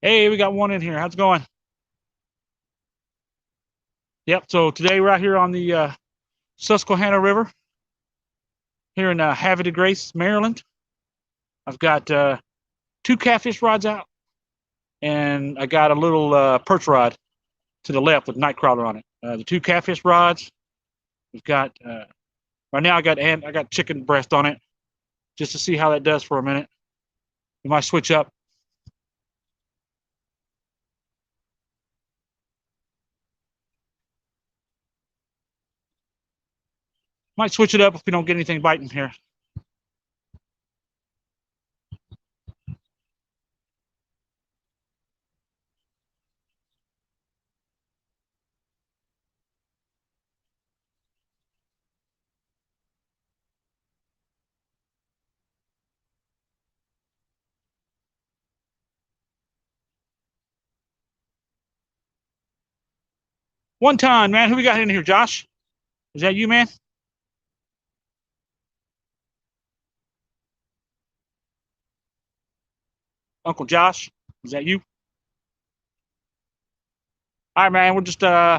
Hey, we got one in here. How's it going? Yep. So today we're out here on the Susquehanna River here in Havre de Grace, Maryland. I've got two catfish rods out, and I got a little perch rod to the left with nightcrawler on it. The two catfish rods. We've got right now. I got chicken breast on it, just to see how that does for a minute. We might switch up. Might switch it up if we don't get anything biting here. One time, man. Who we got in here? Josh? Is that you, man? Uncle Josh? Is that you? All right, man. We're just got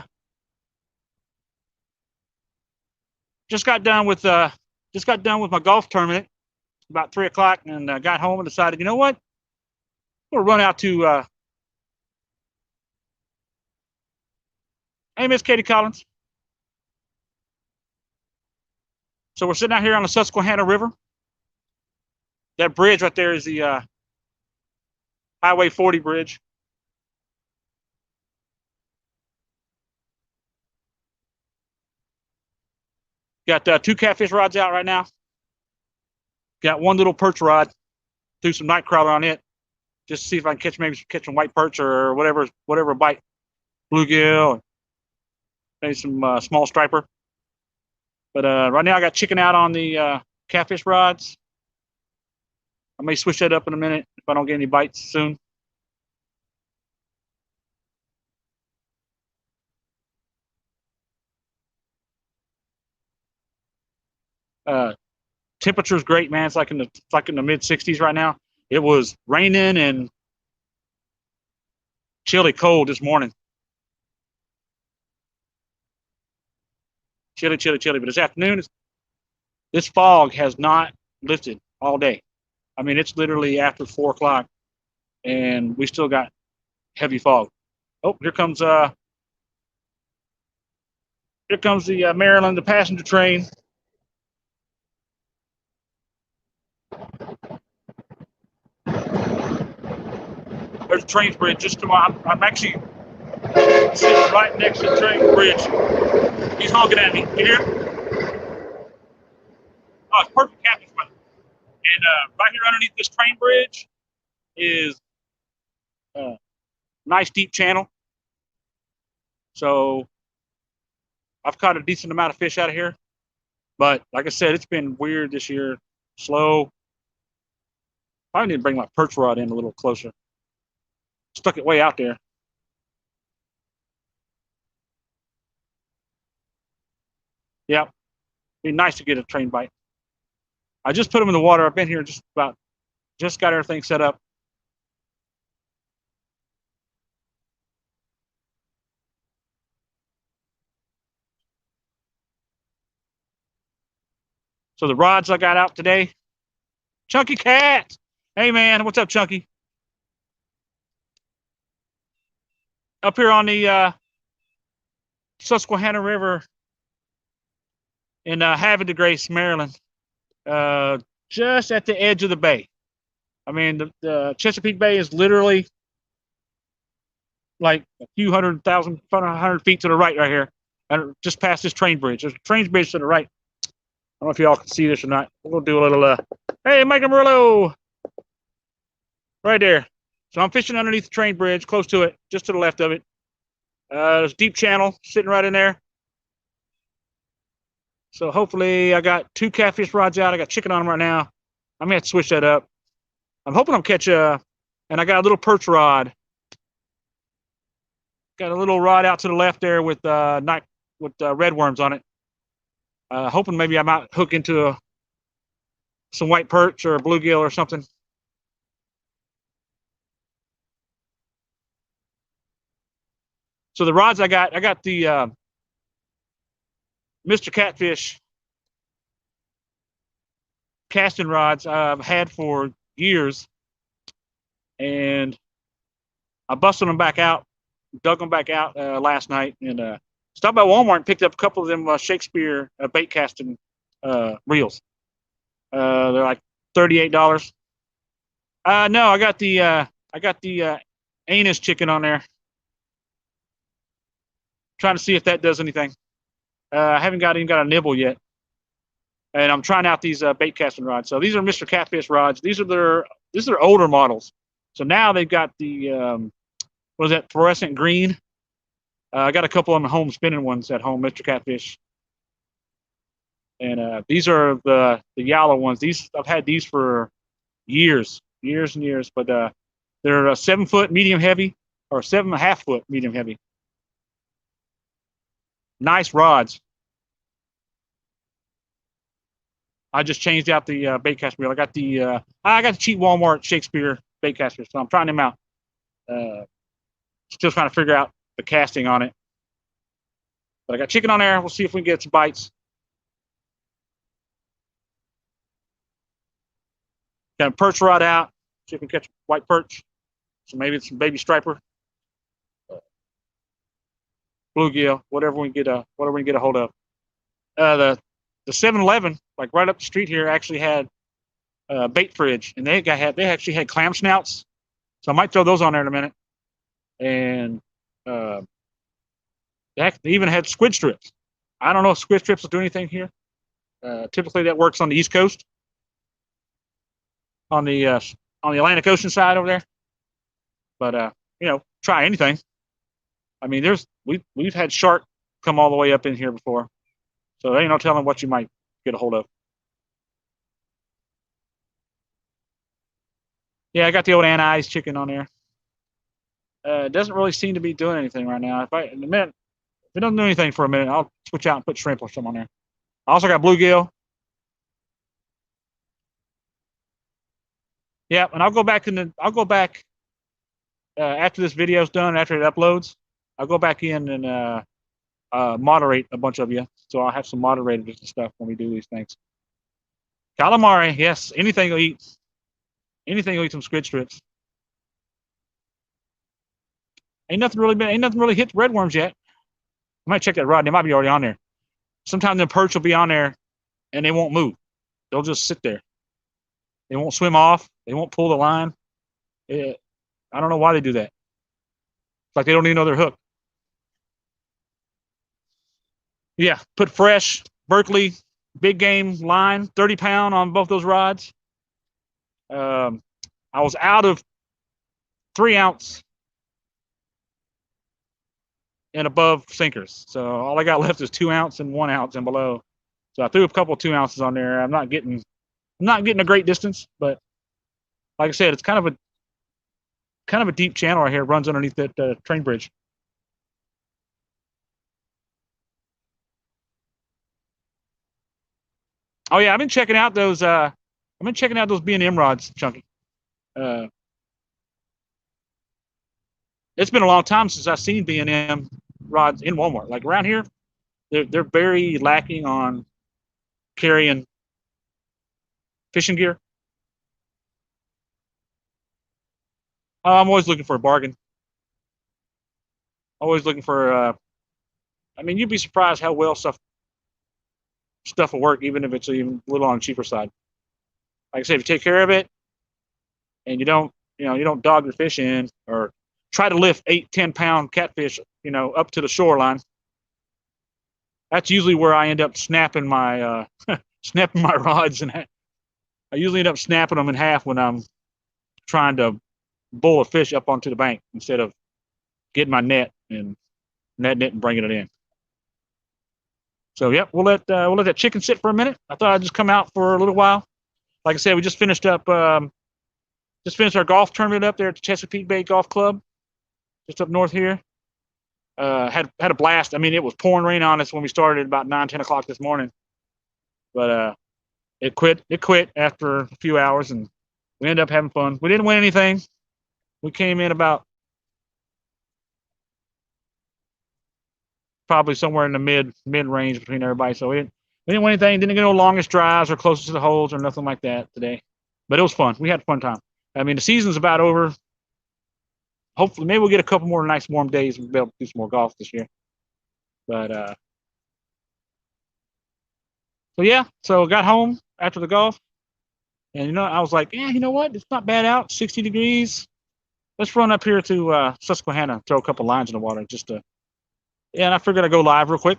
done with my golf tournament about 3 o'clock, and got home and decided, you know what? We'll run out to. Hey, Miss Katie Collins. So we're sitting out here on the Susquehanna River. That bridge right there is the Highway 40 bridge. Got two catfish rods out right now. Got one little perch rod. Threw some night crawler on it, just to see if I can catch some white perch or whatever bite, bluegill, maybe some small striper. But right now I got chicken out on the catfish rods. I may switch that up in a minute if I don't get any bites soon. Uh, temperature is great, man. It's like in the mid 60s right now. It was raining and chilly cold this morning. Chilly, chilly, chilly. But this afternoon, this fog has not lifted all day. I mean, it's literally after 4 o'clock, and we still got heavy fog. Oh, here comes the Maryland, the passenger train. There's a train bridge just to my. I'm actually sitting right next to the train bridge. He's honking at me. Can you hear him? Oh, it's perfect catfish weather. And right here underneath this train bridge is a nice deep channel. So I've caught a decent amount of fish out of here. But like I said, it's been weird this year. Slow. I need to bring my perch rod in a little closer. Stuck it way out there. Yep. Be nice to get a train bite. I just put them in the water. I've been here just got everything set up. So the rods I got out today, Chunky Cat. Hey man, what's up, Chunky? Up here on the Susquehanna River in Havre de Grace, Maryland, just at the edge of the bay. I mean, the Chesapeake Bay is literally like a few hundred feet to the right here, and just past this train bridge. There's a train bridge to the right. I don't know if y'all can see this or not. We'll do a little, hey, Mike Amarillo! Right there. So I'm fishing underneath the train bridge, close to it, just to the left of it. There's a deep channel sitting right in there. So hopefully I got 2 catfish rods out. I got chicken on them right now. I'm gonna have to switch that up. I'm hoping I'll catch and I got a little perch rod. Got a little rod out to the left there with red worms on it. Hoping maybe I might hook into some white perch or a bluegill or something. So the rods I got the Mr. Catfish casting rods I've had for years, and I busted them back out, dug them back out last night, and stopped by Walmart and picked up a couple of them Shakespeare bait casting reels. They're like $38. No, I got the anus chicken on there. Trying to see if that does anything. I haven't even got a nibble yet, and I'm trying out these bait casting rods. So these are Mr. Catfish rods. These are their older models. So now they've got the what is that, fluorescent green. I got a couple of them home spinning ones at home, Mr. Catfish. And these are the yellow ones. I've had these for years and years. But they're a 7-foot medium heavy, or 7.5-foot medium heavy. Nice rods. I just changed out the bait cast reel. I got the cheap Walmart Shakespeare bait casters, so I'm trying them out. Still trying to figure out the casting on it. But I got chicken on there. We'll see if we can get some bites. Got a perch rod out. See if we can catch white perch. So maybe it's some baby striper, bluegill, whatever we can get a hold of. The 7-Eleven, like right up the street here, actually had a bait fridge, and they actually had clam snouts. So I might throw those on there in a minute. And they even had squid strips. I don't know if squid strips will do anything here. Typically that works on the East Coast, on the Atlantic Ocean side over there. But try anything. I mean, we've had shark come all the way up in here before, so there ain't no telling what you might get a hold of. Yeah, I got the old anise chicken on there. It doesn't really seem to be doing anything right now. If it doesn't do anything for a minute, I'll switch out and put shrimp or something on there. I also got bluegill. Yeah, and I'll go back after this video's done, after it uploads. I'll go back in and moderate a bunch of you, so I'll have some moderators and stuff when we do these things. Calamari, yes, anything will eat some squid strips. Ain't nothing really hit red worms yet. I might check that rod. They might be already on there. Sometimes the perch will be on there and they won't move. They'll just sit there. They won't swim off. They won't pull the line. I don't know why they do that. It's like they don't even know they're hooked. Yeah, put fresh Berkeley big game line, 30-pound on both those rods. I was out of 3-ounce and above sinkers, so all I got left is 2-ounce and 1-ounce and below. So I threw a couple of 2 ounces on there. I'm not getting a great distance, but like I said, it's kind of a deep channel right here. It runs underneath that train bridge. Oh yeah, I've been checking out those. I've been checking out those B&M rods, Chunky. Uh, it's been a long time since I've seen B&M rods in Walmart. Like around here, they're very lacking on carrying fishing gear. I'm always looking for a bargain. Always looking for. I mean, you'd be surprised how well stuff will work, even if it's even a little on the cheaper side. Like I said, if you take care of it and you don't dog your fish in or try to lift 8, 10 pound catfish, up to the shoreline. That's usually where I end up snapping my snapping my rods, and I usually end up snapping them in half when I'm trying to bull a fish up onto the bank instead of getting my net and netting it and bringing it in. So yep, we'll let that chicken sit for a minute. I thought I'd just come out for a little while. Like I said, we just finished our golf tournament up there at the Chesapeake Bay Golf Club, just up north here. Had a blast. I mean, it was pouring rain on us when we started at about 9, 10 o'clock this morning, but it quit. It quit after a few hours, and we ended up having fun. We didn't win anything. We came in about probably somewhere in the mid range between everybody. So we didn't win anything. Didn't get no longest drives or closest to the holes or nothing like that today. But it was fun. We had a fun time. I mean, the season's about over. Hopefully, maybe we'll get a couple more nice warm days and be able to do some more golf this year. But so yeah, so got home after the golf, and I was like, yeah, you know what? It's not bad out. 60 degrees. Let's run up here to Susquehanna, throw a couple lines in the water, just to. Yeah, and I figured I'd go live real quick.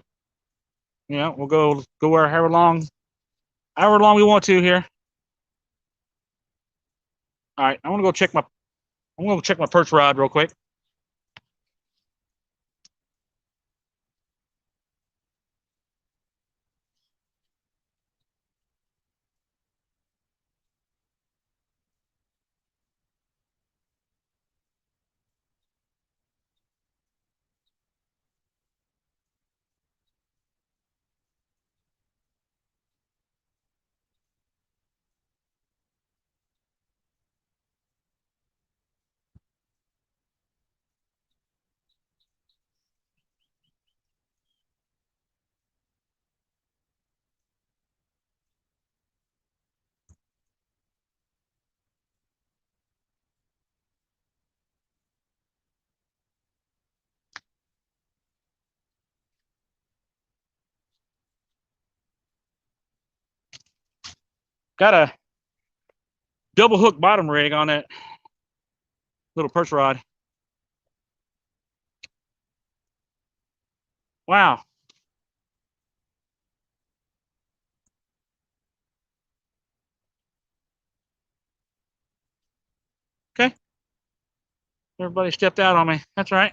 We'll go where however long we want to here. All right, I'm gonna go check my perch rod real quick. Got a double hook bottom rig on that little perch rod. Wow. Okay. Everybody stepped out on me. That's right.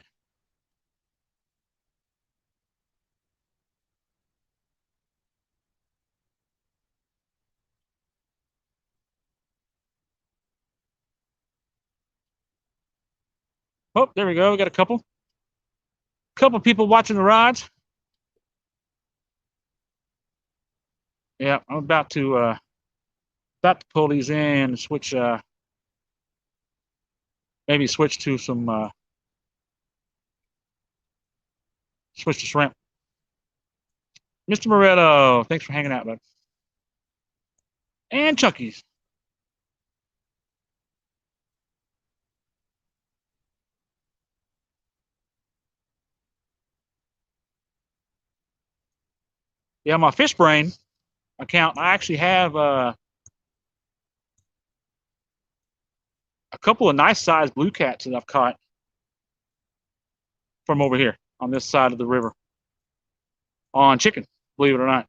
Oh, there we go. We got a couple people watching the rods. Yeah, I'm about to pull these in and switch maybe switch to some switch to shrimp. Mr. Moretto, thanks for hanging out, bud. And Chunkies. Yeah, my fish brain account, I actually have a couple of nice sized blue cats that I've caught from over here on this side of the river on chicken, believe it or not.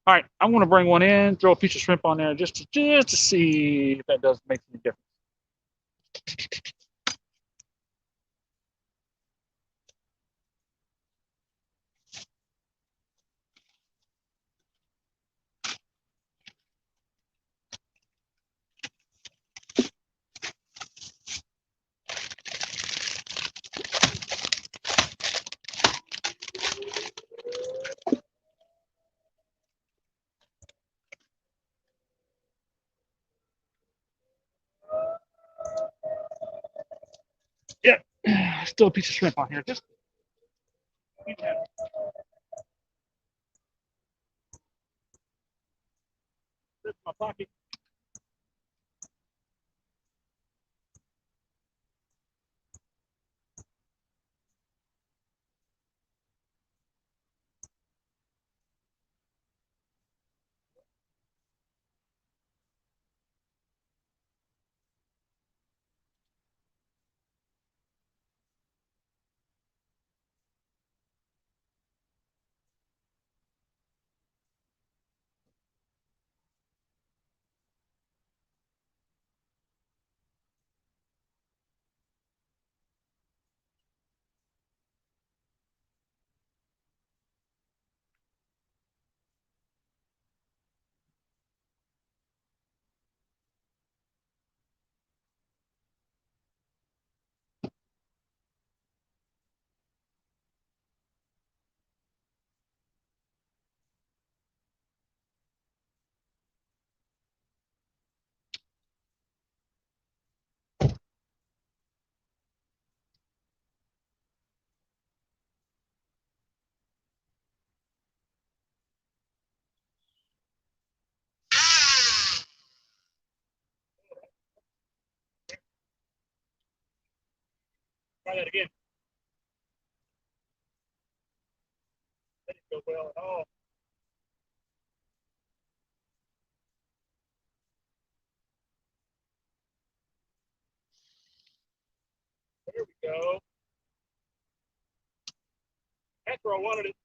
All right, I'm going to bring one in, throw a piece of shrimp on there just to see if that does make any difference. Yeah, still a piece of shrimp on here. Just my pocket. Try that again. That didn't go well at all. There we go. That's where I wanted it.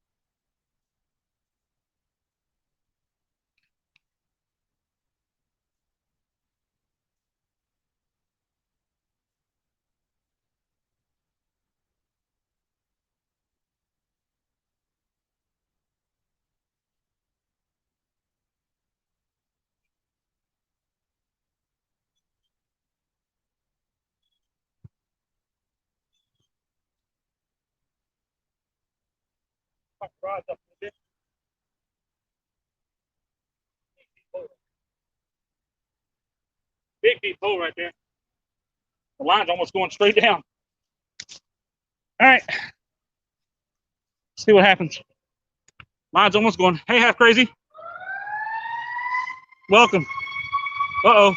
Fuck the rods up a bit. Big deep hole right there. The line's almost going straight down. All right. See what happens. Line's almost going. Hey, half crazy. Welcome. Uh-oh.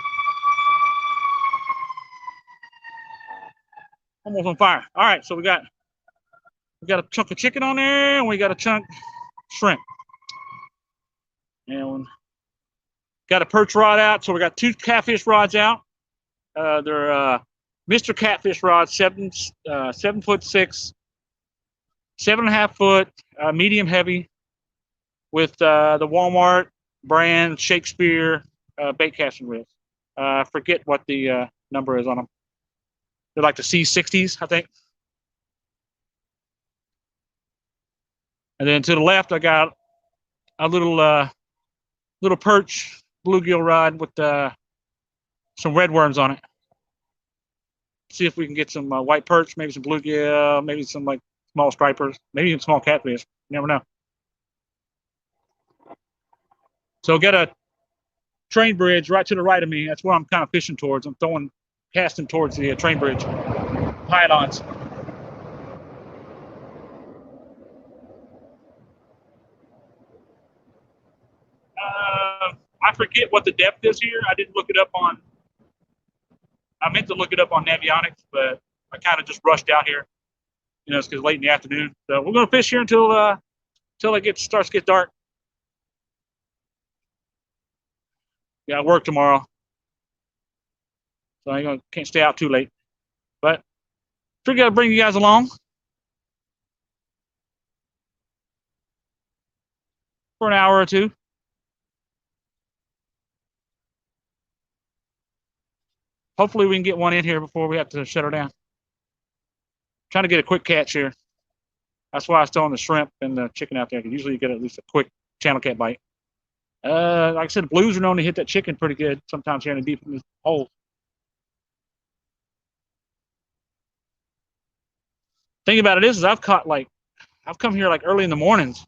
Almost on fire. All right, so we got a chunk of chicken on there, and we got a chunk shrimp. And got a perch rod out, so we got 2 catfish rods out. They're Mr. Catfish rods, 7'6", 7.5 foot, medium heavy, with the Walmart brand Shakespeare bait casting reels. Forget what the number is on them. They're like the C60s, I think. And then to the left, I got a little perch bluegill rod with some red worms on it. See if we can get some white perch, maybe some bluegill, maybe some like small stripers, maybe even small catfish. You never know. So get a train bridge right to the right of me. That's where I'm kind of fishing towards. I'm casting towards the train bridge pylons. I forget what the depth is here. I didn't look it up on. I meant to look it up on Navionics, but I kind of just rushed out here. You know, it's because late in the afternoon. So we're gonna fish here until it starts to get dark. Yeah, I work tomorrow, so I can't stay out too late. But figured I'd bring you guys along for an hour or two. Hopefully we can get one in here before we have to shut her down. Trying to get a quick catch here. That's why I was throwing the shrimp and the chicken out there, because usually you get at least a quick channel cat bite. Like I said, blues are known to hit that chicken pretty good sometimes here in the deep hole. Thing about it is I've come here like early in the mornings,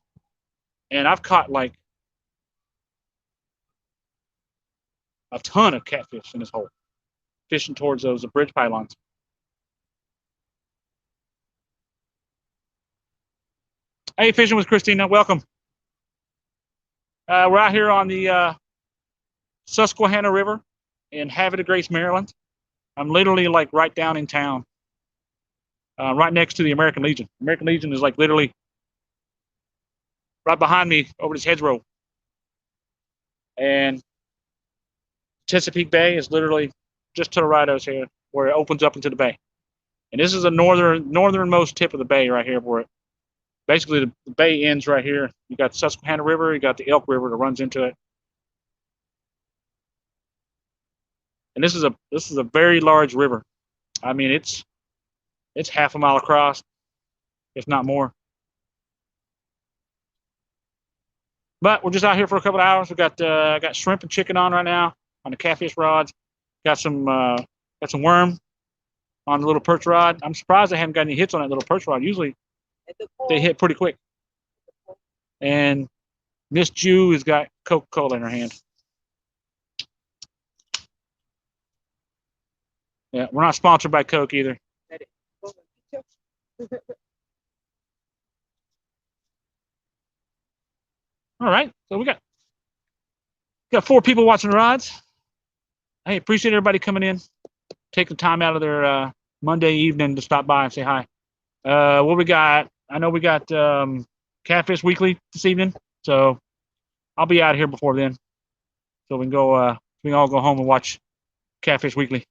and I've caught like a ton of catfish in this hole, fishing towards those bridge pylons. Hey, fishing with Christina. Welcome. We're out here on the Susquehanna River in Havre de Grace, Maryland. I'm literally like right down in town, right next to the American Legion. American Legion is like literally right behind me over this hedgerow. And Chesapeake Bay is literally just to the right of us here, where it opens up into the bay. And this is the northernmost tip of the bay right here, where it basically the bay ends right here. You got the Susquehanna River, you got the Elk River that runs into it. And this is a very large river. I mean, it's half a mile across, if not more. But we're just out here for a couple of hours. We got shrimp and chicken on right now on the catfish rods. Got some worm on the little perch rod. I'm surprised I haven't got any hits on that little perch rod. Usually they hit pretty quick. And Miss Jew has got Coca-Cola in her hand. Yeah, we're not sponsored by Coke either. All right, so we got 4 people watching the rods. Hey, appreciate everybody coming in, taking time out of their Monday evening to stop by and say hi. What we got? I know we got Catfish Weekly this evening, so I'll be out here before then, so we can go. We can all go home and watch Catfish Weekly.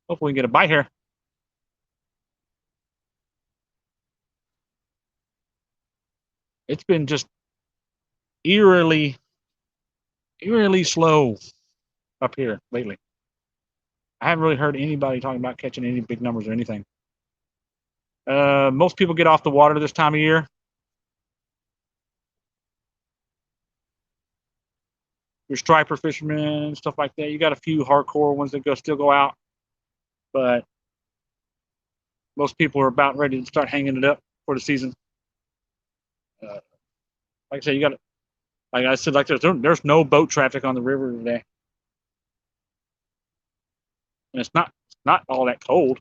Hopefully we can get a bite here. It's been just eerily slow up here lately. I haven't really heard anybody talking about catching any big numbers or anything. Most people get off the water this time of year. Your striper fishermen and stuff like that. You got a few hardcore ones that still go out, but most people are about ready to start hanging it up for the season. Like I said, like I said, there's no boat traffic on the river today, and it's not all that cold.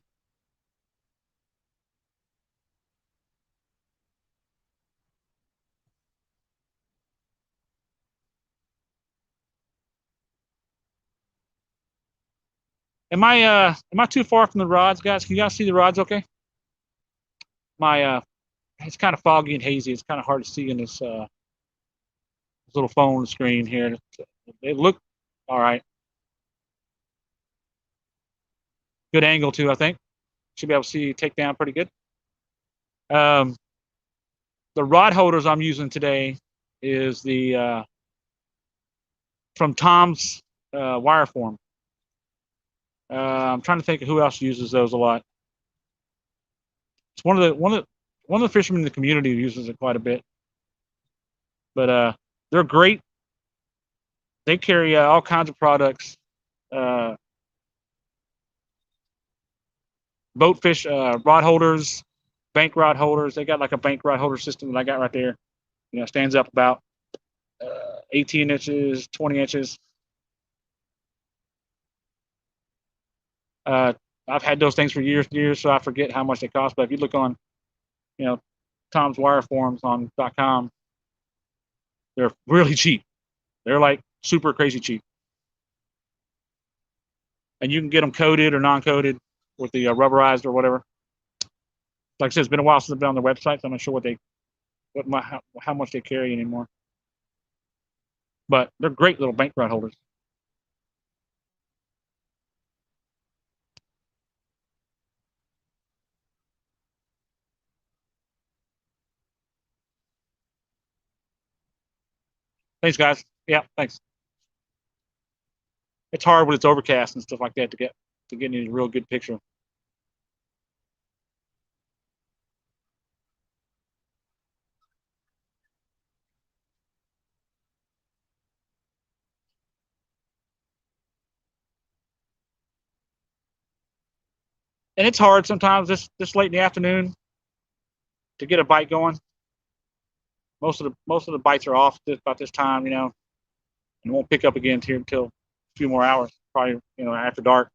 Am I too far from the rods, guys? Can you guys see the rods? Okay. It's kind of foggy and hazy. It's kind of hard to see in this little phone screen here. They look all right. Good angle too, I think. Should be able to see take down pretty good. The rod holders I'm using today is the from Tom's Wireform. I'm trying to think of who else uses those a lot. It's one of the fishermen in the community who uses it quite a bit. But they're great. They carry all kinds of products. Boatfish rod holders, bank rod holders. They got like a bank rod holder system that I got right there. You know, stands up about 18 inches, 20 inches. I've had those things for years and years, so I forget how much they cost. But if you look on, Tom's Wireforms on .com, they're really cheap. They're like super crazy cheap. And you can get them coated or non-coated with the rubberized or whatever. Like I said, it's been a while since I've been on their website, so I'm not sure how much they carry anymore. But they're great little bank rod holders. Thanks, guys. Yeah, thanks. It's hard when it's overcast and stuff like that to get any real good picture. And it's hard sometimes this late in the afternoon to get a bite going. Most of the bites are off about this time, and and won't pick up again here until a few more hours, probably after dark.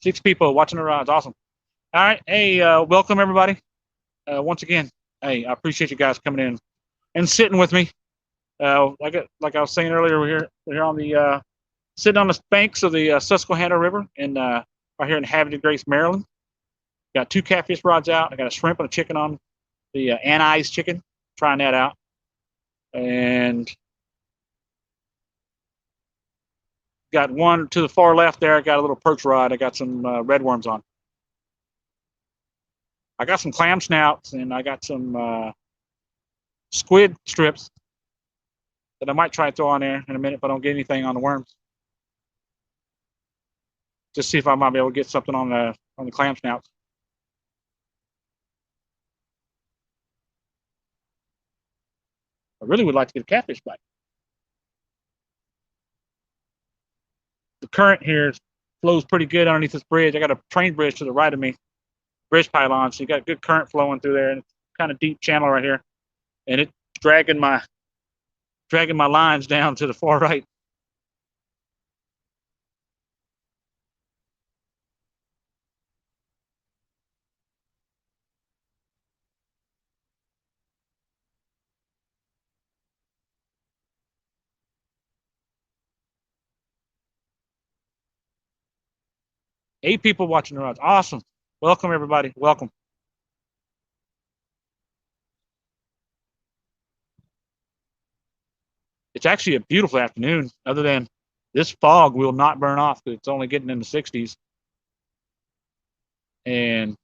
Six people watching the rods. Awesome. All right. Hey, welcome everybody. Once again, hey, I appreciate you guys coming in and sitting with me. Like I was saying earlier, we're here on the sitting on the banks of the Susquehanna River, and right here in Haverty Grace, Maryland. Got two catfish rods out. I got a shrimp and a chicken on the anise chicken. Trying that out, and got one to the far left there. I got a little perch rod. I got some red worms on. I got some clam snouts, and I got some squid strips that I might try to throw on there in a minute if I don't get anything on the worms. Just see if I might be able to get something on the clam snouts. I really would like to get a catfish bite. The current here flows pretty good underneath this bridge. I got a train bridge to the right of me, bridge pylon, so you got good current flowing through there, and it's kind of deep channel right here, and it's dragging my lines down to the far right. Eight people watching the rods. Awesome. Welcome, everybody. Welcome. It's actually a beautiful afternoon, other than this fog will not burn off because it's only getting in the 60s. And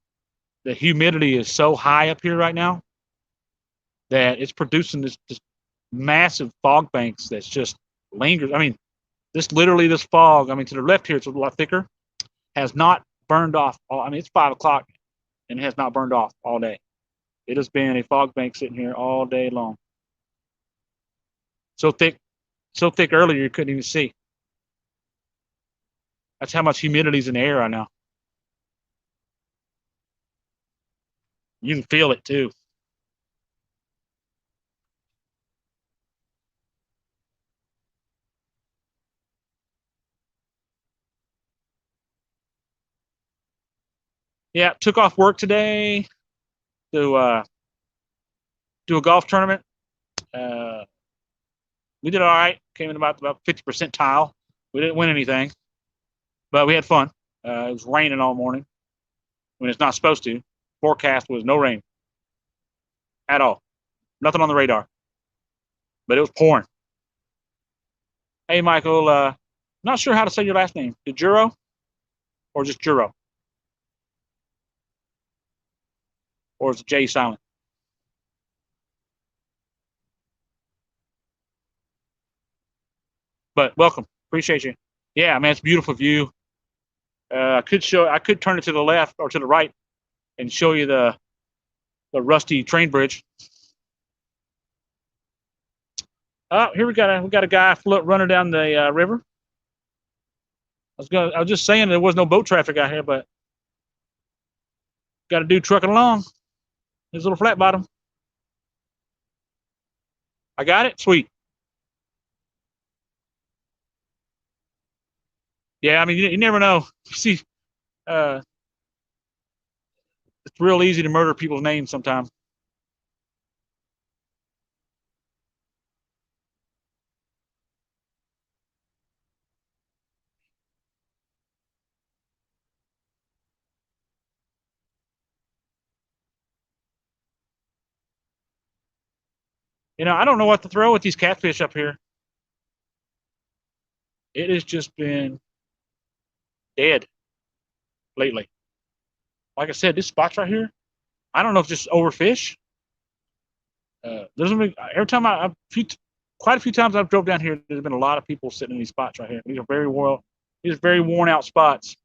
the humidity is so high up here right now that it's producing this massive fog banks that's just lingers. I mean, this fog, I mean, to the left here, it's a lot thicker, has not burned off. It's 5 o'clock and it has not burned off all day. It has been a fog bank sitting here all day long. So thick earlier you couldn't even see. That's how much humidity is in the air right now. You can feel it too. Yeah, took off work today to do a golf tournament. We did all right. Came in about 50 percentile. We didn't win anything, but we had fun. It was raining all morning when it's not supposed to. Forecast was no rain at all. Nothing on the radar, but it was pouring. Hey, Michael. Not sure how to say your last name. DeJuro or just Juro? Or is the J silent? But welcome. Appreciate you. Yeah, man, it's a beautiful view. I could turn it to the left or to the right and show you the rusty train bridge. Oh, here we got a guy running down the river. I was just saying there was no boat traffic out here, but got a dude trucking along. His little flat bottom. I got it. Sweet. Yeah, I mean you never know. See, it's real easy to murder people's names sometimes. I don't know what to throw with these catfish up here. It has just been dead lately. Like I said, this spot's right here. I don't know if it's just overfish. Every time quite a few times I've drove down here, there's been a lot of people sitting in these spots right here. These are very worn out spots.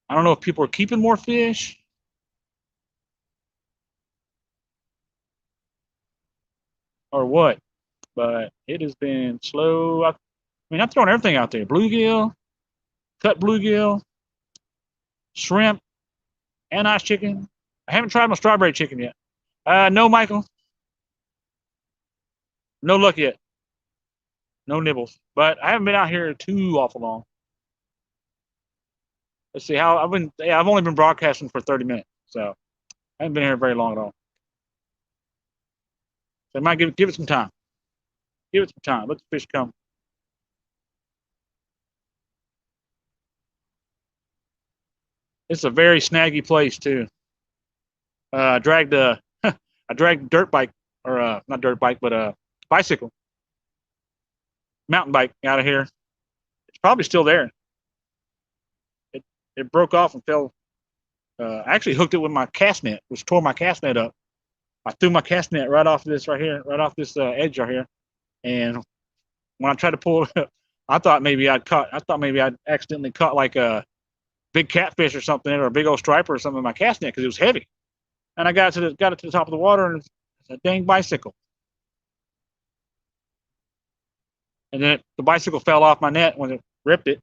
I don't know if people are keeping more fish or what. but it has been slow. I mean, I'm throwing everything out there: bluegill, cut bluegill, shrimp, and ice chicken. I haven't tried my strawberry chicken yet. No, Michael, no luck yet. No nibbles. But I haven't been out here too awful long. Let's see how I've been. Yeah, I've only been broadcasting for 30 minutes, so I haven't been here very long at all. So I might give it some time. Give it some time. Let the fish come. It's a very snaggy place too. I dragged a I dragged a dirt bike or not dirt bike but a bicycle mountain bike out of here. It's probably still there. It it broke off and fell. I actually hooked it with my cast net, which tore my cast net up. I threw my cast net right off this right here, right off this edge right here, and when I tried to pull it up, I thought maybe I'd accidentally caught like a big catfish or something, or a big old striper or something in my cast net because it was heavy. And I got it to the top of the water, and it's a dang bicycle. And then the bicycle fell off my net when it ripped it,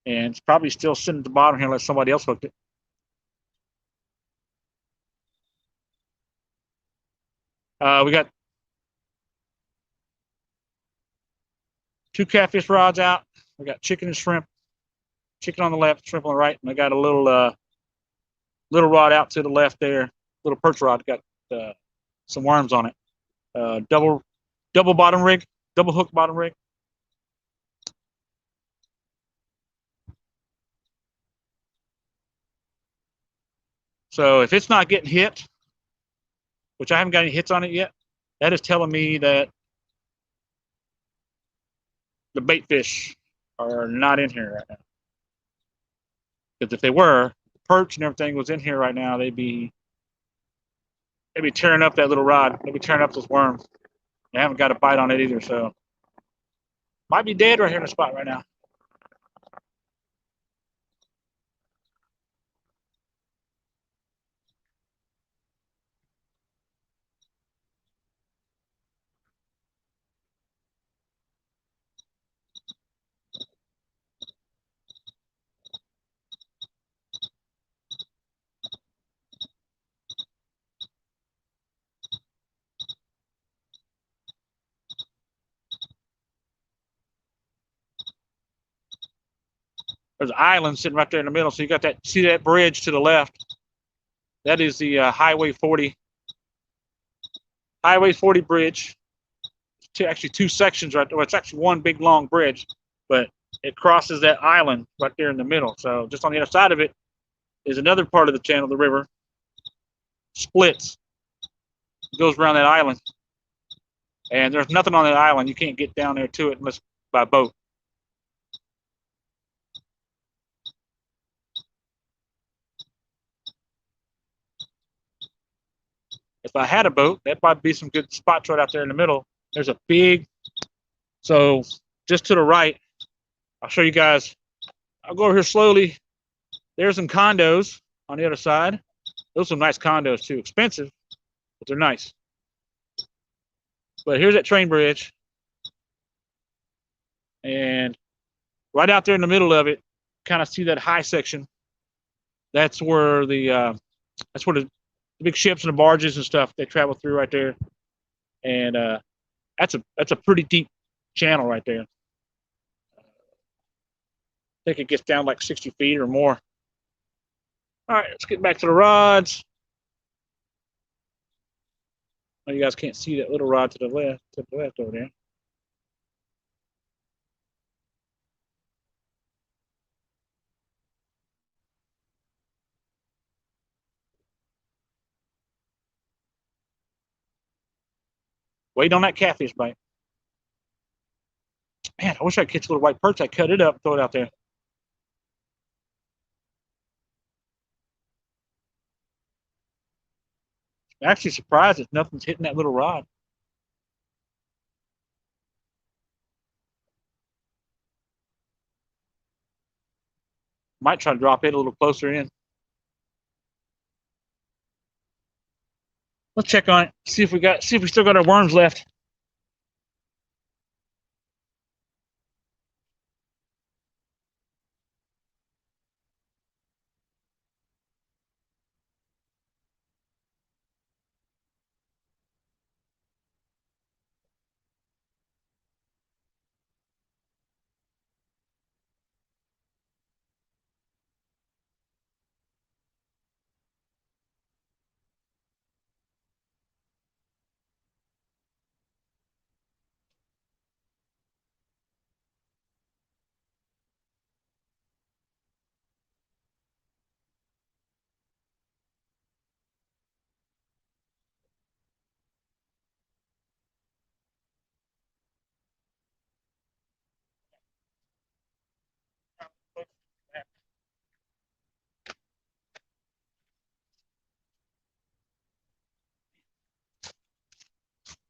and it's probably still sitting at the bottom here unless somebody else hooked it. We got two catfish rods out. We got chicken and shrimp. Chicken on the left, shrimp on the right, and I got a little rod out to the left there, little perch rod. Got some worms on it. Double bottom rig, double hook bottom rig. So if it's not getting hit, which I haven't got any hits on it yet, that is telling me that the bait fish are not in here right now. Because if they were, the perch and everything was in here right now, they'd be tearing up that little rod. They'd be tearing up those worms. They haven't got a bite on it either, so might be dead right here in the spot right now. There's an island sitting right there in the middle. So you got that, see that bridge to the left? That is the Highway 40 bridge. Actually two sections right there. Well, it's actually one big long bridge, but it crosses that island right there in the middle. So just on the other side of it is another part of the channel, the river splits, it goes around that island, and there's nothing on that island. You can't get down there to it unless by boat. If I had a boat, that'd probably be some good spots right out there in the middle. There's a big, so just to the right, I'll show you guys. I'll go over here slowly. There's some condos on the other side. Those are some nice condos too. Expensive, but they're nice. But here's that train bridge. And right out there in the middle of it, kind of see that high section. That's where the big ships and the barges and stuff, they travel through right there. And that's a pretty deep channel right there. I think it gets down like 60 feet or more. All right, let's get back to the rods. Oh, you guys can't see that little rod to the left over there. Wait on that catfish bite. Man, I wish I could catch a little white perch. I cut it up and throw it out there. I'm actually surprised if nothing's hitting that little rod. Might try to drop it a little closer in. Let's check on it. See if we still got our worms left.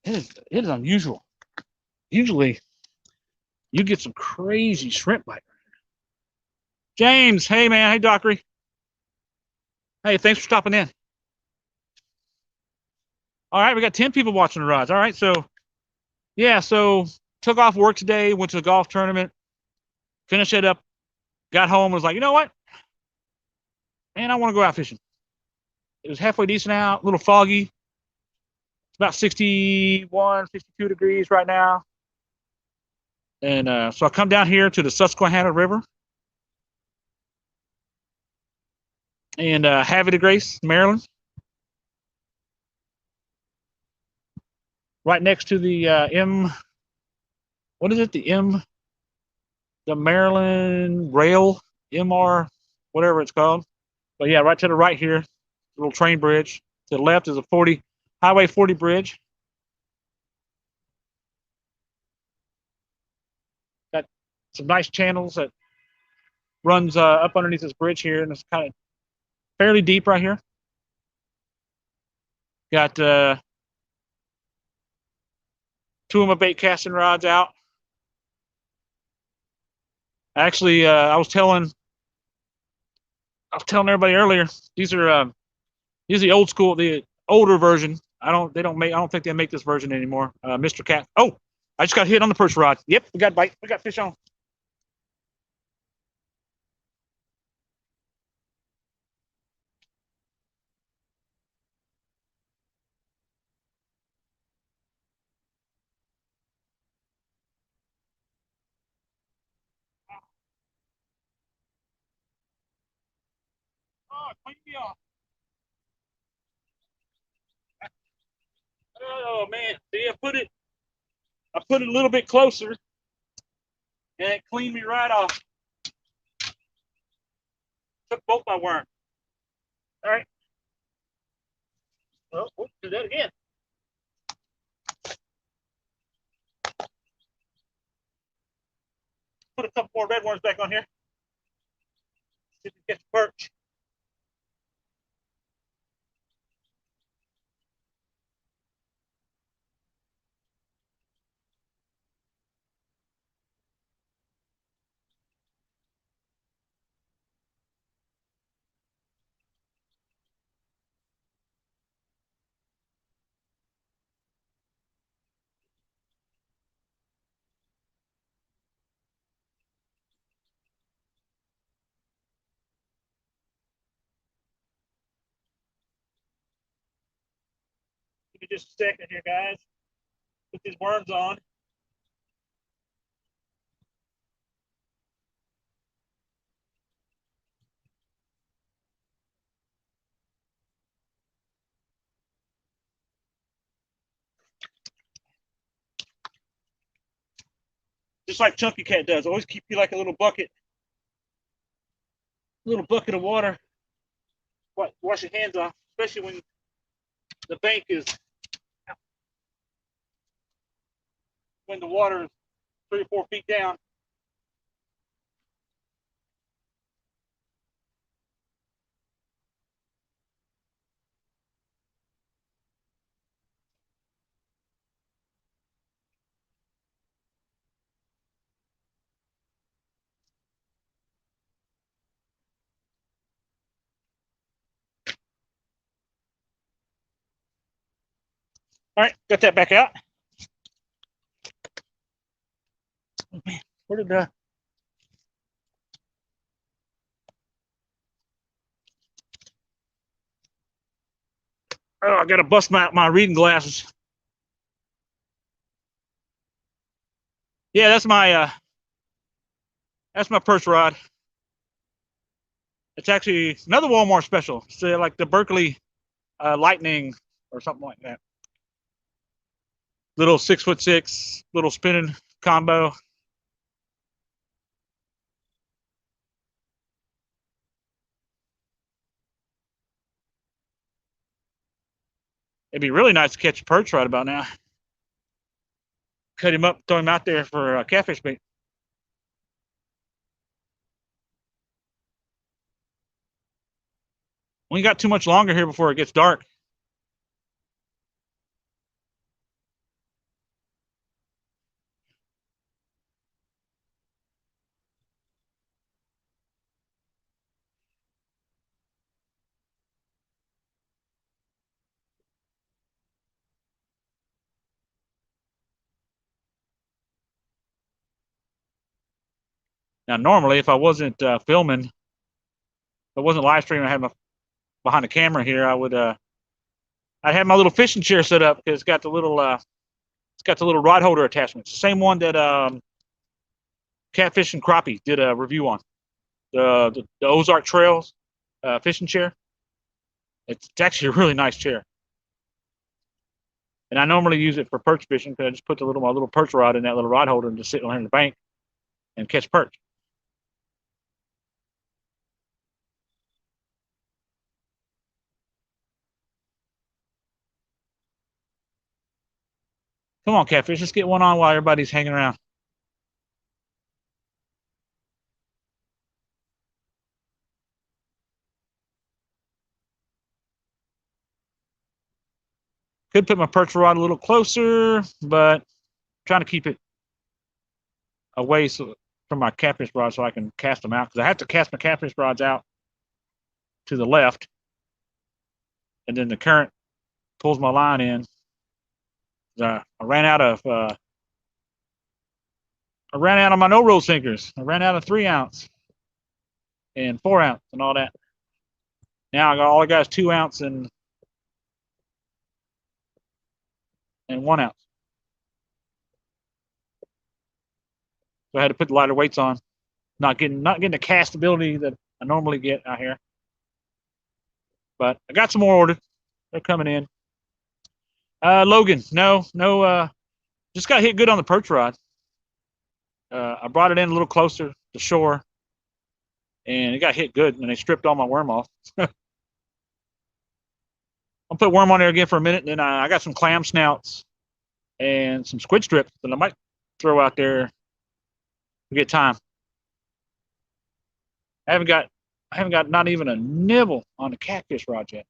It is unusual. Usually, you get some crazy shrimp bite. James, hey man, hey Dockery. Hey, thanks for stopping in. All right, we got 10 people watching the rods. All right, so yeah, so took off work today, went to the golf tournament, finished it up, got home, was like, you know what? Man, I want to go out fishing. It was halfway decent out, a little foggy. It's about 61, 62 degrees right now. And so I come down here to the Susquehanna River and Havre de Grace, Maryland. Right next to the what is it? The Maryland Rail, MR, whatever it's called. But yeah, right to the right here, little train bridge. To the left is a Highway 40 bridge. Got some nice channels that runs up underneath this bridge here, and it's kind of fairly deep right here. Got two of my bait casting rods out. Actually, I was telling everybody earlier, these are the old school, the older version. I don't think they make this version anymore. Mr. Cat. Oh, I just got hit on the perch rod. Yep, we got bite. We got fish on. Oh, clean me off. Oh man, see, I put it a little bit closer, and it cleaned me right off. Took both my worms. All right. Well, we'll do that again. Put a couple more red worms back on here. See if we get the perch. Give me just a second here, guys. Put these worms on. Just like Chunky Cat does. Always keep you like a little bucket of water. Wash your hands off, especially when the bank is, when the water is 3 or 4 feet down. All right, got that back out. Oh man, where did oh, I gotta bust my reading glasses. Yeah, that's my perch rod. It's actually another Walmart special. It's like the Berkeley Lightning or something like that. Little 6'6", little spinning combo. It'd be really nice to catch a perch right about now. Cut him up, throw him out there for catfish bait. We ain't got too much longer here before it gets dark. Now, normally, if I wasn't filming, if I wasn't live streaming, I had my behind the camera here, I'd have my little fishing chair set up because it's got the little rod holder attachment. It's the same one that Catfish and Crappie did a review on. The Ozark Trails fishing chair. It's actually a really nice chair. And I normally use it for perch fishing because I just put my little perch rod in that little rod holder and just sit on here in the bank and catch perch. Come on, Catfish, let's get one on while everybody's hanging around. Could put my perch rod a little closer, but I'm trying to keep it away from my catfish rod so I can cast them out because I have to cast my catfish rods out to the left, and then the current pulls my line in. I ran out of my no roll sinkers. I ran out of 3 ounce and 4 ounce and all that. Now all I got is 2 ounce and 1 ounce. So I had to put the lighter weights on. Not getting the castability that I normally get out here. But I got some more ordered. They're coming in. Logan, no, just got hit good on the perch rod. I brought it in a little closer to shore, and it got hit good, and they stripped all my worm off. I'll put worm on there again for a minute, and then I got some clam snouts and some squid strips that I might throw out there to get time. I haven't got not even a nibble on the catfish rod yet.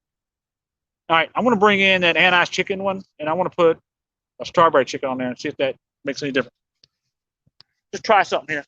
All right, I'm going to bring in that anise chicken one, and I want to put a strawberry chicken on there and see if that makes any difference. Just try something here.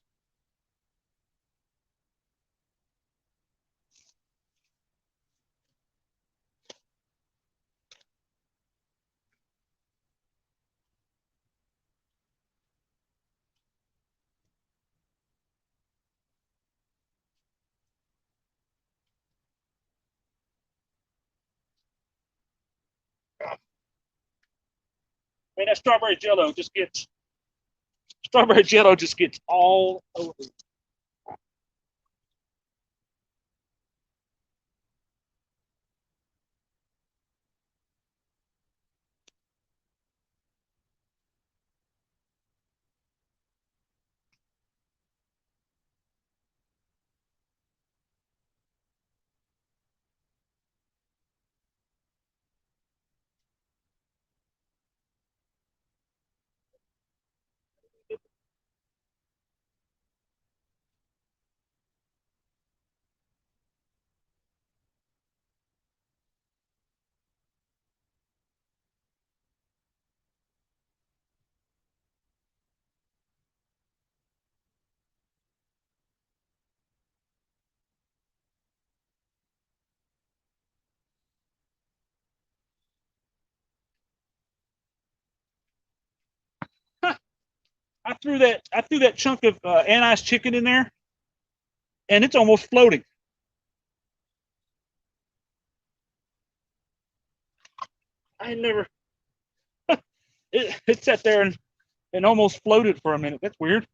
Man, that strawberry jello just gets all over. I threw that chunk of anise chicken in there, and it's almost floating. I never. It sat there and almost floated for a minute. That's weird.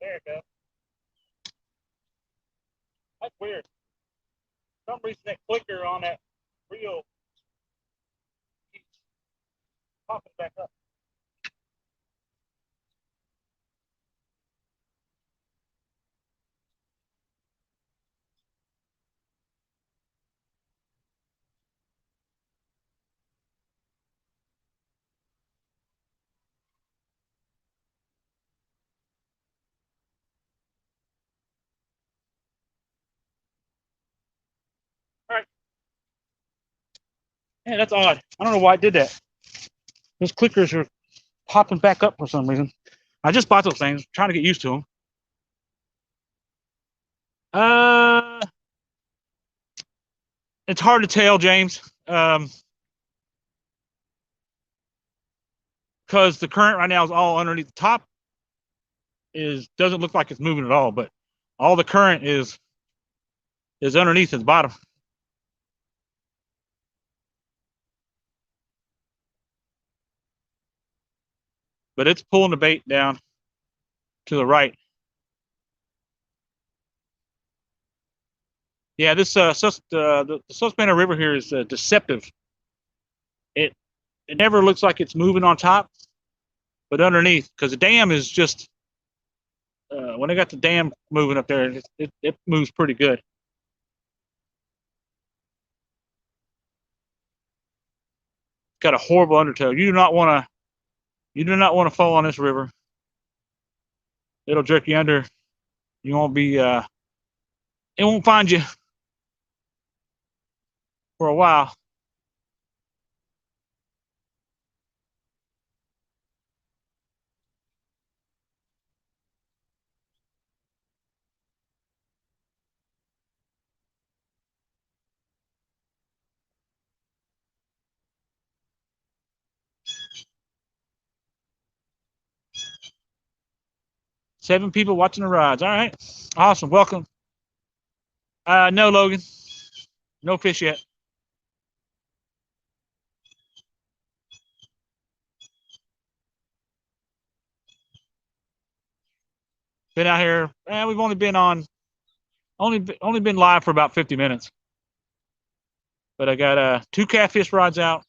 There it goes. weird. For some reason that clicker on that reel keeps popping back up. All right. Yeah, that's odd. I don't know why it did that. Those clickers are popping back up for some reason. I just bought those things, trying to get used to them. It's hard to tell, James, because the current right now is all underneath the top. Doesn't look like it's moving at all, but all the current is underneath at the bottom. But it's pulling the bait down to the right. Yeah, this the Susquehanna River here is deceptive. It never looks like it's moving on top, but underneath, because the dam is just when they got the dam moving up there, it moves pretty good. Got a horrible undertow. You do not want to fall on this river. It'll jerk you under. You won't be. It won't find you for a while. Seven people watching the rides. All right, awesome. Welcome. No, Logan. No fish yet. Been out here. We've only been only been live for about 50 minutes. But I got two catfish rods out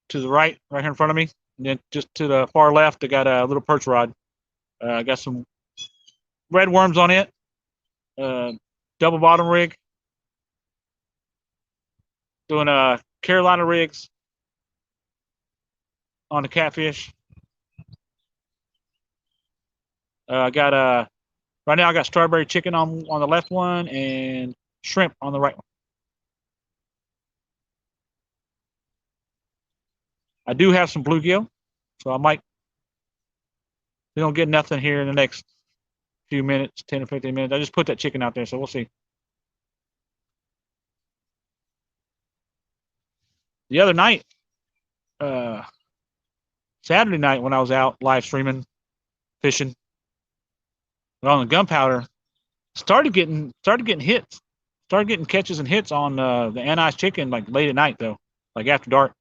to the right here in front of me, and then just to the far left, I got a little perch rod. I got some red worms on it. Double bottom rig. Doing Carolina rigs on the catfish. I got right now I got strawberry chicken on the left one and shrimp on the right one. I do have some bluegill, so I might. We don't get nothing here in the next few minutes, 10 or 15 minutes. I just put that chicken out there, so we'll see. The other night, Saturday night when I was out live streaming, fishing, on the gunpowder, started getting hits, started getting catches and hits on the anise chicken like late at night though, like after dark.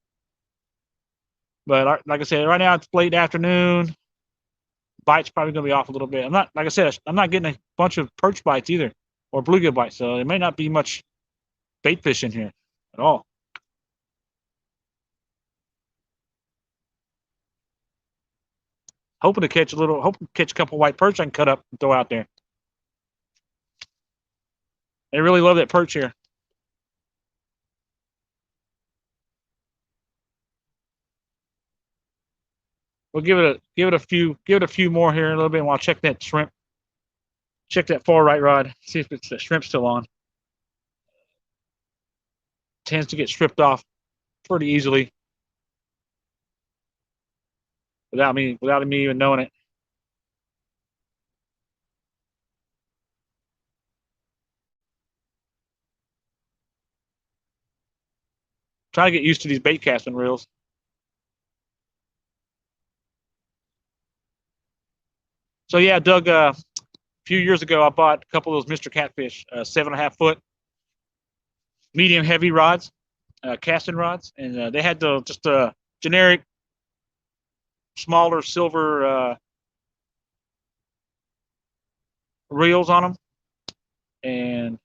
But like I said, right now it's late afternoon. Bite's probably gonna be off a little bit. I'm not, like I said, I'm not getting a bunch of perch bites either, or bluegill bites, so there may not be much bait fish in here at all. Hoping to catch a couple white perch I can cut up and throw out there. They really love that perch here. We'll give it a few more here in a little bit, and I'll check that shrimp. Check that far right rod. See if the shrimp's still on. Tends to get stripped off pretty easily without me even knowing it. Trying to get used to these bait casting reels. So yeah, Doug, a few years ago I bought a couple of those Mr. Catfish 7.5 foot medium heavy rods, casting rods, and they had just a generic smaller silver reels on them, And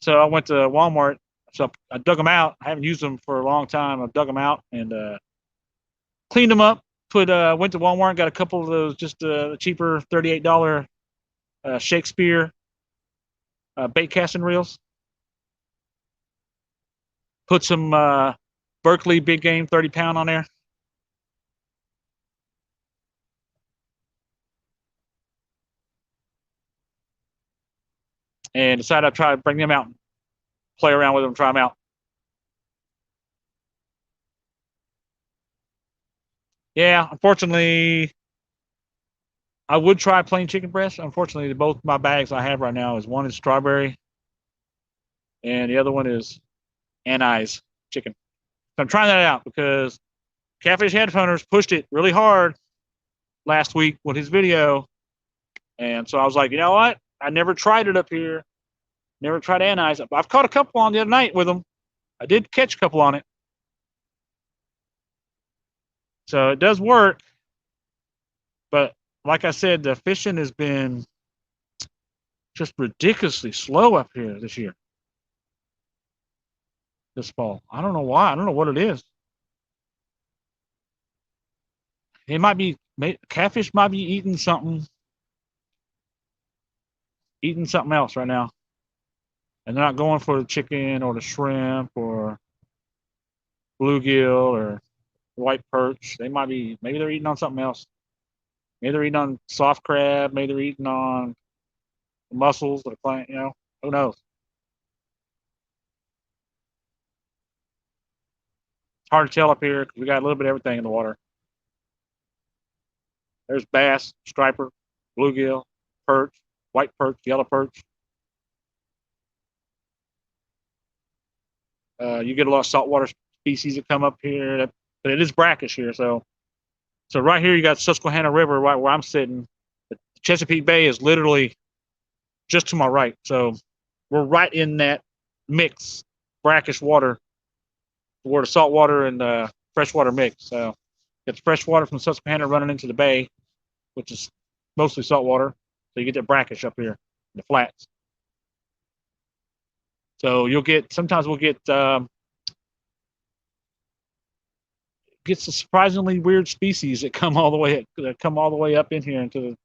so I went to Walmart. So I dug them out. I haven't used them for a long time. I dug them out and cleaned them up. Went to Walmart, got a couple of those just cheaper $38 Shakespeare bait casting reels. Put some Berkeley big game 30-pound on there. And decided I'd try to bring them out and play around with them, try them out. Yeah, unfortunately, I would try plain chicken breast. Unfortunately, both my bags I have right now is one is strawberry and the other one is anise chicken. So I'm trying that out because Catfish Headhunters pushed it really hard last week with his video. And so I was like, you know what? I never tried it up here. Never tried anise. I've caught a couple on the other night with them. I did catch a couple on it. So it does work. But like I said, the fishing has been just ridiculously slow up here this year. This fall. I don't know why. I don't know what it is. It might be, catfish might be eating something else right now. And they're not going for the chicken or the shrimp or bluegill or white perch. They might be, maybe they're eating on something else. Maybe they're eating on soft crab. Maybe they're eating on the mussels or the plant, who knows? It's hard to tell up here because we got a little bit of everything in the water. There's bass, striper, bluegill, perch, white perch, yellow perch. You get a lot of saltwater species that come up here, but it is brackish here. So right here you got Susquehanna River, right where I'm sitting. The Chesapeake Bay is literally just to my right. So we're right in that mix, brackish water, where the saltwater and the freshwater mix. So it's freshwater from Susquehanna running into the bay, which is mostly saltwater. So you get that brackish up here in the flats. So sometimes we'll get some surprisingly weird species that come all the way up in here into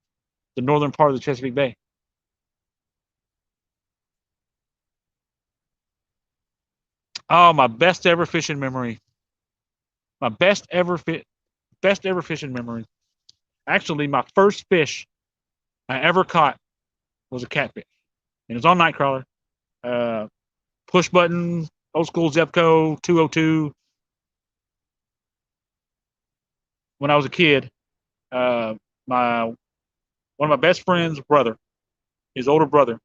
the northern part of the Chesapeake Bay. Oh, my best ever fishing memory. My best ever fishing memory. Actually, my first fish I ever caught was a catfish. And it was on Nightcrawler. Push button, old school Zebco 202. When I was a kid, one of my best friend's brother, his older brother,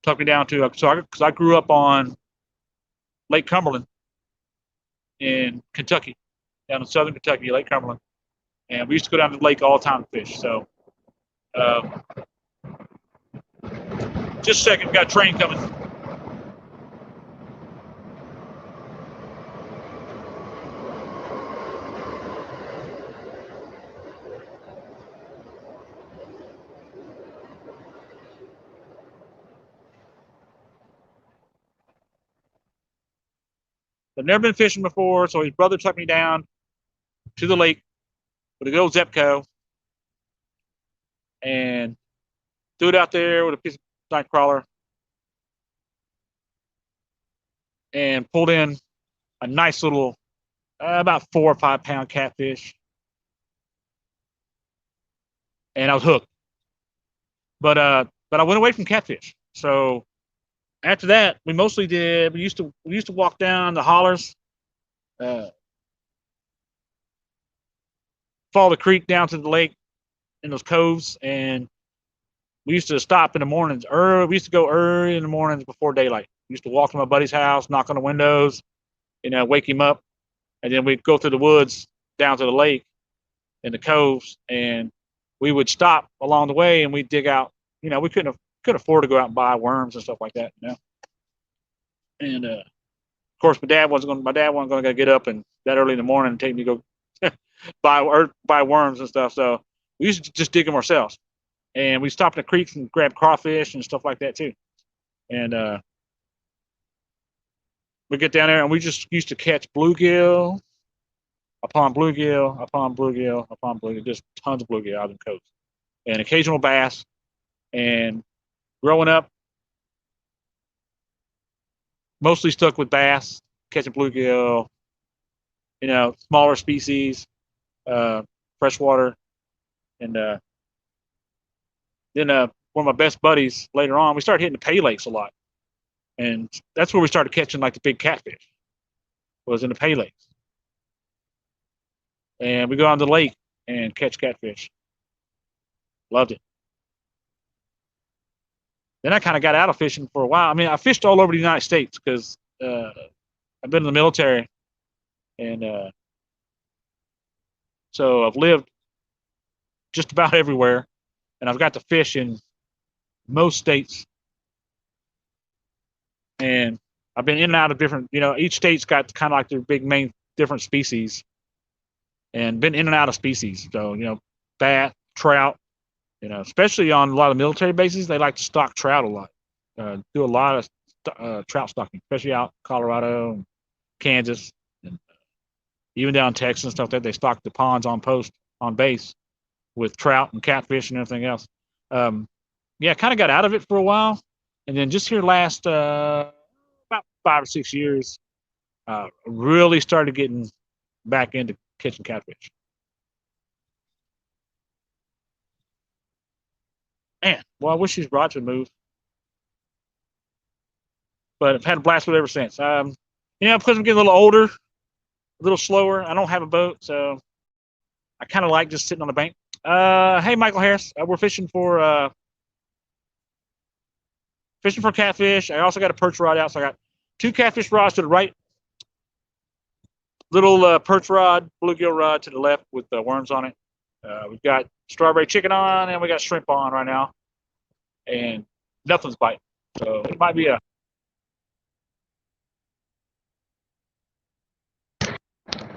took me down to, because I grew up on Lake Cumberland in Kentucky, down in southern Kentucky, Lake Cumberland. And we used to go down to the lake all the time to fish. So, just a second, we got a train coming. I've never been fishing before, so his brother took me down to the lake with a good old Zebco and threw it out there with a piece of Nightcrawler and pulled in a nice little, about 4 or 5 pound catfish. And I was hooked. But I went away from catfish. So after that, we used to walk down the hollers, follow the creek down to the lake in those coves, and we used to stop in the mornings early. We used to go early in the mornings before daylight. We used to walk to my buddy's house, knock on the windows, wake him up, and then we'd go through the woods down to the lake in the coves, and we would stop along the way and we'd dig out. We couldn't afford to go out and buy worms and stuff like that. And of course, my dad wasn't going to get up and that early in the morning and take me to go buy worms and stuff. So we used to just dig them ourselves. and we stopped at creeks and grabbed crawfish and stuff like that too. And we get down there and we just used to catch bluegill upon bluegill upon bluegill upon bluegill, just tons of bluegill out on the coast, and occasional bass. And growing up, mostly stuck with bass, catching bluegill, smaller species, freshwater, and then one of my best buddies later on, we started hitting the pay lakes a lot, and that's where we started catching like the big catfish. Was in the pay lakes, and we go on the lake and catch catfish. Loved it. Then I kind of got out of fishing for a while. I mean, I fished all over the United States because I've been in the military, and so I've lived just about everywhere, and I've got to fish in most states, and I've been in and out of different. Each state's got kind of like their big main different species, and been in and out of species. So bass, trout. Especially on a lot of military bases, they like to stock trout a lot. Do a lot of trout stocking, especially out in Colorado and Kansas, and even down in Texas and stuff. That they stock the ponds on base with trout and catfish and everything else. Yeah, kind of got out of it for a while, and then just here last about 5 or 6 years, really started getting back into catching catfish. Man, well, I wish these rods would move, but I've had a blast with it ever since. Because I'm getting a little older, a little slower. I don't have a boat, so I kind of like just sitting on the bank. Hey, Michael Harris, we're fishing for catfish. I also got a perch rod out, so I got 2 catfish rods to the right, little perch rod, bluegill rod to the left with worms on it. We've got strawberry chicken on, and we got shrimp on right now, and nothing's biting. So it might be a.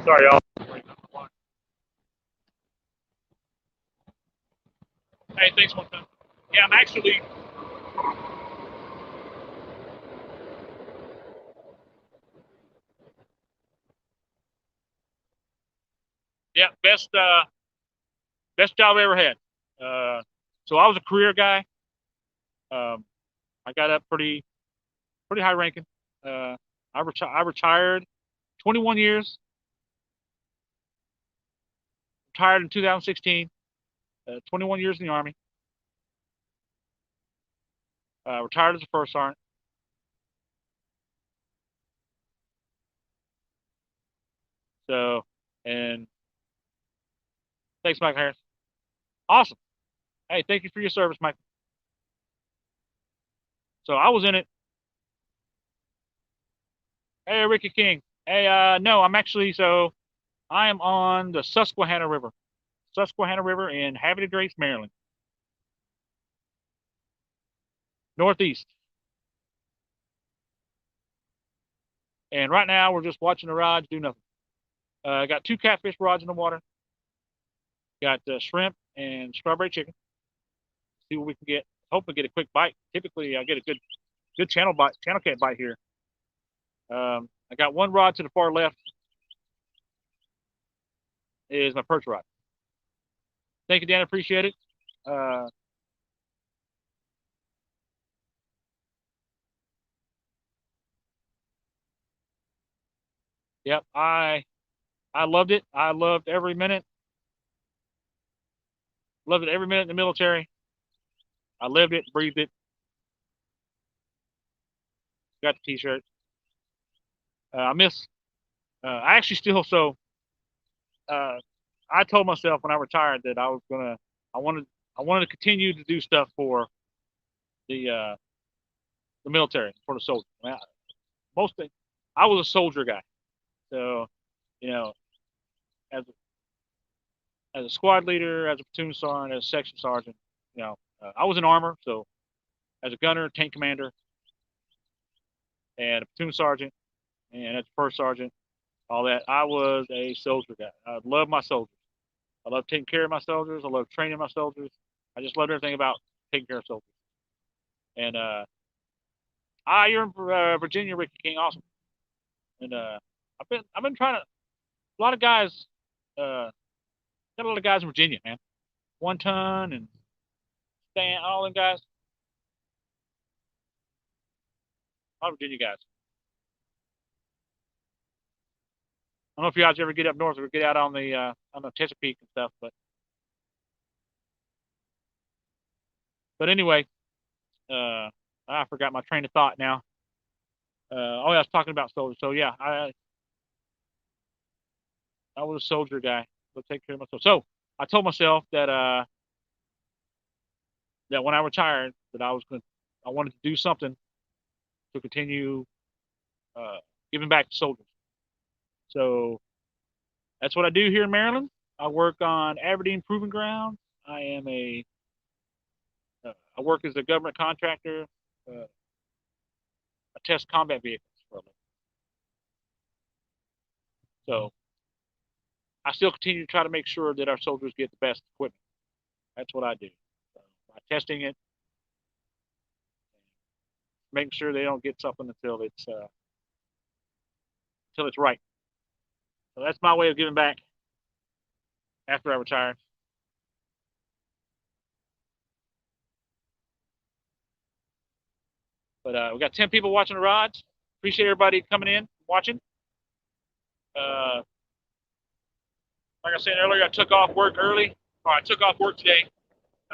Sorry, y'all. Hey, thanks one time. Yeah, I'm actually. Yeah, best job I ever had. So I was a career guy. I got up pretty high ranking. I retired 21 years. Retired in 2016. 21 years in the Army. Retired as a first sergeant. So, and thanks, Mike Harris. Awesome. Hey, thank you for your service, Mike. So I was in it. Hey, Ricky King. Hey, no, I am on the Susquehanna River in Havre de Grace, Maryland. Northeast. And right now we're just watching the rods do nothing. Got 2 catfish rods in the water. Got shrimp and strawberry chicken. See what we can get. Hopefully get a quick bite. Typically I get a good channel cat bite here. I got 1 rod to the far left is my perch rod. Thank you, Dan. Appreciate it. Yep, I loved it. I loved every minute. Loved it every minute in the military. I lived it, breathed it. Got the T-shirt. I miss. I actually still so. I told myself when I retired that I was gonna. I wanted to continue to do stuff for the military, for the soldiers. I was a soldier guy, so as a squad leader, as a platoon sergeant, as a section sergeant, I was in armor, so as a gunner, tank commander, and a platoon sergeant, and as a first sergeant, all that. I was a soldier guy. I love my soldiers. I love taking care of my soldiers. I love training my soldiers. I just love everything about taking care of soldiers. And you're in Virginia, Ricky King, awesome. And I've been trying to a lot of guys got a lot of guys in Virginia, man. One Ton and Stan, all them guys, a lot of Virginia guys. I don't know if you guys ever get up north or get out on the Chesapeake and stuff, but anyway, I forgot my train of thought now. Oh, yeah, I was talking about soldiers. So yeah, I was a soldier guy. So take care of myself. So I told myself that when I retired, that I wanted to do something to continue uh, giving back to soldiers. So that's what I do here in Maryland. I work on Aberdeen Proving Ground. I am I work as a government contractor. I test combat vehicles for a living. So I still continue to try to make sure that our soldiers get the best equipment. That's what I do. So by testing it, making sure they don't get something until it's right. So that's my way of giving back after I retire. But we got 10 people watching the rods. Appreciate everybody coming in, watching. Uh, like I said earlier, I took off work early. Or I took off work today.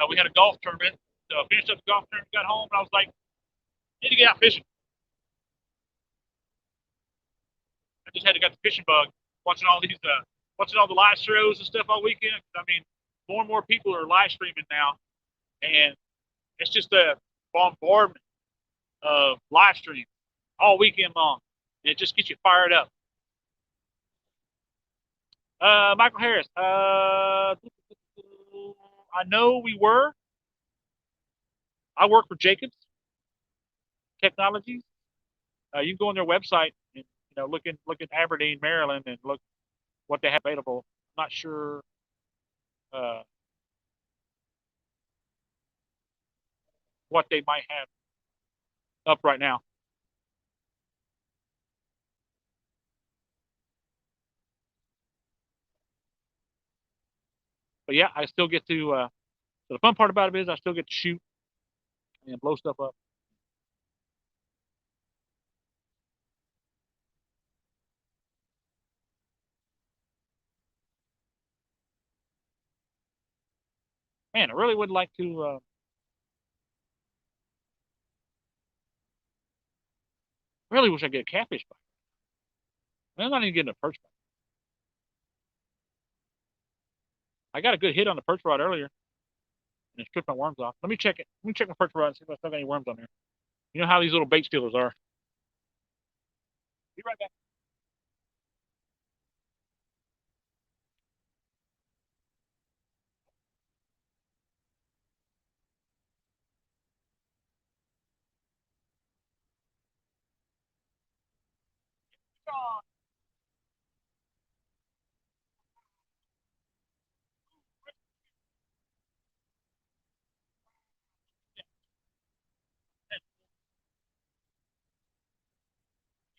We had a golf tournament. So I finished up the golf tournament, got home, and I was like, I need to get out fishing. I just had to got the fishing bug, watching watching all the live shows and stuff all weekend. I mean, more and more people are live streaming now, and it's just a bombardment of live streams all weekend long. And it just gets you fired up. Michael Harris. I know we were. I work for Jacobs Technologies. You can go on their website and look at Aberdeen, Maryland, and look what they have available. I'm not sure uh, what they might have up right now. But yeah, I still get to. So the fun part about it is I still get to shoot and blow stuff up. Man, I really would like to. Really wish I could get a catfish bite. I'm not even getting a perch bite. I got a good hit on the perch rod earlier, and it stripped my worms off. Let me check it. Let me check my perch rod and see if I still got any worms on there. You know how these little bait stealers are. Be right back.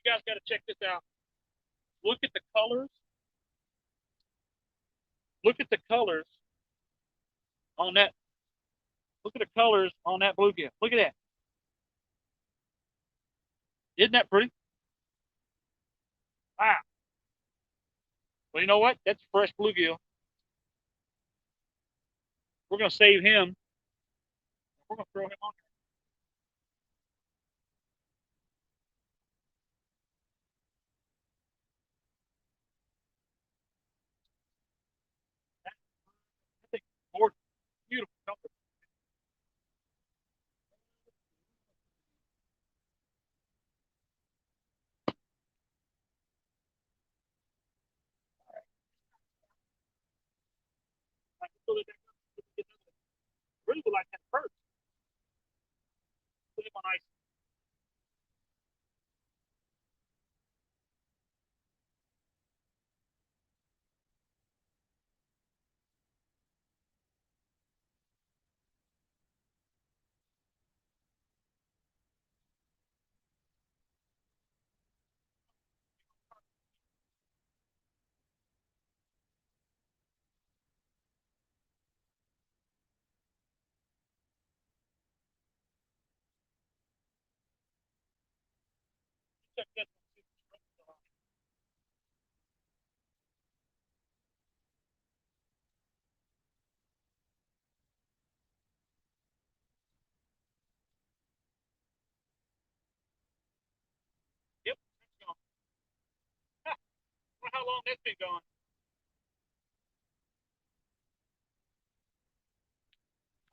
You guys got to check this out. Look at the colors. Look at the colors on that. Look at the colors on that bluegill. Look at that. Isn't that pretty? Wow. Well, you know what? That's fresh bluegill. We're gonna save him. We're gonna throw him on there. I think more beautiful. I really would like that first. Put him on ice. been gone.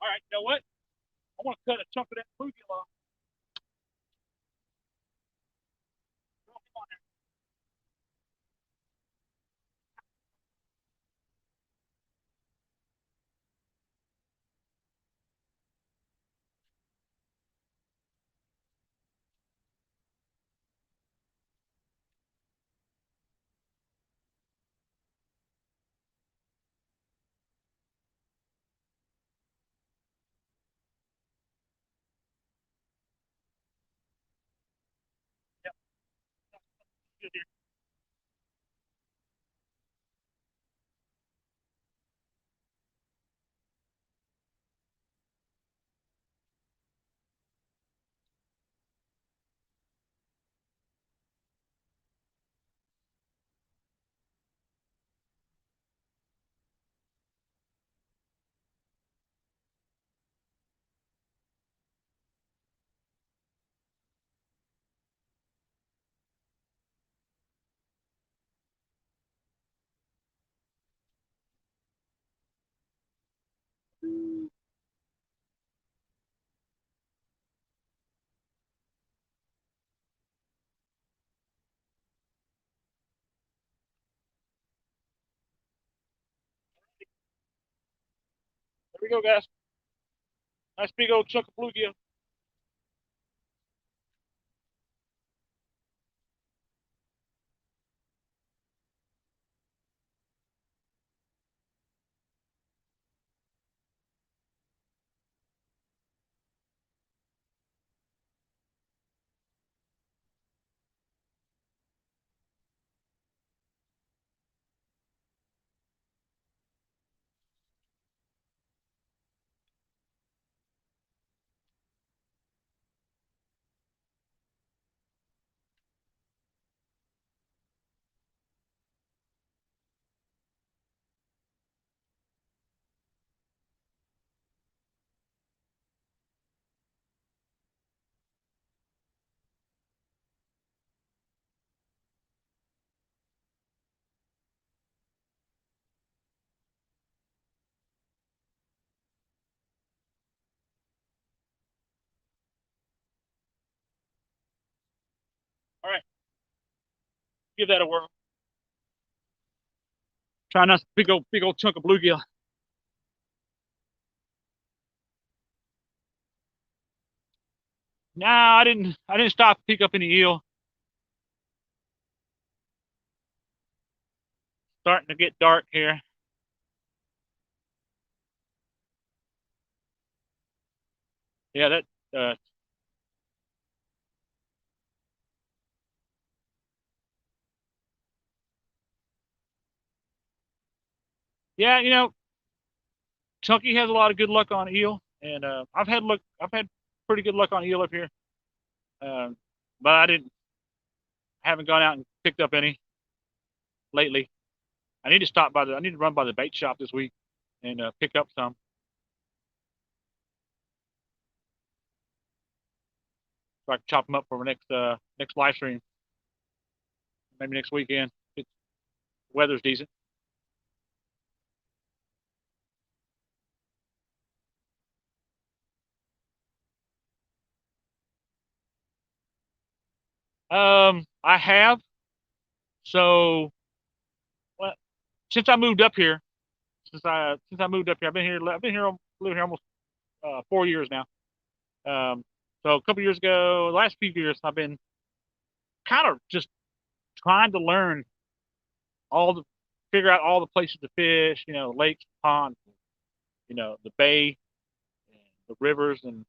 All right, you know what? I want to cut a chunk of that bluegill off. Yep, good here. There we go, guys. Nice big old chunk of bluegill. All right, give that a whirl. Try not to big old chunk of bluegill. Nah, I didn't stop to pick up any eel. Starting to get dark here. Yeah, that. Yeah, you know, Chunky has a lot of good luck on eel, and I've had luck. I've had pretty good luck on eel up here, um, but haven't gone out and picked up any lately. I need to stop by the. I need to run by the bait shop this week and pick up some. So I can chop them up for our next live stream, maybe next weekend. It's, weather's decent. I have. So, well, since I moved up here, since I moved up here, I've been here living here almost 4 years now. Um, so a couple years ago, the last few years, I've been kind of just trying to learn all the figure out all the places to fish. You know, lakes, ponds, you know, the bay, the rivers, and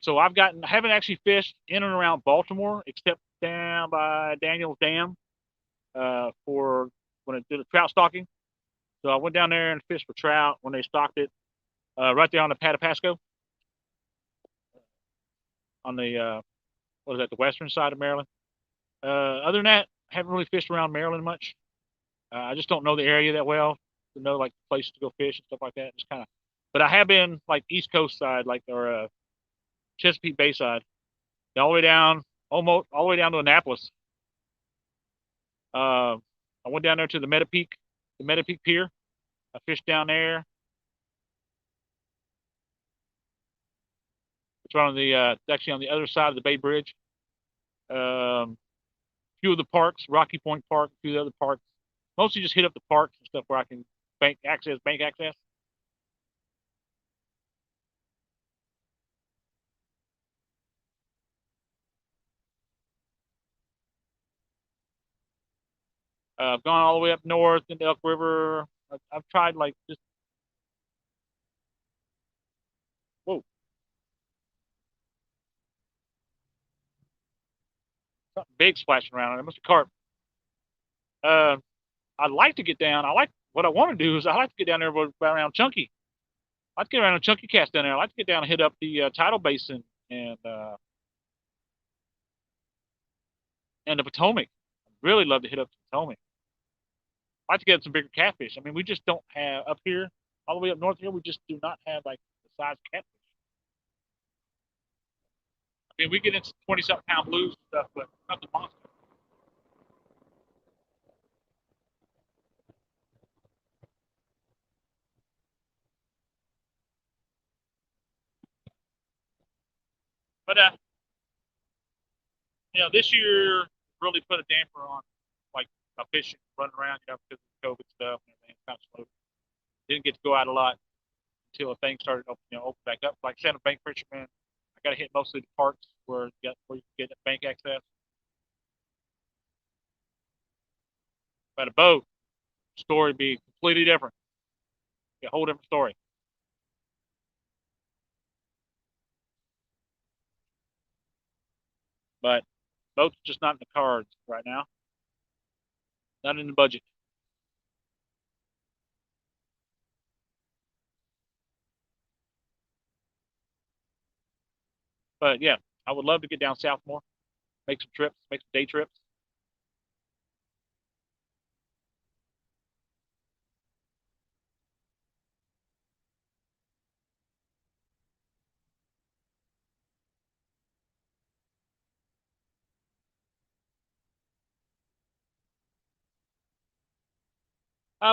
so I haven't actually fished in and around Baltimore except down by Daniel's Dam for when I did the trout stocking. So I went down there and fished for trout when they stocked it right there on the Patapasco on the what is that, the western side of Maryland. Other than that, I haven't really fished around Maryland much. I just don't know the area that well to know like places to go fish and stuff like that. Just kind of, but I have been like East Coast side, like or Chesapeake Bay side, all the way down, almost all the way down to Annapolis. Uh, I went down there to the Metapeak Pier. I fished down there. It's right on the actually on the other side of the Bay Bridge. A few of the parks, Rocky Point Park, a few of the other parks. Mostly just hit up the parks and stuff where I can bank access. I've gone all the way up north into Elk River. I've tried like just whoa, something big splashing around. It must be carp. Uh, I'd like to get down. I like what I want to do is I like to get down there around Chunky. I'd like to get around a Chunky Cast down there. I'd like to get down and hit up the tidal basin and the Potomac. I'd really love to hit up the Potomac. I'd like to get some bigger catfish. I mean, we just don't have up here, all the way up north here. We just do not have like the size catfish. I mean, we get into 20-something pound blues and stuff, but nothing monster. But this year really put a damper on like my fishing, running around, because of COVID stuff and everything. Kind of slow. Didn't get to go out a lot until things started open back up. Like Santa Bank fisherman, I got to hit mostly the parks where you can get bank access. But a boat story be completely different. A whole different story. But boats just not in the cards right now. Not in the budget. But yeah, I would love to get down south more, make some trips, make some day trips.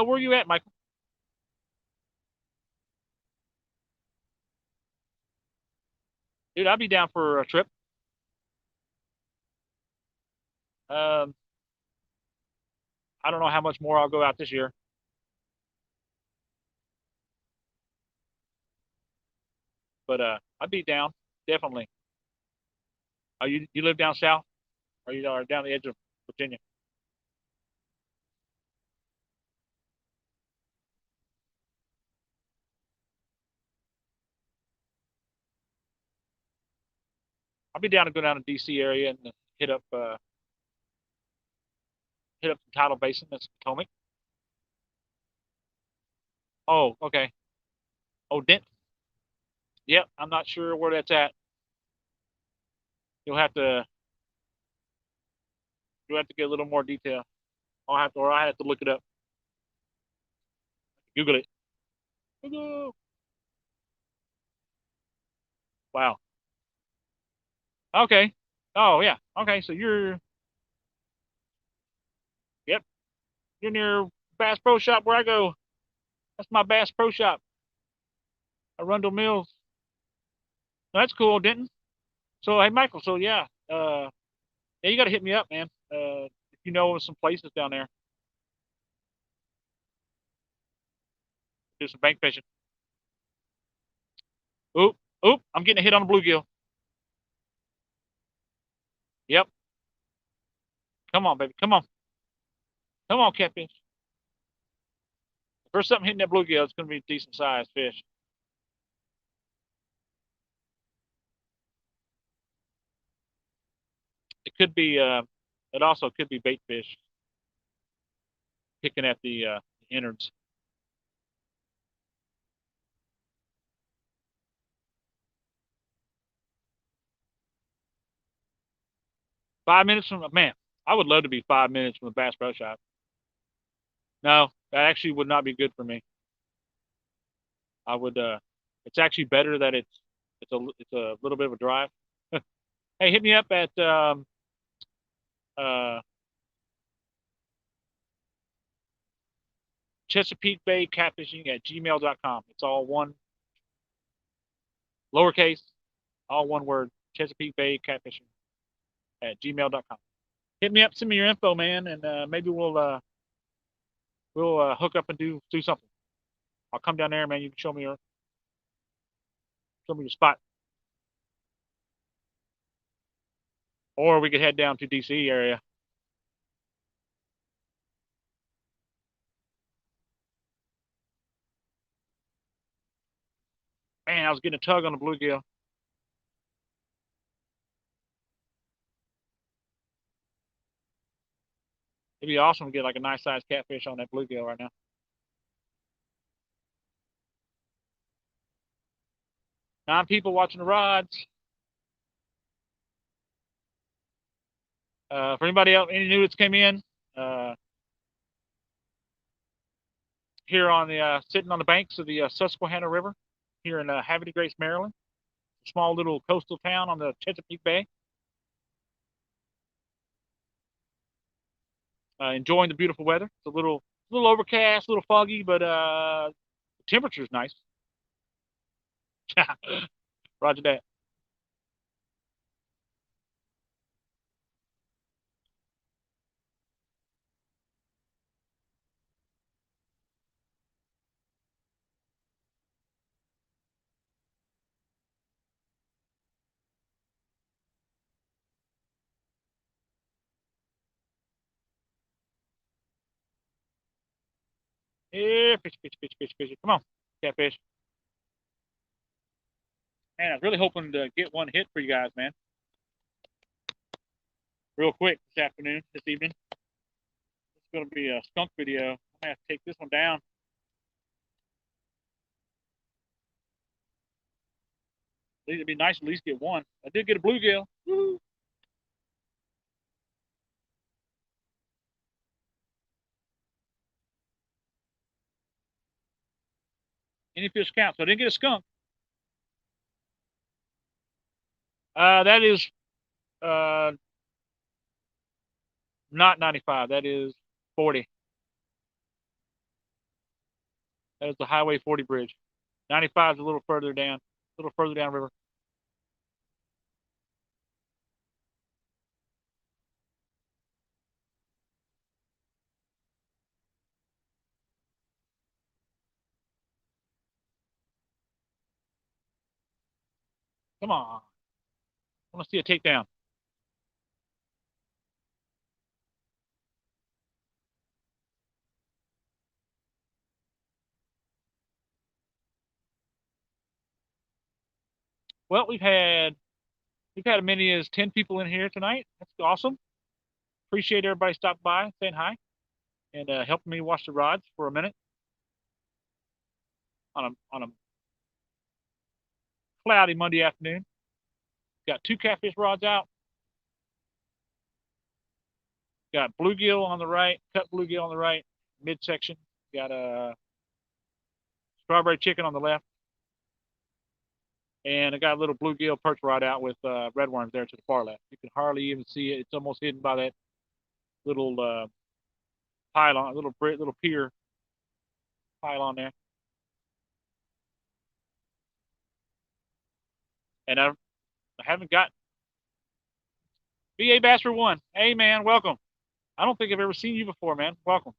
Where are you at, Michael? Dude, I'd be down for a trip. Um, I don't know how much more I'll go out this year, but I'd be down definitely. You live down south? Or you are down the edge of Virginia? I'll be down to go down to DC area and hit up the tidal basin. That's Potomac. Oh, okay. Oh, Denton. Yep, I'm not sure where that's at. You'll have to you'll have to get a little more detail. I have to look it up. Google it. Google. Wow. Okay. Oh yeah. Okay. So yep, you're near Bass Pro Shop where I go. That's my Bass Pro Shop. Arundel Mills. That's cool, Denton. So hey, Michael. So yeah, you got to hit me up, man. If you know some places down there, do some bank fishing. Oop, oop! I'm getting a hit on a bluegill. Yep. Come on, baby. Come on, catfish. If there's something hitting that bluegill, it's going to be a decent sized fish. It could be. It also could be bait fish picking at the innards. 5 minutes from man, I would love to be 5 minutes from the Bass Pro Shop. No, that actually would not be good for me. I would. It's actually better that it's a little bit of a drive. Hey, hit me up at uh, Chesapeake Bay Catfishing at gmail.com. It's all one, lowercase, all one word. Chesapeake Bay Catfishing at gmail.com. Hit me up, send me your info, man, and maybe we'll hook up and do something. I'll come down there, man. You can show me your spot, or we could head down to DC area. Man, I was getting a tug on the bluegill. It'd be awesome to get like a nice sized catfish on that bluegill right now. Nine people watching the rods. For anybody else, any new that's came in, here on the sitting on the banks of the Susquehanna River, here in Havre de Grace, Maryland, a small little coastal town on the Chesapeake Bay. Enjoying the beautiful weather. It's a little overcast, a little foggy, but the temperature's nice. Roger that. Yeah, fish, fish, fish, fish, fish. Come on, catfish. Man, I was really hoping to get one hit for you guys, man. Real quick this afternoon, this evening. It's going to be a skunk video. I'm going to have to take this one down. It'd be nice to at least get one. I did get a bluegill. Woo! Any fish count. So I didn't get a skunk. That is not 95. That is 40. That is the Highway 40 bridge. 95 is a little further down river. Come on. I want to see a takedown. Well, we've had as many as 10 people in here tonight. That's awesome. Appreciate everybody stopping by, saying hi, and helping me wash the rods for a minute on a cloudy Monday afternoon. Got two catfish rods out. Got bluegill on the right, cut bluegill on the right, midsection. Got a strawberry chicken on the left. And I got a little bluegill perch rod out with redworms there to the far left. You can hardly even see it. It's almost hidden by that little pylon, little pier pylon there. And I haven't got BA Bastard 1. Hey, man, welcome. I don't think I've ever seen you before, man. Welcome.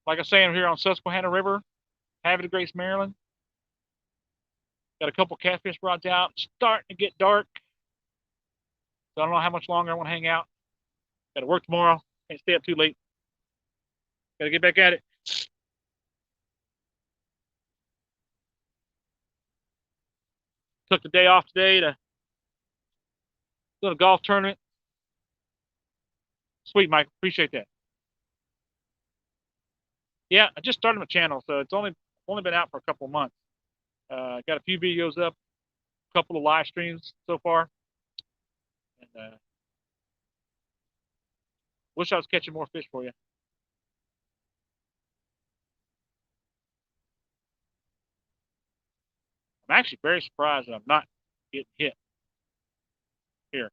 Like I say, I'm here on Susquehanna River, Havre de Grace, Maryland. Got a couple catfish rods out. Starting to get dark. So I don't know how much longer I want to hang out. Got to work tomorrow. Can't stay up too late. Got to get back at it. Took the day off today to go to a golf tournament. Sweet, Mike. Appreciate that. Yeah, I just started my channel, so it's only been out for a couple of months. Got a few videos up, a couple of live streams so far, and wish I was catching more fish for you. I'm actually very surprised that I'm not getting hit here.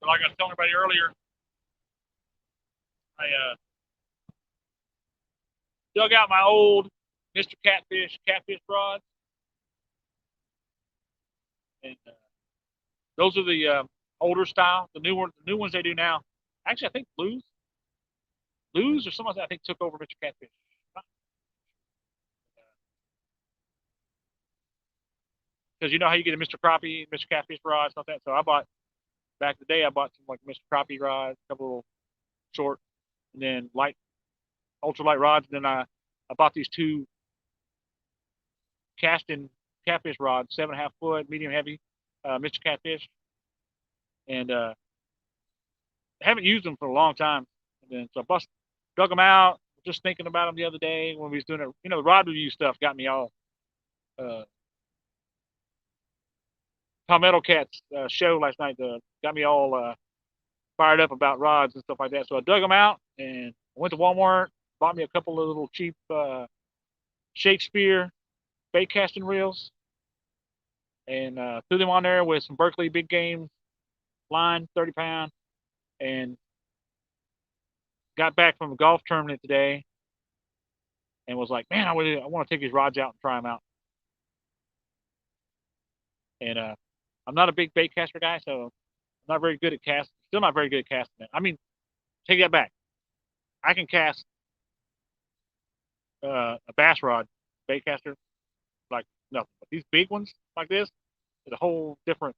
So like I was telling everybody earlier, I dug out my old Mr. Catfish rods, and those are the older style. The new ones they do now. Actually, I think Blues or someone I think took over Mr. Catfish. Because you know how you get a Mr. Crappie, Mr. Catfish rods, stuff like that. So I bought back in the day. I bought some like Mr. Crappie rods, a couple little short, and then light, ultralight rods. And then I bought these two casting catfish rods, 7.5 foot, medium heavy, Mr. Catfish, and haven't used them for a long time. And then so dug them out. Just thinking about them the other day when we was doing it. You know, the rod review stuff got me all. Uh, Palmetto Cat's show last night got me all fired up about rods and stuff like that. So I dug them out and went to Walmart, bought me a couple of little cheap Shakespeare bait casting reels, and threw them on there with some Berkeley big game line, 30 pound, and got back from a golf tournament today and was like, man, I want to take these rods out and try them out. And I'm not a big bait caster guy, so I'm not very good at casting. Still not very good at casting it. I mean, take that back. I can cast a bass rod bait caster like nothing. But these big ones like this is a whole different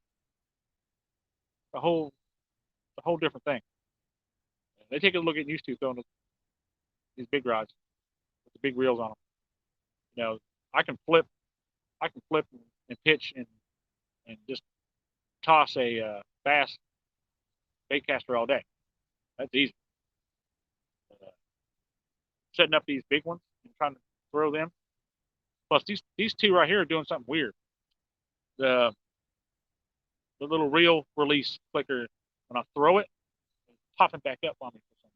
thing. They take a little getting used to throwing these big rods with the big reels on them. You know, I can flip, and pitch and just toss a bass bait caster all day. That's easy. Uh, Setting up these big ones and trying to throw them. Plus, these two right here are doing something weird. The the little reel release clicker, when I throw it, it's popping back up on me for some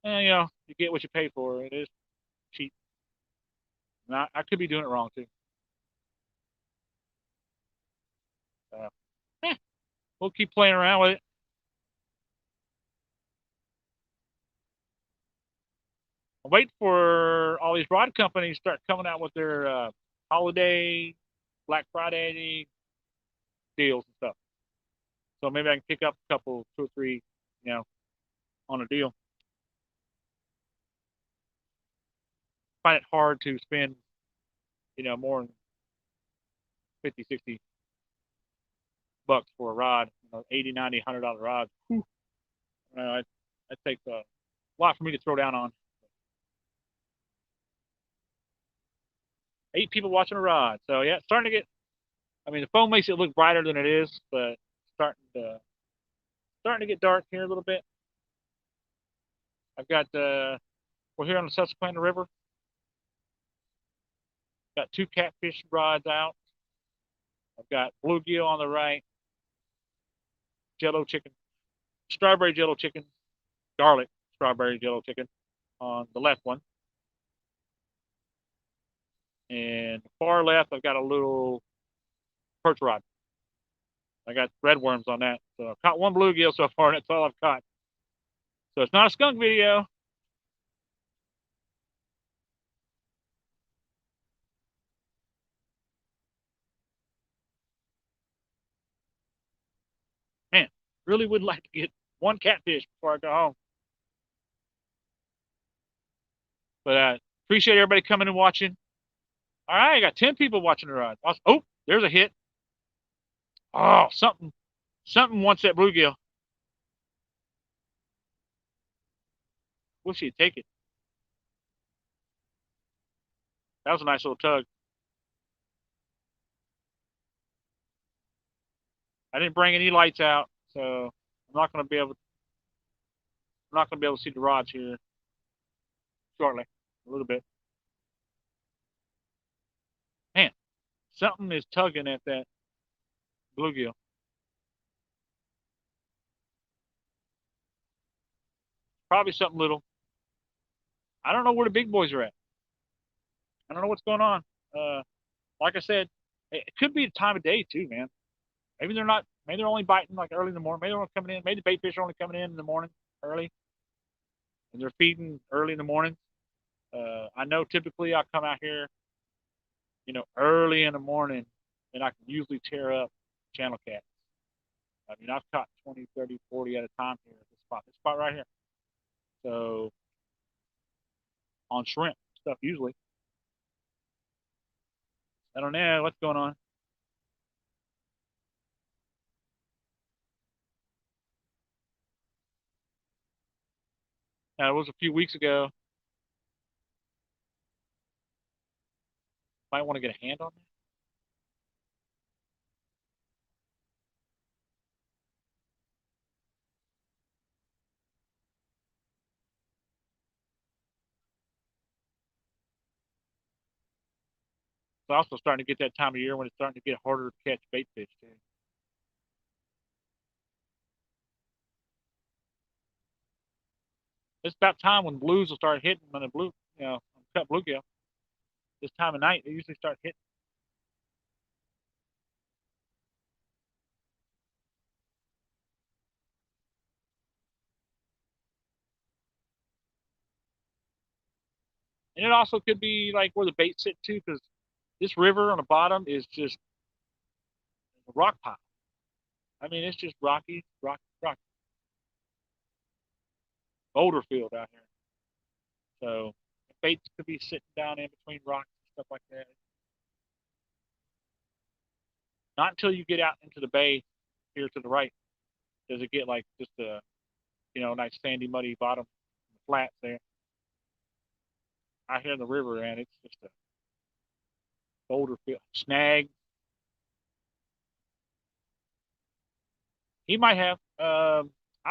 reason. And you know, you get what you pay for. It is cheap. And I could be doing it wrong too. Uh, eh, we'll keep playing around with it. I'm waiting for all these rod companies to start coming out with their holiday, Black Friday deals and stuff. So maybe I can pick up a couple, two or three, you know, on a deal. Find it hard to spend, more than 50, 60 bucks for a rod, 80, 90, $100 rod. That takes a lot for me to throw down on. 8 people watching a rod. So yeah, it's starting to get. I mean, the phone makes it look brighter than it is, but starting to get dark here a little bit. I've got we're here on the Susquehanna River. Got 2 catfish rods out. I've got bluegill on the right, jello chicken, strawberry jello chicken, garlic strawberry jello chicken on the left one. And far left, I've got a little perch rod. I got red worms on that. So I've caught 1 bluegill so far, and that's all I've caught. So it's not a skunk video. Man, really would like to get 1 catfish before I go home. But appreciate everybody coming and watching. All right, I got 10 people watching the rod. Oh, there's a hit. Oh, something wants that bluegill. Wish he'd take it. That was a nice little tug. I didn't bring any lights out, so I'm not going to be able. I'm not going to be able to see the rods here shortly. A little bit. Man, something is tugging at that bluegill. Probably something little. I don't know where the big boys are at. I don't know what's going on. Like I said, it could be the time of day too, man. Maybe they're not Maybe they're only biting like early in the morning. Maybe they're only coming in. Maybe the bait fish are only coming in the morning early, and they're feeding early in the morning. I know typically I come out here, early in the morning, and I can usually tear up channel cats. I mean, I've caught 20, 30, 40 at a time here at this spot right here. So on shrimp stuff usually. I don't know what's going on. It was a few weeks ago. Might want to get a hand on that. It's also starting to get that time of year when it's starting to get harder to catch bait fish too. It's about time when blues will start hitting when the cut bluegill. This time of night they usually start hitting. And it also could be like where the bait sit too, because this river on the bottom is just a rock pile. I mean, it's just rocky, rocky, rocky. Boulder field out here. So baits could be sitting down in between rocks and stuff like that. Not until you get out into the bay here to the right does it get like just a nice sandy, muddy bottom, flats there. Out here in the river, and it's just a boulder field. Snag. He might have. I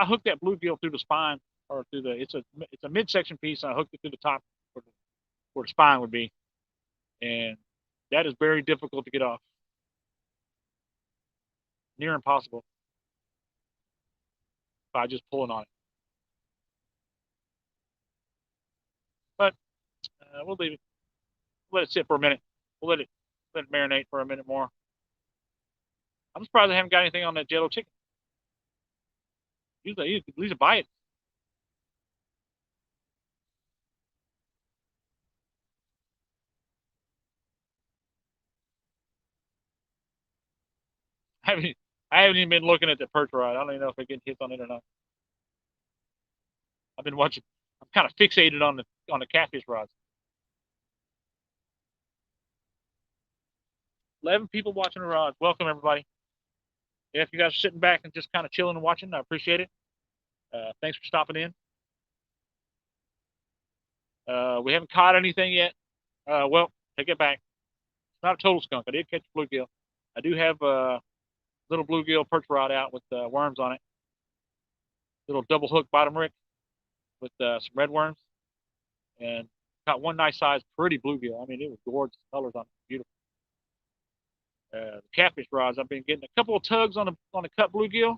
hooked that bluegill through the spine or through the. It's a midsection piece. And I hooked it through the top where the spine would be, and that is very difficult to get off. Near impossible by just pulling on it. But we'll leave it. Let it sit for a minute. We'll let it marinate for a minute more. I'm surprised I haven't got anything on that Jello chicken. Usually, at least buy it. I haven't, I haven't even been looking at the perch rod. I don't even know if I get hits on it or not. I've been watching. I'm kind of fixated on the catfish rods. 11 people watching the rods. Welcome everybody. Yeah, if you guys are sitting back and just kind of chilling and watching, I appreciate it. Thanks for stopping in. We haven't caught anything yet. Well, take it back. It's not a total skunk. I did catch a bluegill. I do have a little bluegill perch rod out with worms on it. Little double hook bottom rick with some red worms, and got one nice size, pretty bluegill. I mean, it was gorgeous colors on it, beautiful. The catfish rods, I've been getting a couple of tugs on the cut bluegill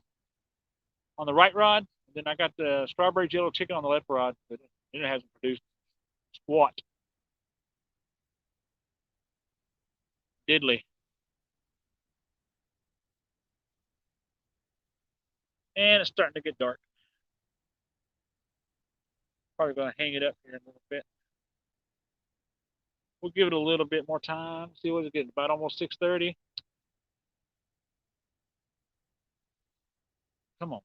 on the right rod. And then I got the strawberry jello chicken on the left rod, but it hasn't produced squat. Diddly. And it's starting to get dark. Probably going to hang it up here in a little bit. We'll give it a little bit more time. See what it's getting. About almost 6:30. Come on.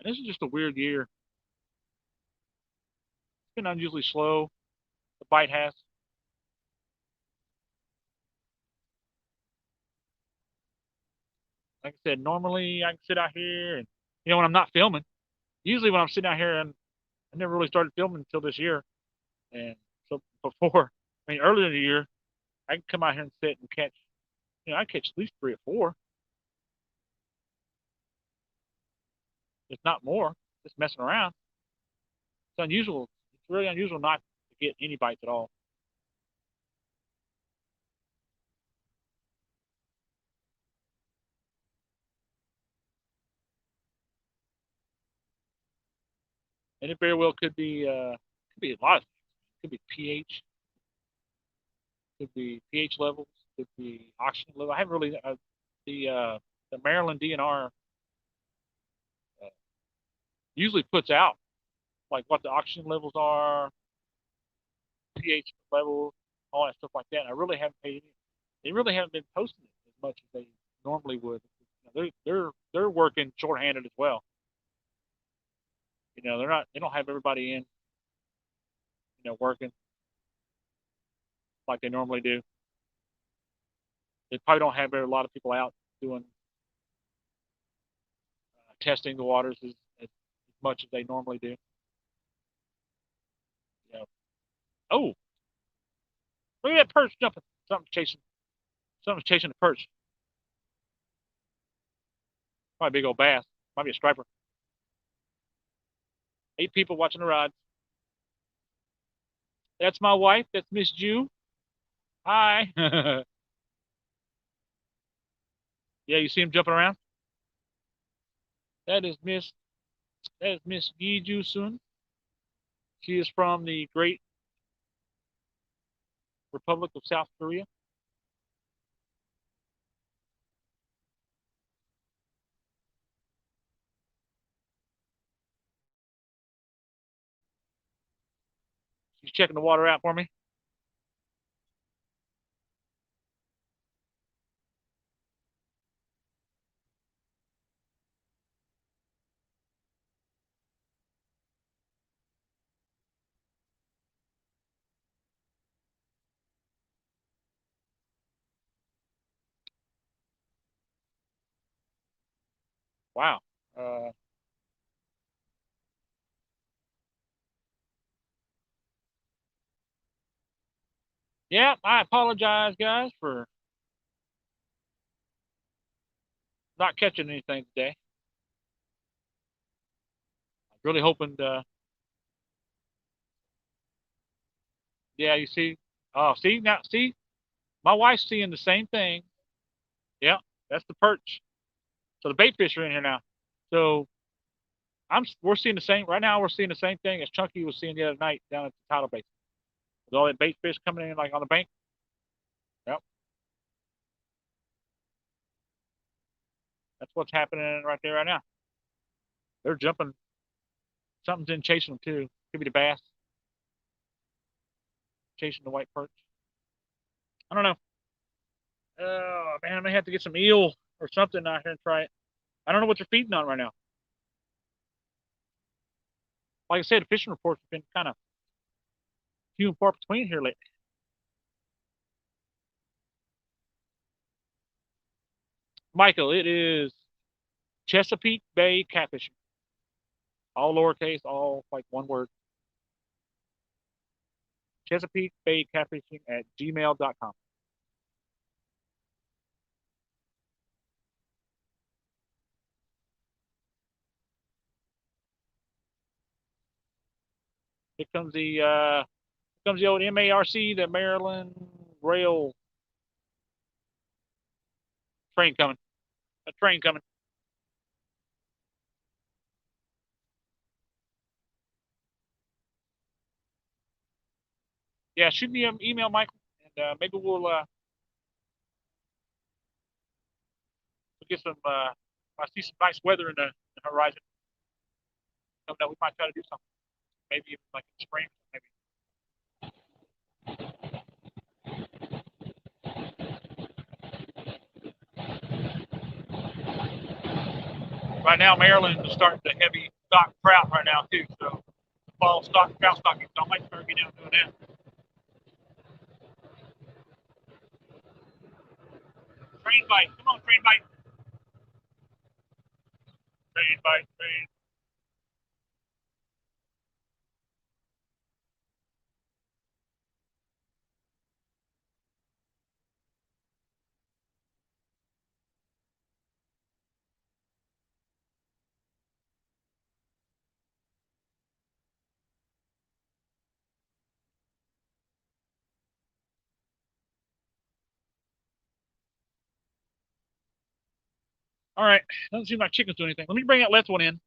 And this is just a weird year. It's been unusually slow. The bite has. Like I said, normally I can sit out here and when I'm not filming. Usually when I'm sitting out here, and I never really started filming until this year. And so before, I mean, earlier in the year, I can come out here and sit and catch. I catch at least 3 or 4, if not more, just messing around. It's unusual. It's really unusual not to get any bites at all. And it very well could be a lot of things. Could be pH, could be pH levels, could be oxygen level. I haven't really the uh, the Maryland DNR usually puts out like what the oxygen levels are, pH levels, all that stuff like that. And I really haven't paid any. They really haven't been posting it as much as they normally would. They're working shorthanded as well. They're not. They don't have everybody in. Working like they normally do. They probably don't have a lot of people out doing testing the waters as much as they normally do. You know. Oh, look at that perch jumping. Something's chasing the perch. Probably a big old bass. Might be a striper. 8 people watching the rod. That's my wife. That's Miss Jew. Hi. Yeah, you see him jumping around? That is Miss Yi Ju Sun. She is from the Great Republic of South Korea. She's checking the water out for me. Wow. Uh, yeah, I apologize, guys, for not catching anything today. I'm really hoping to. Yeah, you see. Oh, see now. See, my wife's seeing the same thing. Yeah, that's the perch. So the bait fish are in here now. So we're seeing the same right now. We're seeing the same thing as Chunky was seeing the other night down at the tidal basin. With all that bait fish coming in like on the bank. Yep, that's what's happening right there right now. They're jumping. Something's in chasing them too. Could be the bass chasing the white perch. I don't know. Oh man, I may have to get some eel or something out here and try it. I don't know what they're feeding on right now. Like I said, the fishing reports have been kind of few and far between here lately. Michael, it is Chesapeake Bay Catfishing. All lowercase, all like one word. Chesapeake Bay Catfishing at gmail.com. Here comes the old MARC, the Maryland Rail train coming. A train coming. Yeah, shoot me an email, Michael, and maybe we'll get some. I see some nice weather in the horizon. So that we might try to do something. Maybe even like in spring, maybe. Right now, Maryland is starting to heavy stock trout right now too. So fall stock trout stocking. So I might start getting out doing that. Train bite. Come on, train bite. Train bite. Train. All right. Doesn't seem like chickens do anything. Let me bring that last one in.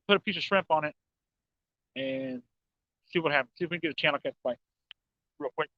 Put a piece of shrimp on it. and see what happens. See if we can get a channel catch play real quick.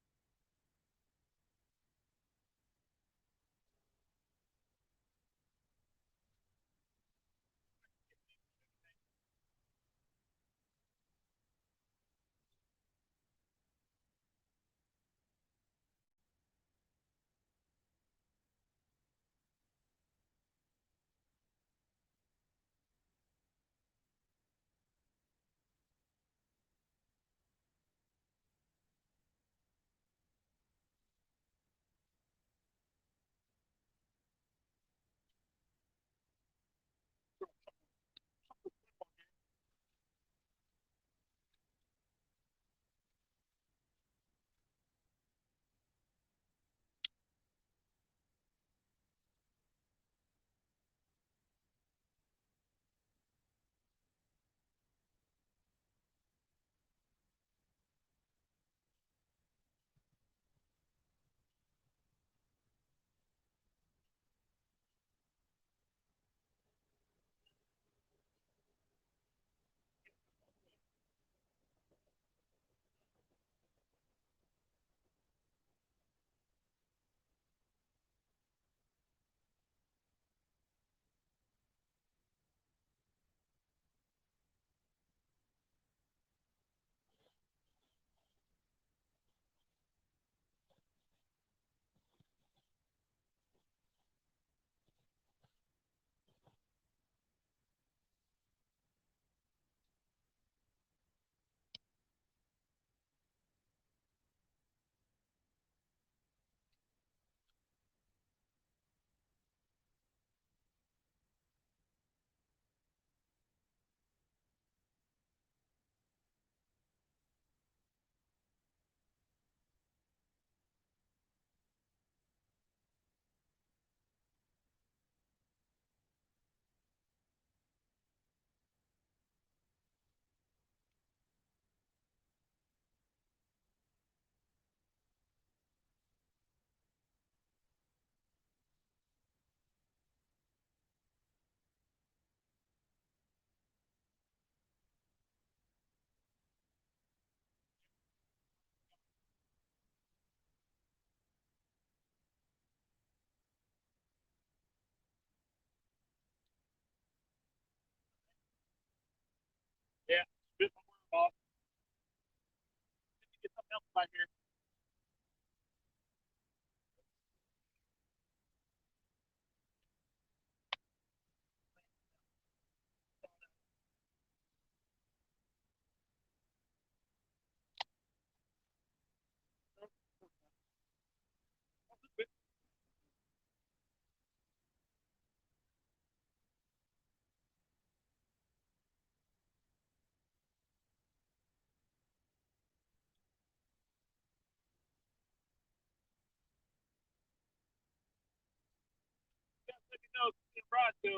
Yeah, spit my word off. Get something else back here. Let me know if you can ride to.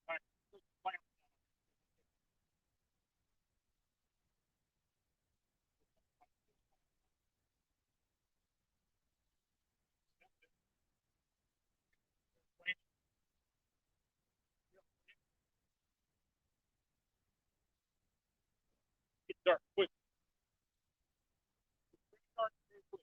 All right. Get dark quick. Dark very quick.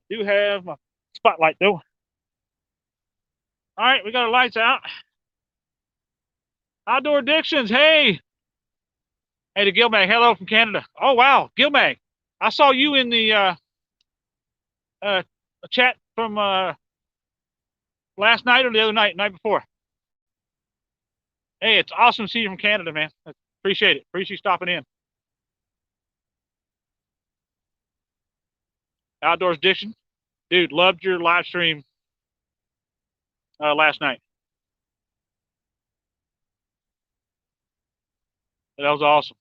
Do have my spotlight though. All right, we got our lights out. Outdoor Addictions, hey. Hey to Gilmag, hello from Canada. Oh wow, Gilmag. I saw you in the uh, chat from last night or the other night before. Hey, it's awesome to see you from Canada, man. Appreciate it. Appreciate you stopping in. Outdoors Addiction. Dude, loved your live stream last night. That was awesome.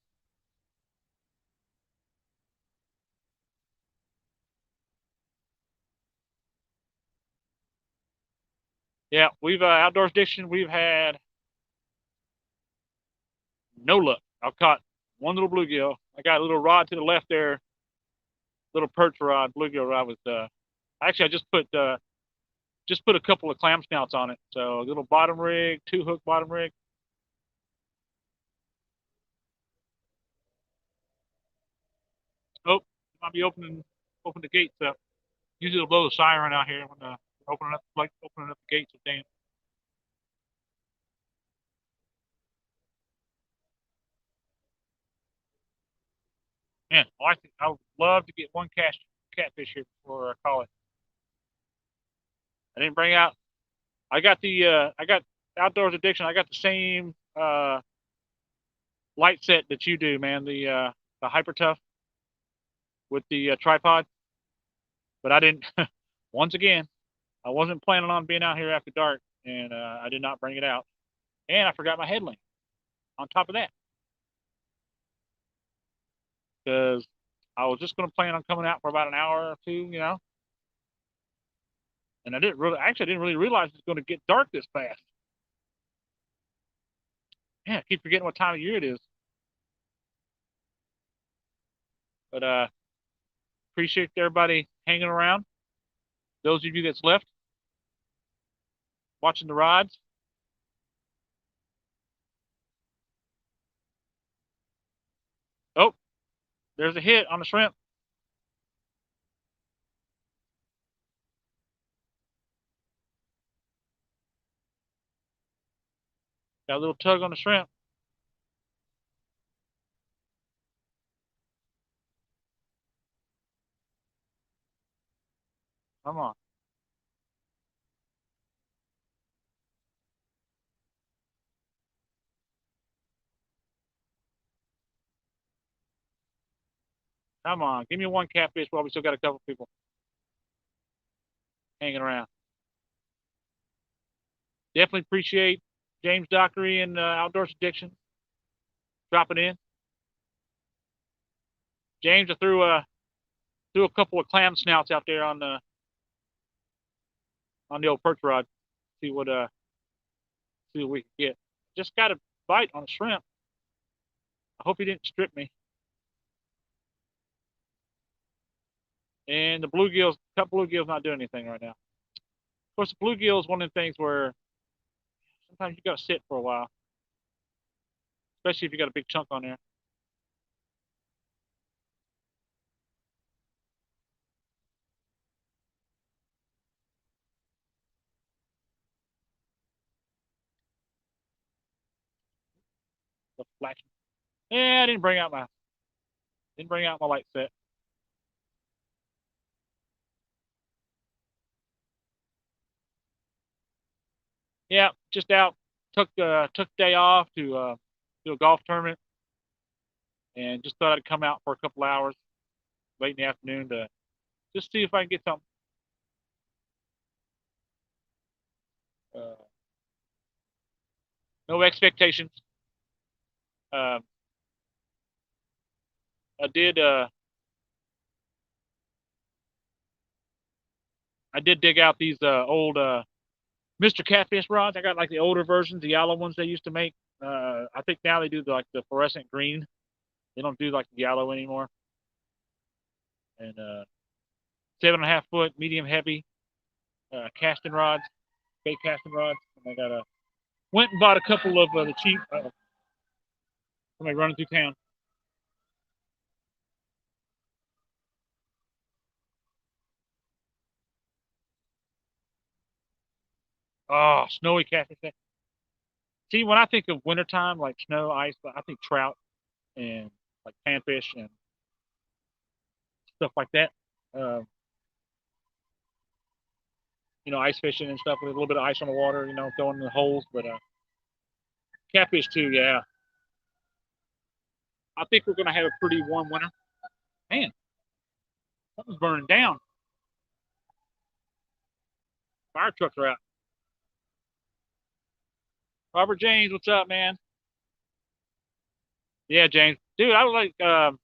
Yeah, we've Outdoors Addiction, we've had no luck. I've caught one little bluegill. I got a little rod to the left there, little perch rod, bluegill rod with actually I just put a couple of clam snouts on it. So a little bottom rig, 2-hook bottom rig. Oh, might be open the gates up. Usually it'll blow the siren out here when opening up opening up the gates of dam. Man, I would love to get one catfish here before I call it. I didn't bring out. I got Outdoors Addiction. I got the same light set that you do, man. The Hyper Tough with the tripod. But I didn't. Once again, I wasn't planning on being out here after dark, and I did not bring it out. And I forgot my headlamp. On top of that, because I was just going to plan on coming out for about an hour or two, And I didn't really realize it was going to get dark this fast. Yeah, I keep forgetting what time of year it is. But appreciate everybody hanging around. Those of you that's left, watching the rods. Oh, there's a hit on the shrimp. Got a little tug on the shrimp. Come on. Come on. Give me one catfish while we still got a couple people hanging around. Definitely appreciate James Dockery and Outdoors Addiction dropping in. James, I threw a couple of clam snouts out there on the old perch rod. See what we can get. Just got a bite on a shrimp. I hope he didn't strip me. And the bluegills, couple bluegills not doing anything right now. Of course, the bluegill is one of the things where sometimes you got to sit for a while, especially if you got a big chunk on there. The flashing. Yeah, I didn't bring out my light set. Yeah, just out. Took day off to do a golf tournament, and just thought I'd come out for a couple hours late in the afternoon to just see if I can get something. Uh, no expectations. Um, I did. I did dig out these old Mr. Catfish rods. I got like the older versions, the yellow ones they used to make. I think now they do like the fluorescent green. They don't do like the yellow anymore. And 7.5 foot, medium heavy casting rods, bait casting rods. And I got went and bought a couple of the cheap. Somebody running through town. Oh, snowy catfish. See, when I think of wintertime, like snow, ice, I think trout and like panfish and stuff like that. Uh, ice fishing and stuff with a little bit of ice on the water, throwing in the holes. But catfish too, yeah. I think we're gonna have a pretty warm winter. Man, something's burning down. Fire trucks are out. Robert James, what's up, man? Yeah, James, dude, I would like to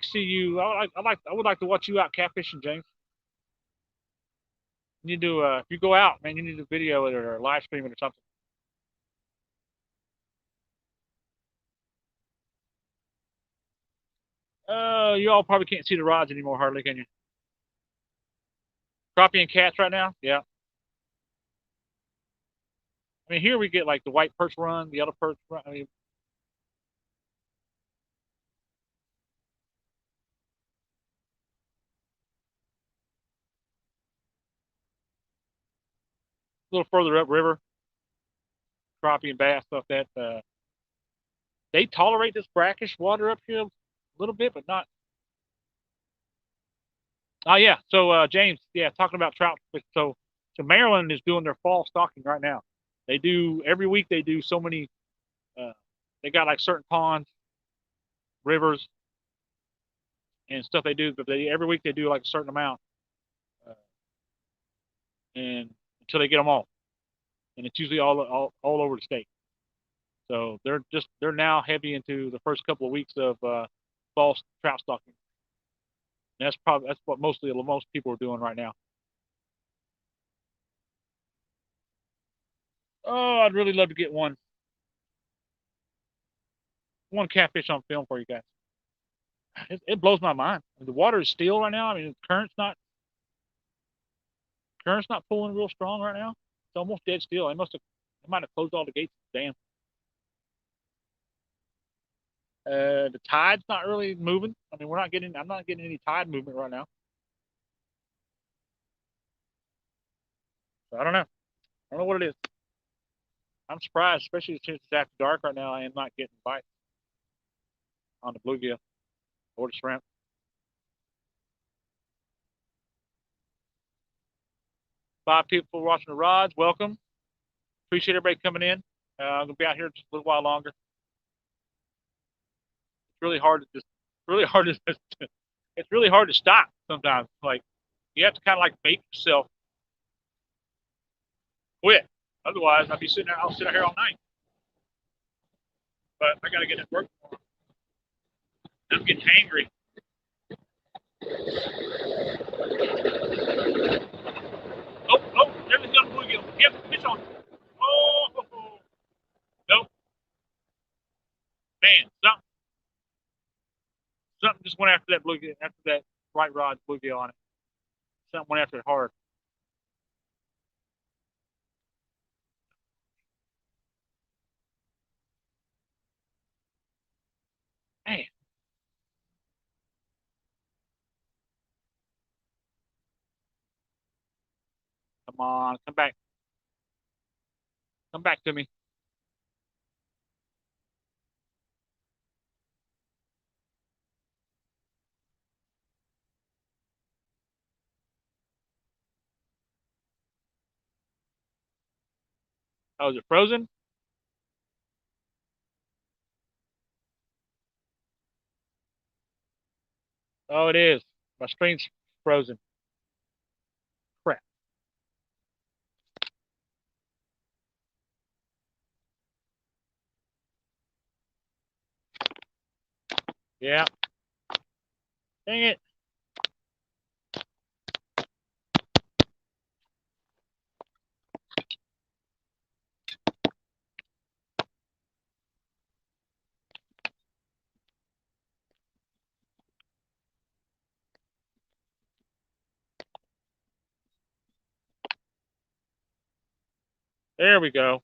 see you. I would like to watch you out catfishing, James. You need to, if you go out, man, you need to video it or live stream it or something. You all probably can't see the rods anymore, hardly, can you? Crappie and cats right now? Yeah. I mean, here we get like the white perch run, the yellow perch run. I mean, a little further upriver, crappie and bass stuff that they tolerate this brackish water up here a little bit, but not. Oh yeah. So James, yeah, talking about trout. So Maryland is doing their fall stocking right now. They do every week. They do so many. Uh, they got like certain ponds, rivers, and stuff they do, but they every week they do like a certain amount, uh, and until they get them all, and it's usually all over the state. So they're now heavy into the first couple of weeks of fall trout stocking. And that's what most people are doing right now. Oh, I'd really love to get one catfish on film for you guys. It blows my mind. The water is still right now. I mean, the current's not pulling real strong right now. It's almost dead still. They might have closed all the gates. Damn. The tide's not really moving. I mean, I'm not getting any tide movement right now. So I don't know. I don't know what it is. I'm surprised, especially since it's after dark right now. I am not getting bites on the bluegill or the shrimp. 5 people watching the rods. Welcome. Appreciate everybody coming in. I'm gonna be out here just a little while longer. It's really hard to just, really hard to, it's really hard to stop sometimes. Like you have to kind of like make yourself quit. Otherwise, I'll sit out here all night. But I gotta get at work tomorrow. I'm getting angry. There's another bluegill. Yep, fish on. Oh, nope. Man, something just went after that bluegill, after that right rod bluegill on it. Something went after it hard. Man, come on, come back. Come back to me. Oh, is it frozen? Oh, it is. My screen's frozen. Crap. Yeah. Dang it. There we go.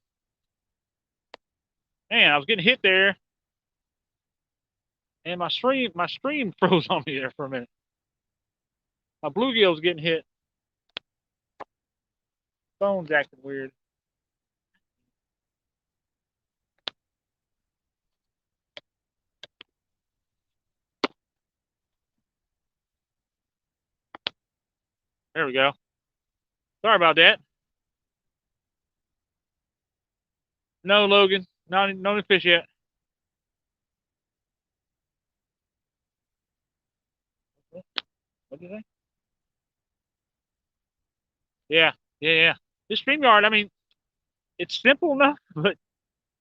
Man, I was getting hit there, and my stream froze on me there for a minute. My bluegill was getting hit. Phone's acting weird. There we go. Sorry about that. No, Logan. No fish yet. What do you think? Yeah, yeah. This StreamYard, I mean, it's simple enough, but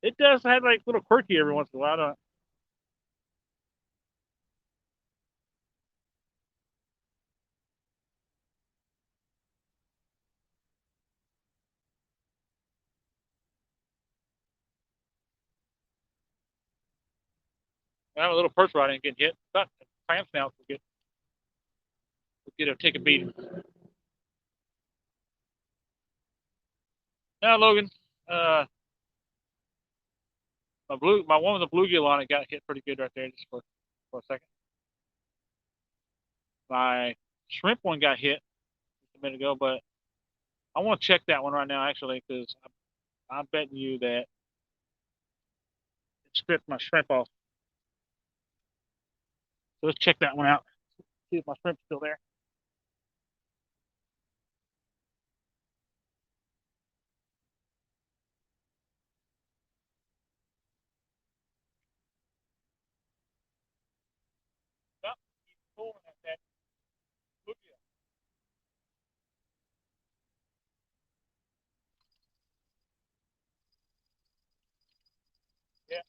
it does have like little quirky every once in a while. Don't it? I have a little perch rod ain't getting hit. But clam snouts will take a beating. Now, Logan, uh, my one with the bluegill on it got hit pretty good right there just for a second. My shrimp one got hit just a minute ago, but I want to check that one right now actually because I'm betting you that it stripped my shrimp off. So let's check that one out. See if my shrimp's still there. Yep, he's pulling at that bluegill. Yeah,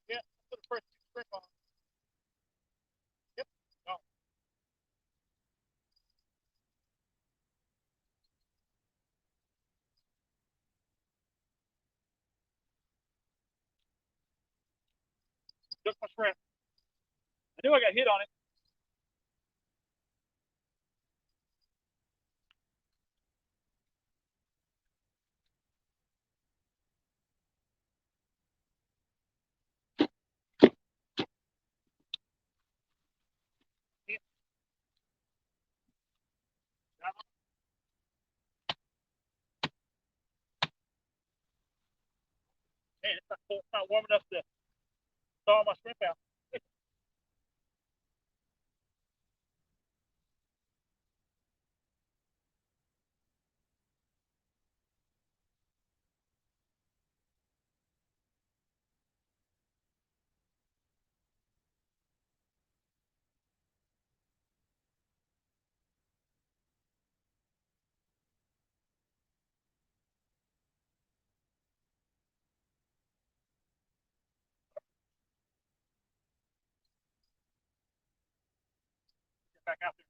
yeah. Put the first shrimp on. Yep. No. Took my shrimp. I knew I got hit on it. Yeah. Man, it's not warm enough to thaw my shrimp out. Get back out there.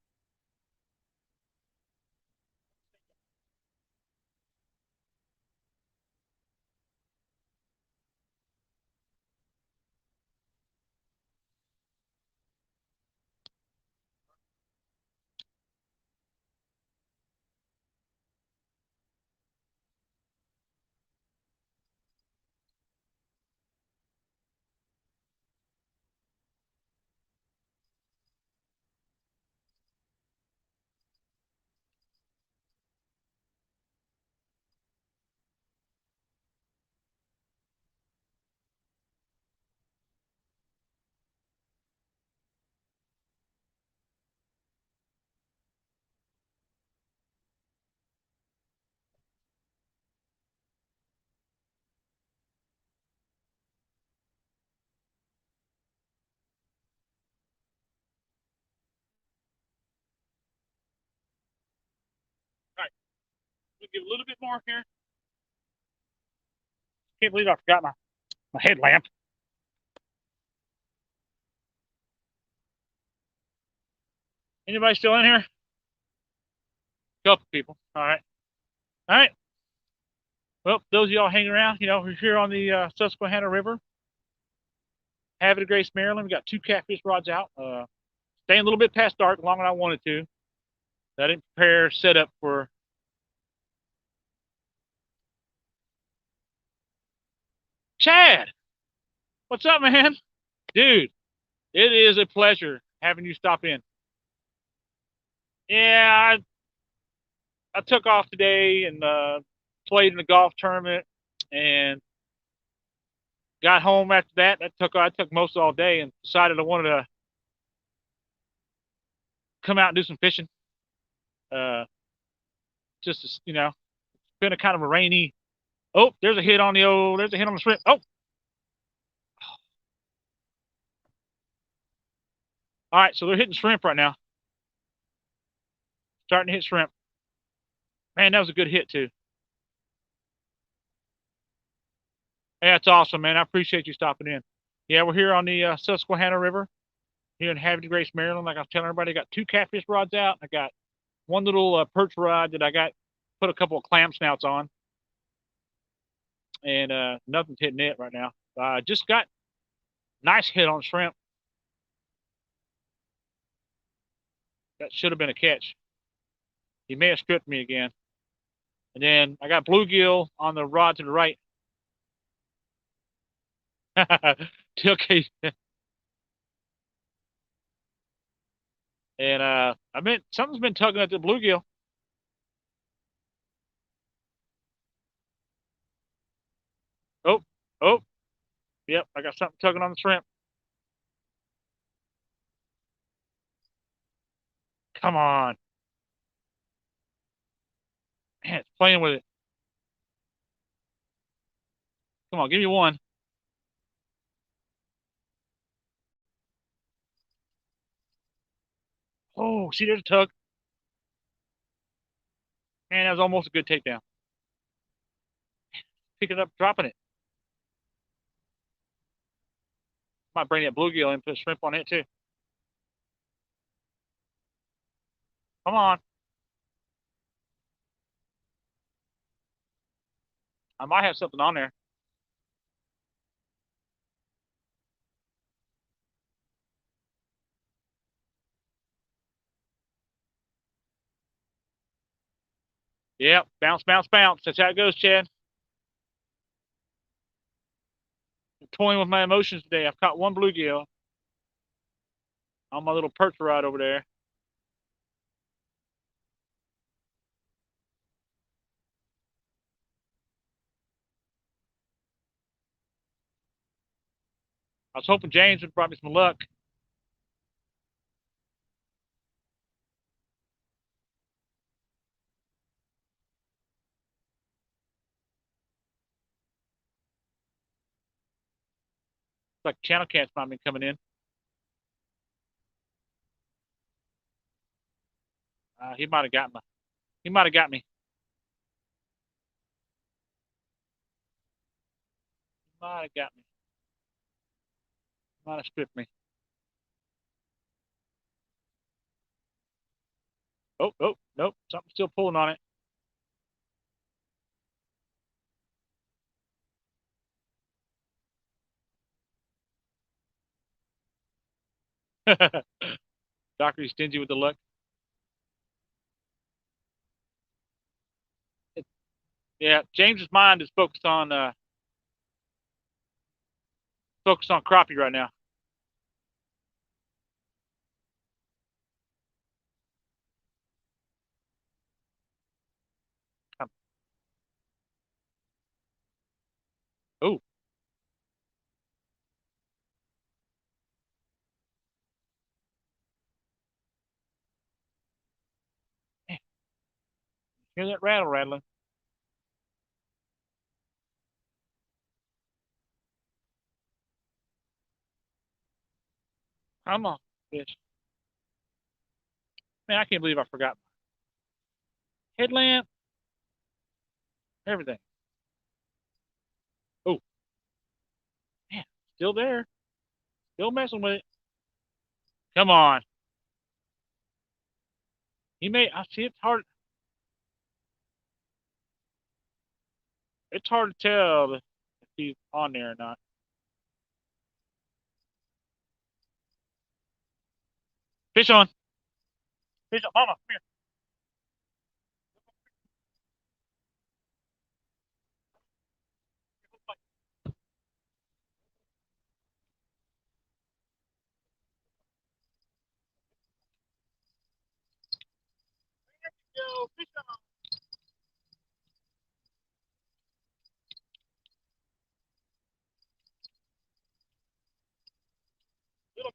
All right. We'll give a little bit more here. Can't believe I forgot my headlamp. Anybody still in here? Couple people. All right. All right. Well, those of y'all hanging around, we're here on the Susquehanna River, Havre de Grace, Maryland. We got 2 catfish rods out. Staying a little bit past dark, longer than I wanted to. I didn't prepare setup for. Chad, what's up, man? Dude, it is a pleasure having you stop in. Yeah, I took off today and played in the golf tournament and got home after that. I took most all day and decided I wanted to come out and do some fishing. Uh, just to, it's been a kind of a rainy. Oh, there's a hit on there's a hit on the shrimp. Oh, all right. So they're hitting shrimp right now. Starting to hit shrimp. Man, that was a good hit too. Yeah, it's awesome, man. I appreciate you stopping in. Yeah, we're here on the Susquehanna River here in Haverty Grace, Maryland. Like I was telling everybody, I got 2 catfish rods out. I got one little perch rod that I got put a couple of clam snouts on, and nothing's hitting it right now. I just got nice hit on shrimp. That should have been a catch. He may have stripped me again. And then I got bluegill on the rod to the right. Okay. And something's been tugging at the bluegill. Oh, oh, yep, I got something tugging on the shrimp. Come on. Man, it's playing with it. Come on, give me one. Oh, see, there's a tug. Man, that was almost a good takedown. Picking it up, dropping it. Might bring that bluegill and put shrimp on it too. Come on. I might have something on there. Yep, bounce, bounce, bounce. That's how it goes, Chad. I'm toying with my emotions today. I've caught one bluegill on my little perch rod over there. I was hoping James would brought me some luck. It's like channel cats might be coming in. He might have got me. He might have got me. Might have got me. Might have stripped me. Oh, oh, nope. Something's still pulling on it. Doctor, you stingy with the luck. Yeah, James's mind is focused on crappie right now. Oh, man, hear that rattle rattling? Come on, fish. Man, I can't believe I forgot my headlamp, everything. Oh, man, still there. Still messing with it. Come on. I see it's hard. It's hard to tell if he's on there or not. Fish on. Fish on. Mama, come here. Yo, fish on.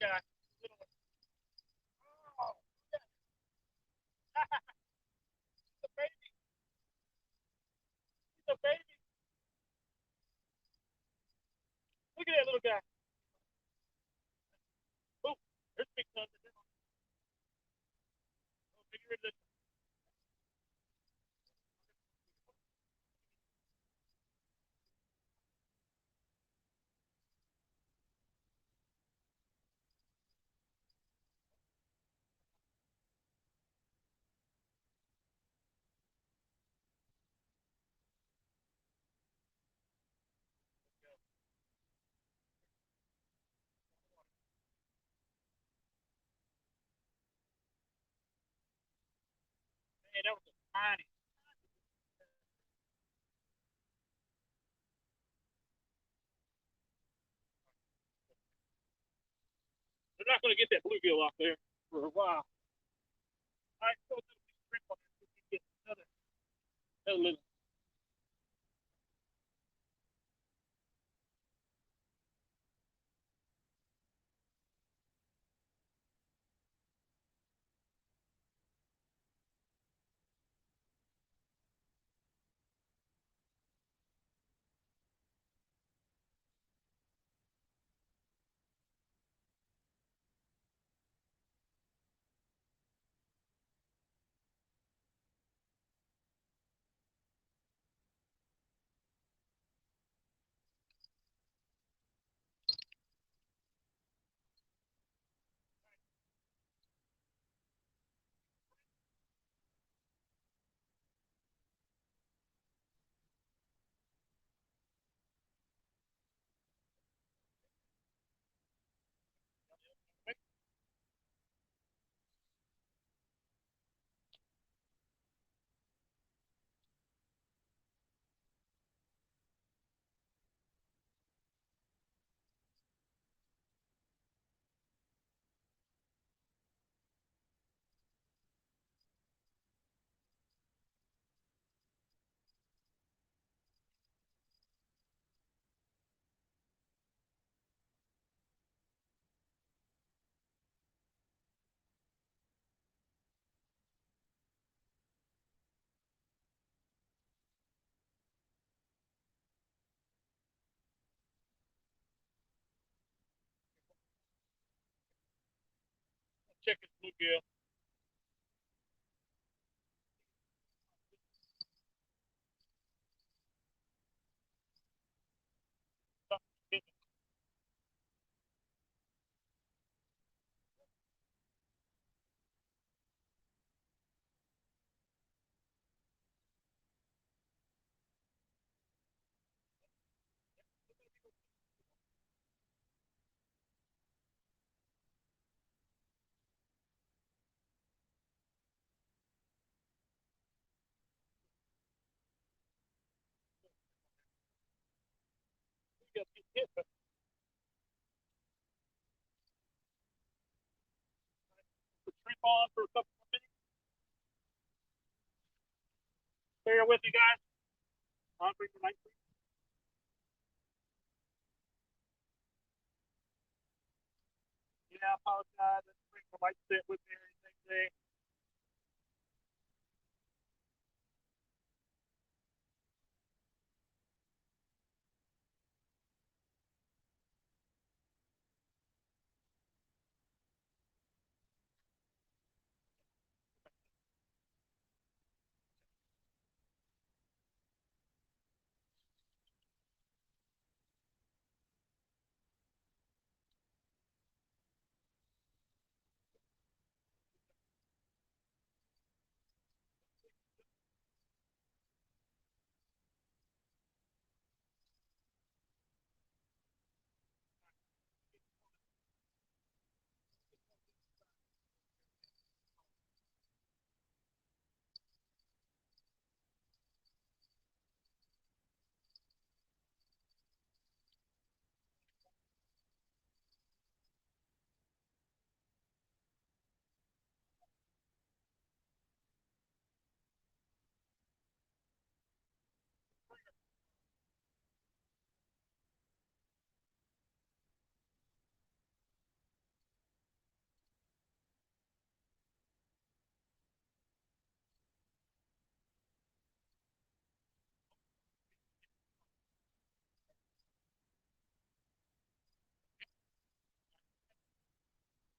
guy. Little one. Oh, he's a baby. He's a baby. Look at that little guy. Oh, there's big thunder. Oh, get rid of this. Man, that was a tiny. They're not going to get that bluegill off there for a while. All right, so let's shrimp on there. We can get another little. Check this bluegill. Bluegill get hit, but put shrimp on for a couple more minutes. Bear with me, guys. Hungry for night. Yeah, I apologize. Let's bring the light set with me or anything today.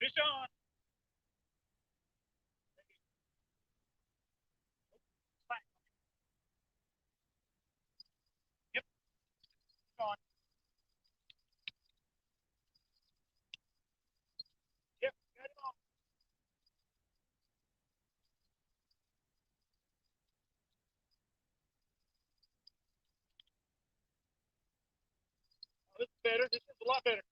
Fish on. Yep, on. Yep, got it on. Oh, this is better. This is a lot better.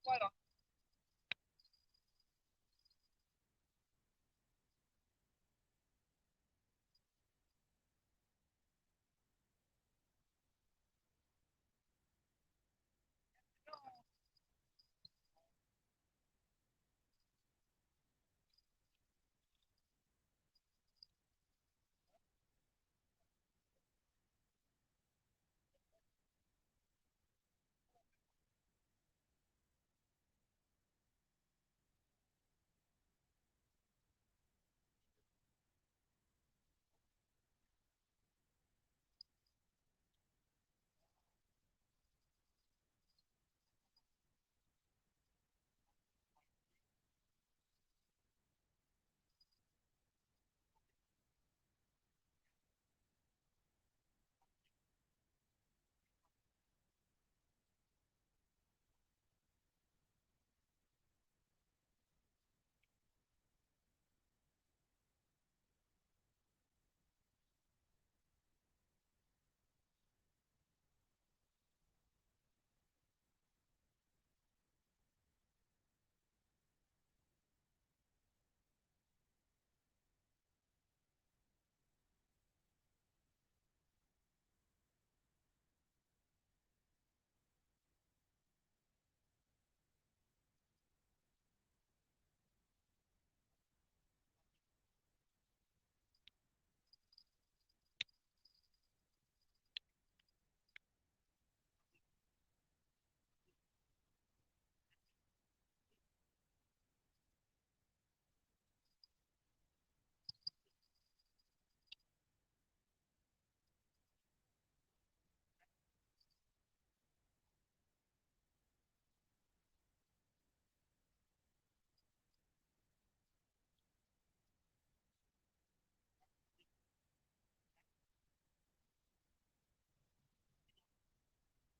Slide on.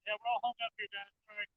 Yeah, we're all hung up here, guys. All right.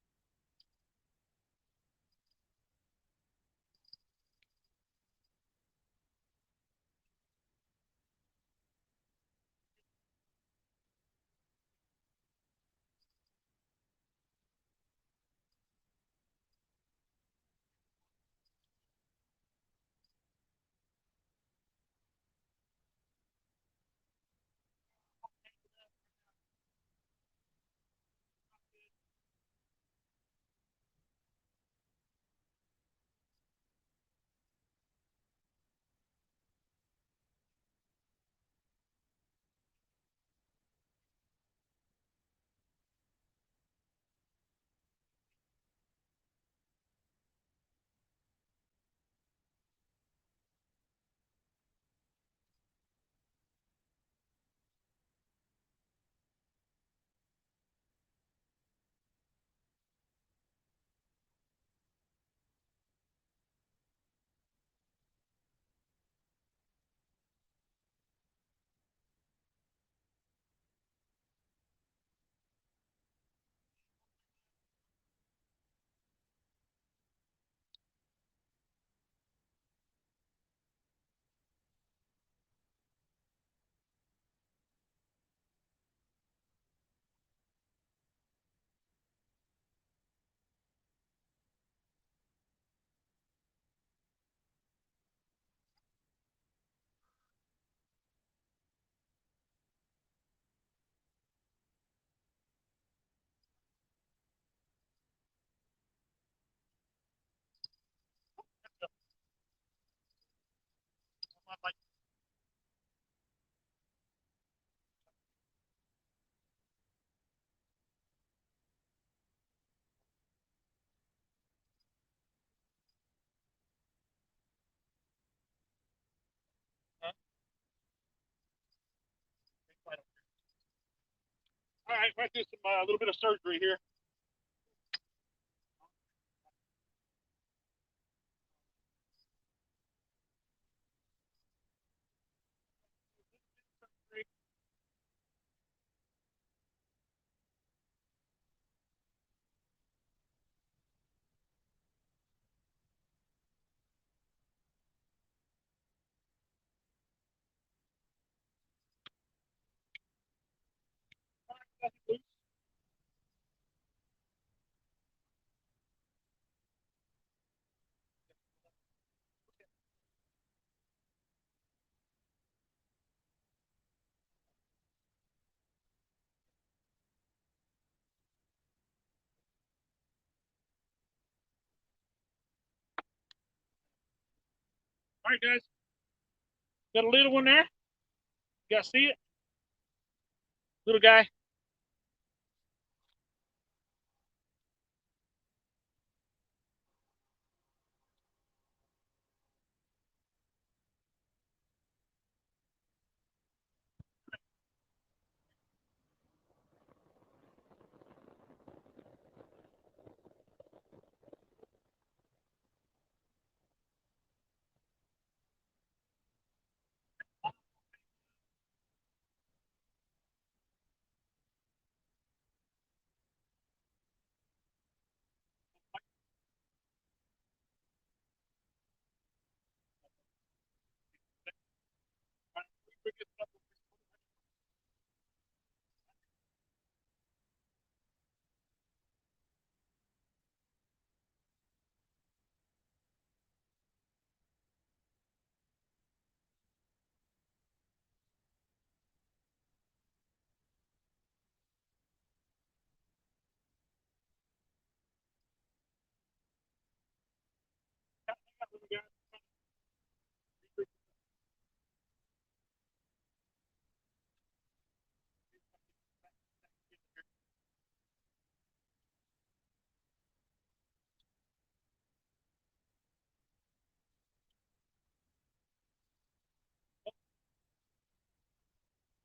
might do some a little bit of surgery here. All right, guys. Got a little one there. You guys see it? Little guy.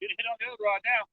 Getting hit on the other rod now.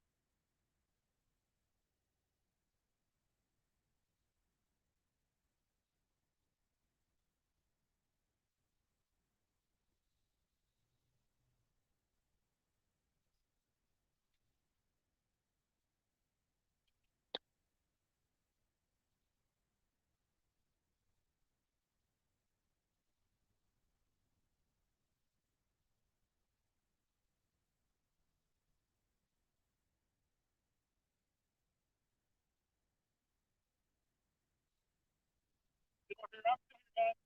Get over here. I'm still here, guys.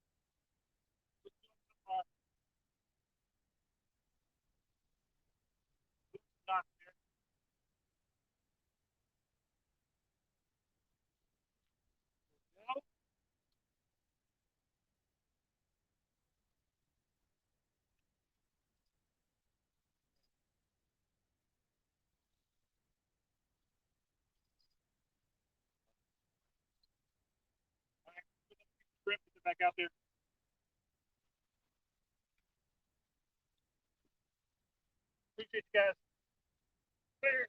Not there. No. All right. Rip it back out there. Appreciate you guys. There.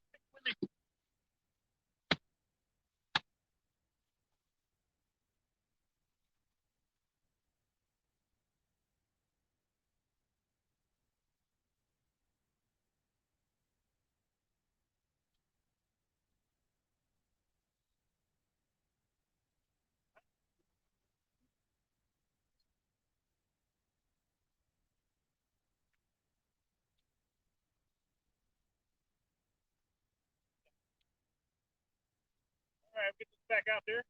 All right, get this back out there.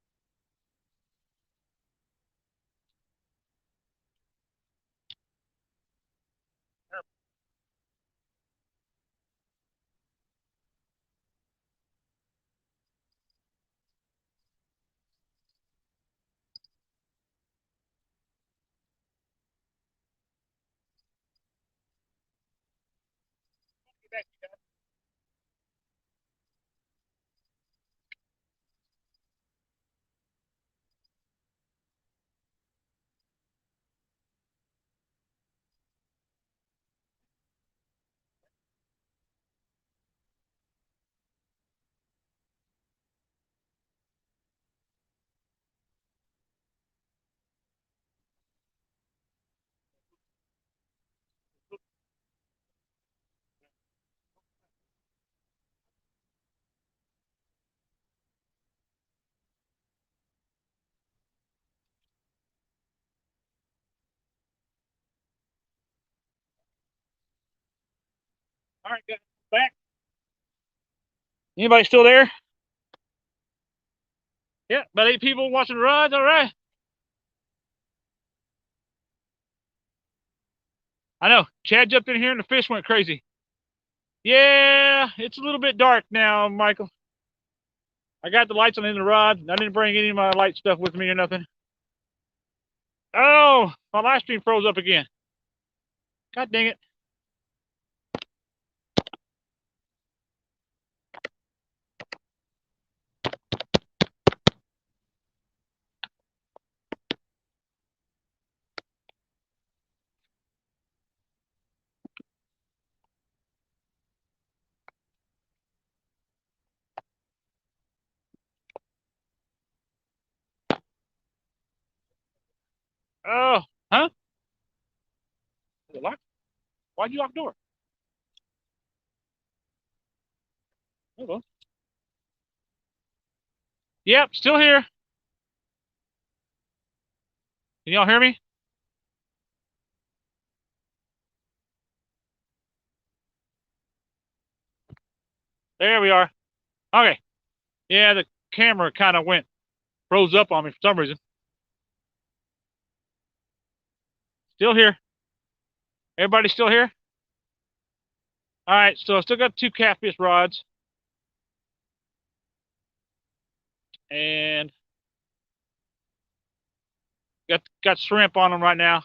Get back, you guys. All right, guys, back. Anybody still there? Yeah, about 8 people watching the rods. All right. I know. Chad jumped in here and the fish went crazy. Yeah, it's a little bit dark now, Michael. I got the lights on in the rod. I didn't bring any of my light stuff with me or nothing. Oh, my live stream froze up again. God dang it. Oh, huh? Is it locked? Why'd you lock the door? Hello. Yep, still here. Can y'all hear me? There we are. Okay. Yeah, the camera kind of froze up on me for some reason. Still here. Everybody still here? All right, so I still got 2 catfish rods. And got shrimp on them right now.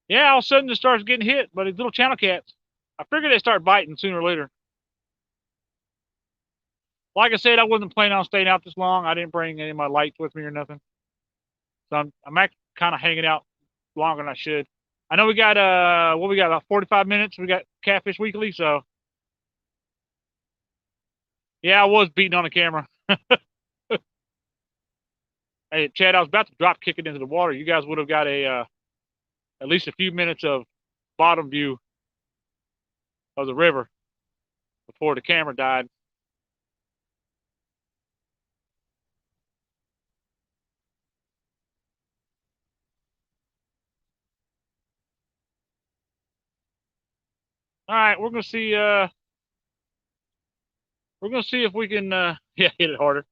Yeah, all of a sudden it starts getting hit by these little channel cats. I figured they start biting sooner or later. Like I said, I wasn't planning on staying out this long. I didn't bring any of my lights with me or nothing. So I'm actually kind of hanging out longer than I should. I know we got what we got, about 45 minutes. We got Catfish Weekly, so yeah, I was beating on the camera. Hey, Chad, I was about to drop kick it into the water. You guys would have got at least a few minutes of bottom view of the river before the camera died. All right, we're gonna see. We're gonna see if we can. Yeah, hit it harder.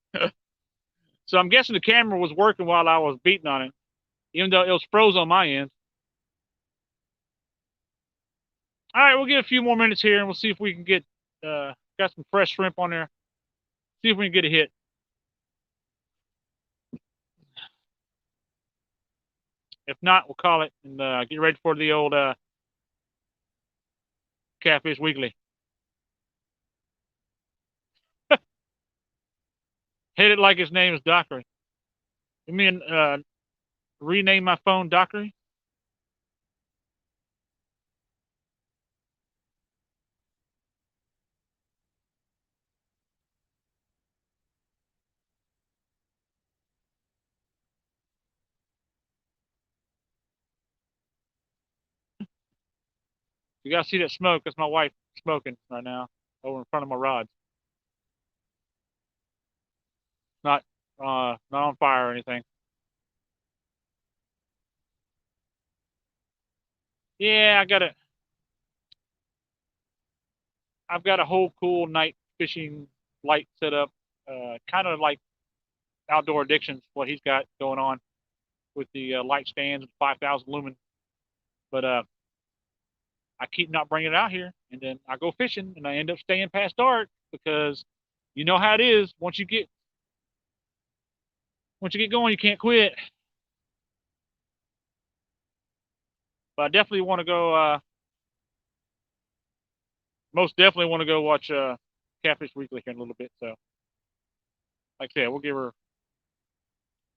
So I'm guessing the camera was working while I was beating on it, even though it was froze on my end. All right, we'll get a few more minutes here, and we'll see if we can get got some fresh shrimp on there. See if we can get a hit. If not, we'll call it and get ready for the old Catfish Weekly. Hit it like his name is Dockery. You mean rename my phone Dockery? You gotta see that smoke. That's my wife smoking right now over in front of my rods. Not not on fire or anything. Yeah, I've got a whole cool night fishing light set up, kind of like Outdoor Addictions, what he's got going on with the light stands and 5,000 lumen. But I keep not bringing it out here, and then I go fishing, and I end up staying past dark because you know how it is. Once you get going, you can't quit. But I definitely want to go. Most definitely want to go watch Catfish Weekly here in a little bit. So, like I said, we'll give her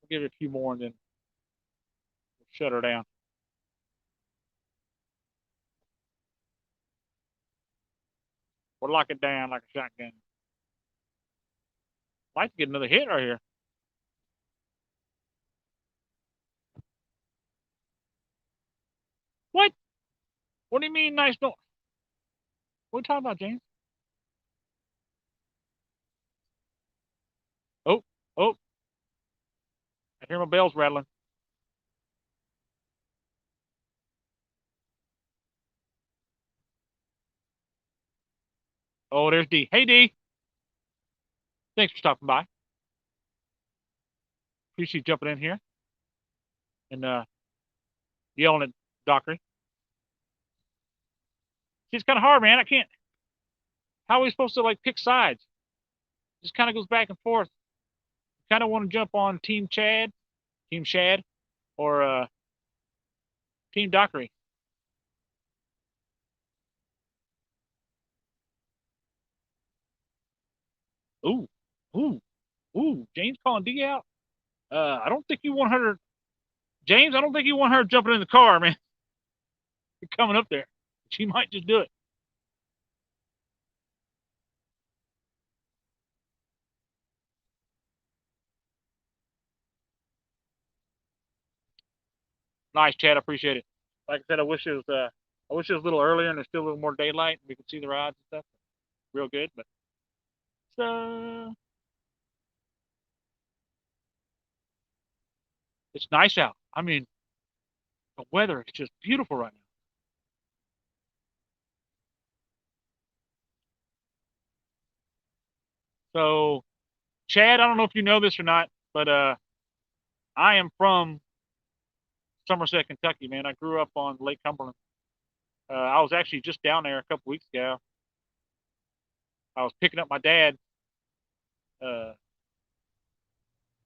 a few more, and then we'll shut her down. We'll lock it down like a shotgun. I'd like to get another hit right here. What? What do you mean nice? No. What are you talking about, James? Oh, oh! I hear my bells rattling. Oh, there's D. Hey, D. Thanks for stopping by. Appreciate you jumping in here and yelling at Dockery. It's kind of hard, man. I can't. How are we supposed to like pick sides? Just kind of goes back and forth. Kind of want to jump on Team Shad, or Team Dockery. Ooh, ooh, ooh. James calling D out. I don't think you want her, James. I don't think you want her jumping in the car, man. You're coming up there. She might just do it. Nice, Chad. I appreciate it. Like I said, I wish it was a little earlier and there's still a little more daylight and we could see the rides and stuff. Real good, but it's nice out. I mean, the weather is just beautiful right now. So, Chad, I don't know if you know this or not, but I am from Somerset, Kentucky, man. I grew up on Lake Cumberland. I was actually just down there a couple weeks ago. I was picking up my dad, uh,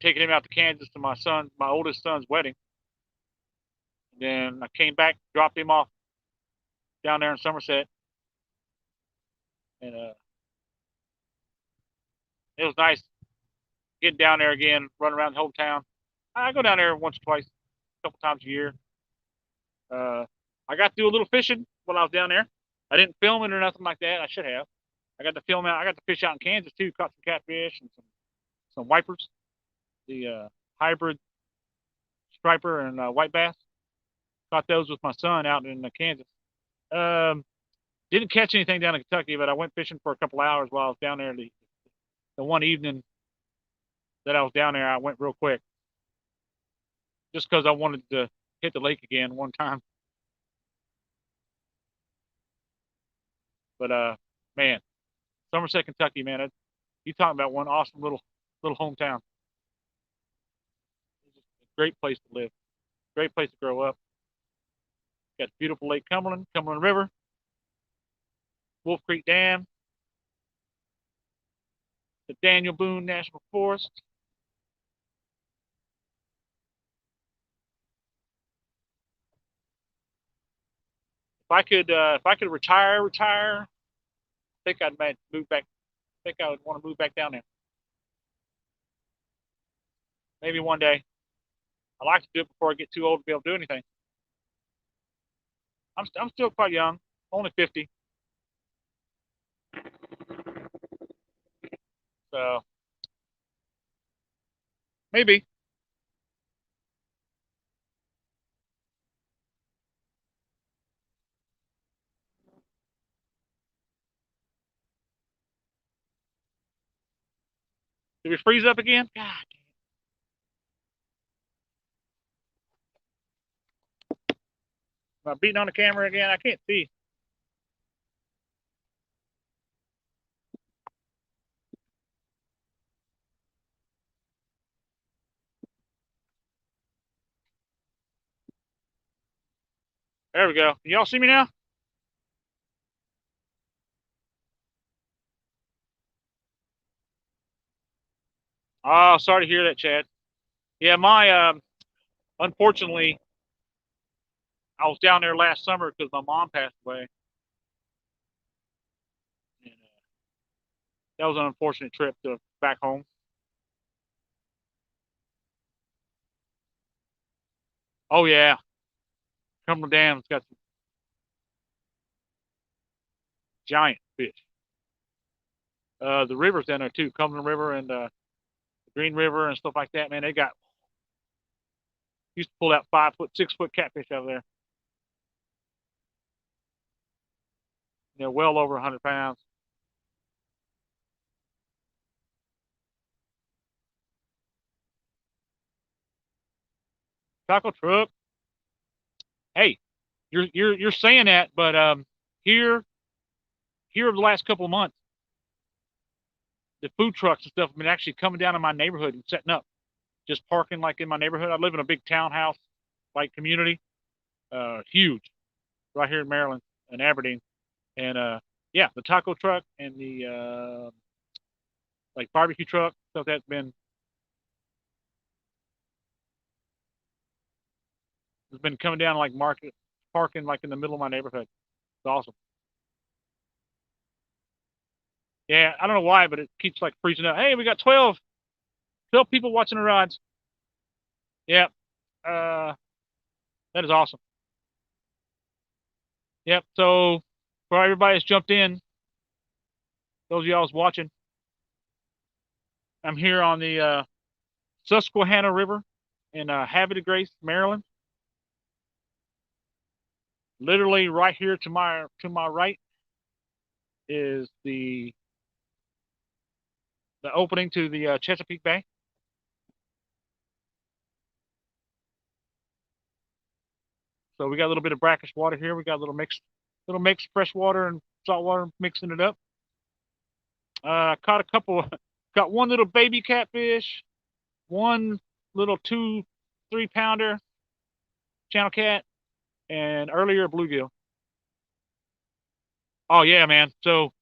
taking him out to Kansas to my oldest son's wedding. And then I came back, dropped him off down there in Somerset, and it was nice getting down there again, running around the whole town. I go down there once or twice, a couple times a year. Uh, I got to do a little fishing while I was down there. I didn't film it or nothing like that. I should have. I got to film out. I got to fish out in Kansas too. Caught some catfish and some wipers, the hybrid striper and white bass. Caught those with my son out in Kansas. Um, didn't catch anything down in Kentucky, but I went fishing for a couple hours while I was down there. The one evening that I was down there, I went real quick just because I wanted to hit the lake again one time. But man, Somerset, Kentucky, man, you talking about one awesome little hometown. It's just a great place to live, great place to grow up. Got beautiful Lake Cumberland, Cumberland River, Wolf Creek Dam, the Daniel Boone National Forest. If I could retire, I think I'd move back. I think I would want to move back down there. Maybe one day. I like to do it before I get too old to be able to do anything. I'm still quite young, only 50. So maybe. Did we freeze up again? God, am I beating on the camera again? I can't see. There we go. Can y'all see me now? Oh, sorry to hear that, Chad. Yeah, my unfortunately, I was down there last summer because my mom passed away, and that was an unfortunate trip to back home. Oh yeah, Cumberland Dam's got some giant fish. The rivers down there too, Cumberland River and Green River and stuff like that. Man, they got used to pull out 5 foot, 6 foot catfish out of there. You know, well over 100 pounds. Taco truck. Hey, you're saying that, but here over the last couple of months, the food trucks and stuff have been actually coming down in my neighborhood and setting up, just parking like in my neighborhood. I live in a big townhouse like community, huge, right here in Maryland and Aberdeen. And yeah, the taco truck and the like barbecue truck stuff that's been has been coming down like market parking like in the middle of my neighborhood. It's awesome. Yeah, I don't know why, but it keeps like freezing up. Hey, we got 12 people watching the rides. Yeah, uh, that is awesome. Yep. So for everybody that's jumped in, those of y'all watching, I'm here on the Susquehanna River in Havre de Grace, Maryland. Literally right here to my right is the opening to the Chesapeake Bay. So we got a little bit of brackish water here. We got a little mixed fresh water and salt water mixing it up. Caught a couple. Got one little baby catfish, one little 2-3 pounder channel cat, and earlier a bluegill. Oh yeah, man. So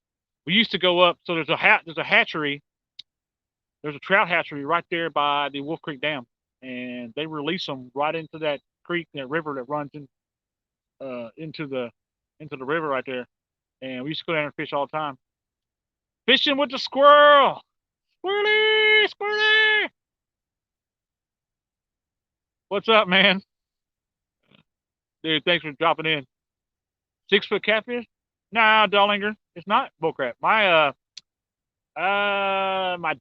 we used to go up. So there's a hatchery. There's a trout hatchery right there by the Wolf Creek Dam, and they release them right into that creek, that river that runs into the river right there. And we used to go down and fish all the time. Fishing with the squirrel. Squirrely, squirrely. What's up, man? Dude, thanks for dropping in. 6-foot catfish? Nah, Dollinger. It's not bullcrap. My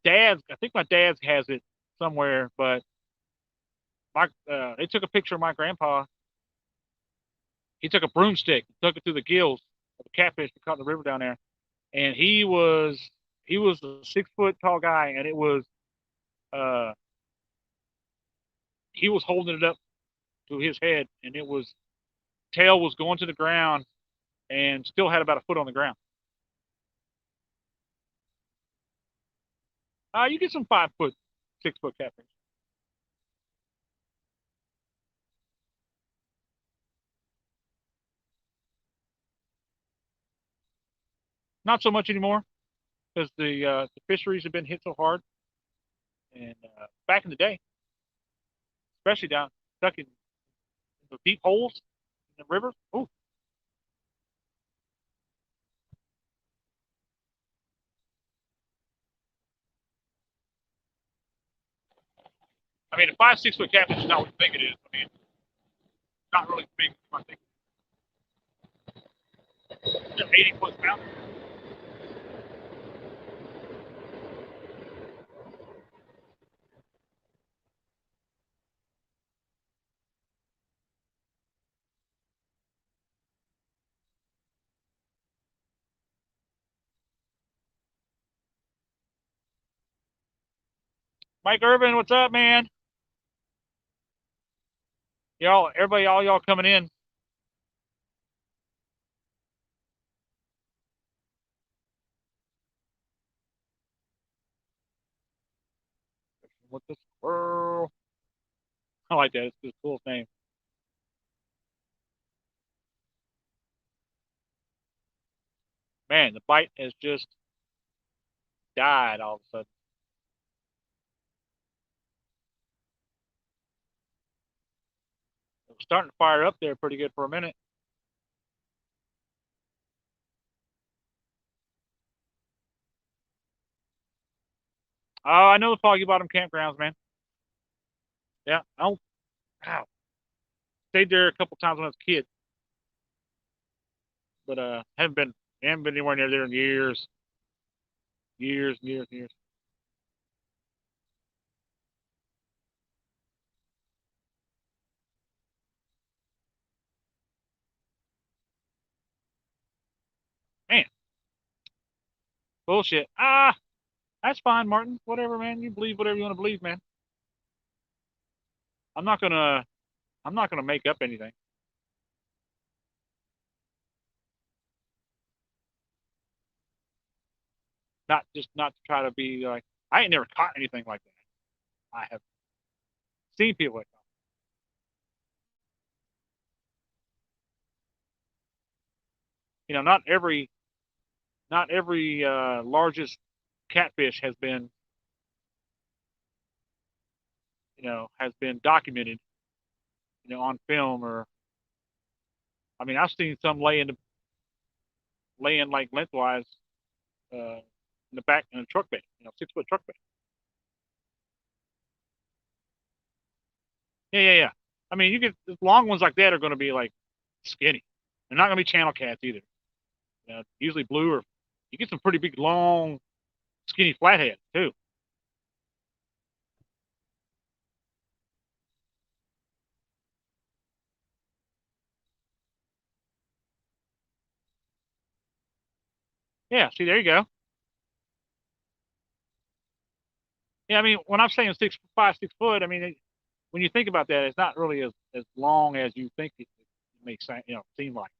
dad's. I think my dad's has it somewhere, but they took a picture of my grandpa. He took a broomstick, took it through the gills of the catfish that caught in the river down there, and he was a 6-foot tall guy, and it was uh he was holding it up to his head, and it was tail was going to the ground, and still had about a foot on the ground. You get some 5-foot, 6-foot catfish. Not so much anymore because the fisheries have been hit so hard. And back in the day, especially down stuck in the deep holes in the river. Ooh, I mean, a 5, 6-foot catfish is not what you think it is. I mean, it's not really big. I think they're 80 foot pounds. Mike Irvin, what's up, man? Y'all, everybody, all y'all coming in. What the squirrel? I like that. It's the coolest name. Man, the bite has just died all of a sudden. It was starting to fire up there pretty good for a minute. Oh, I know the Foggy Bottom campgrounds, man. Yeah, wow. Stayed there a couple times when I was a kid, but haven't been anywhere near there in years, years, years, years. Man, bullshit. That's fine, Martin. Whatever, man. You believe whatever you want to believe, man. I'm not gonna I'm not gonna make up anything. Not just not to try to be like I ain't never caught anything like that. I have seen people like that. Not every largest catfish has been documented, on film or I mean I've seen some laying like lengthwise in the back in a truck bed, 6 foot truck bed. Yeah, yeah, yeah. I mean, you get the long ones like that are going to be like skinny. They're not going to be channel cats either. Usually blue or you get some pretty big, long, skinny flatheads too. Yeah, see, there you go. Yeah, I mean, when I'm saying 6'5", 6 foot, I mean, when you think about that, it's not really as long as you think it makes seem like.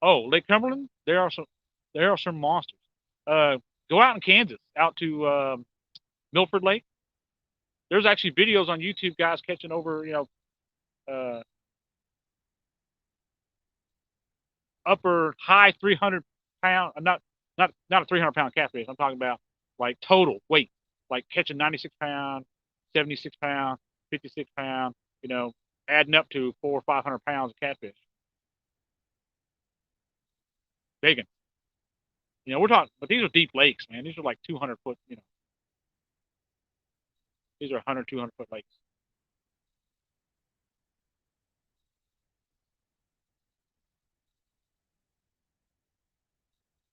Oh, Lake Cumberland, there are some monsters. Uh, Go out in Kansas, out to Milford Lake. There's actually videos on YouTube, guys catching over, uh, upper high 300 pound, not a 300 pound catfish. I'm talking about like total weight, like catching 96 pound, 76 pound, 56 pound, adding up to 400 or 500 pounds of catfish. Big. We're talking, but these are deep lakes, man. These are like 200 foot. These are 100, 200 foot lakes.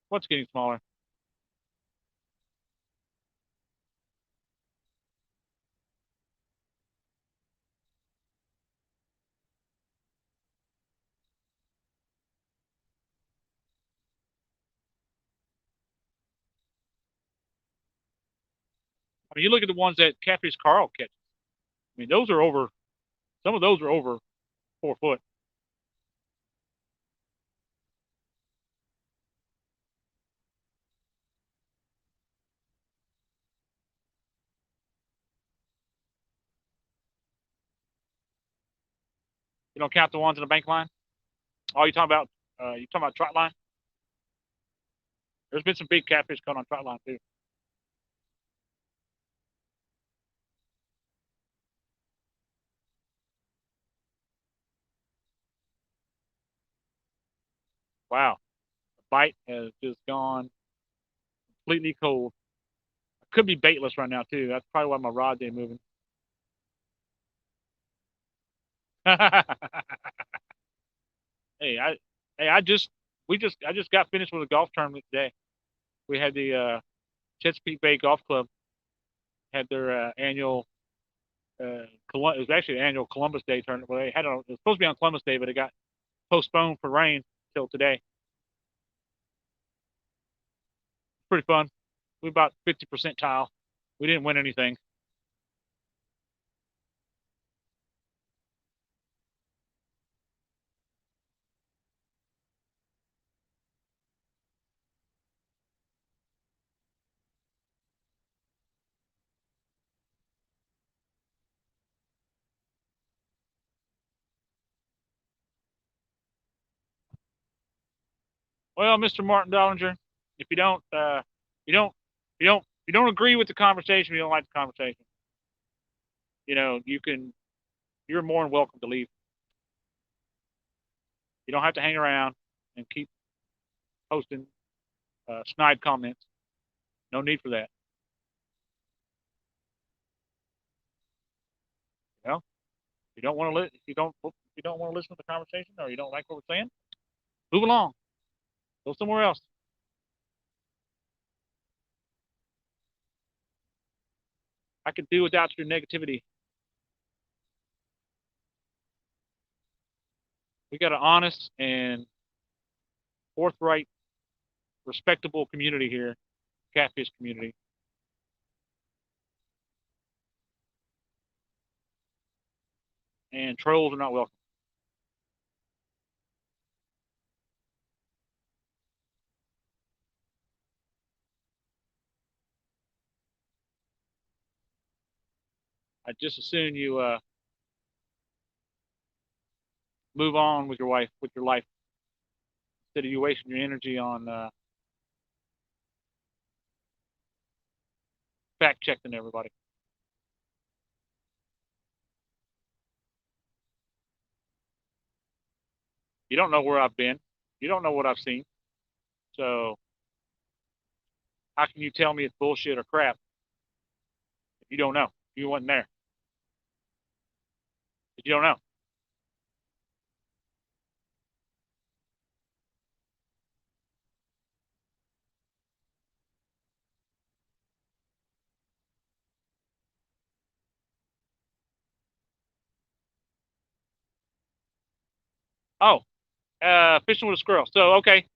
What's getting smaller? I mean, you look at the ones that Catfish Carl catches. I mean, those are over. Some of those are over 4 foot. You don't count the ones in the bank line. Oh, you talking about? You talking about trot line? There's been some big catfish caught on trot line too. Wow, the bite has just gone completely cold. I could be baitless right now too. That's probably why my rod's ain't moving. hey, I, hey, I just got finished with a golf tournament today. We had the Chesapeake Bay Golf Club had their annual. It was actually an annual Columbus Day tournament. Well, it was supposed to be on Columbus Day, but it got postponed for rain till today. Pretty fun. We about 50 percentile. We didn't win anything. Well, Mr. Martin Dollinger, if you don't, you don't, you don't agree with the conversation, you don't like the conversation, you know, you're more than welcome to leave. You don't have to hang around and keep posting snide comments. No need for that. You know, you don't want to you don't want to listen to the conversation, or you don't like what we're saying, move along. Go somewhere else. I could do without your negativity. We got an honest and forthright, respectable community here, catfish community. And trolls are not welcome. I just as soon you move on with your life, instead of you wasting your energy on fact checking everybody. You don't know where I've been. You don't know what I've seen. So how can you tell me it's bullshit or crap if you don't know? You wasn't there. If you don't know. Oh, fishing with a squirrel. So okay.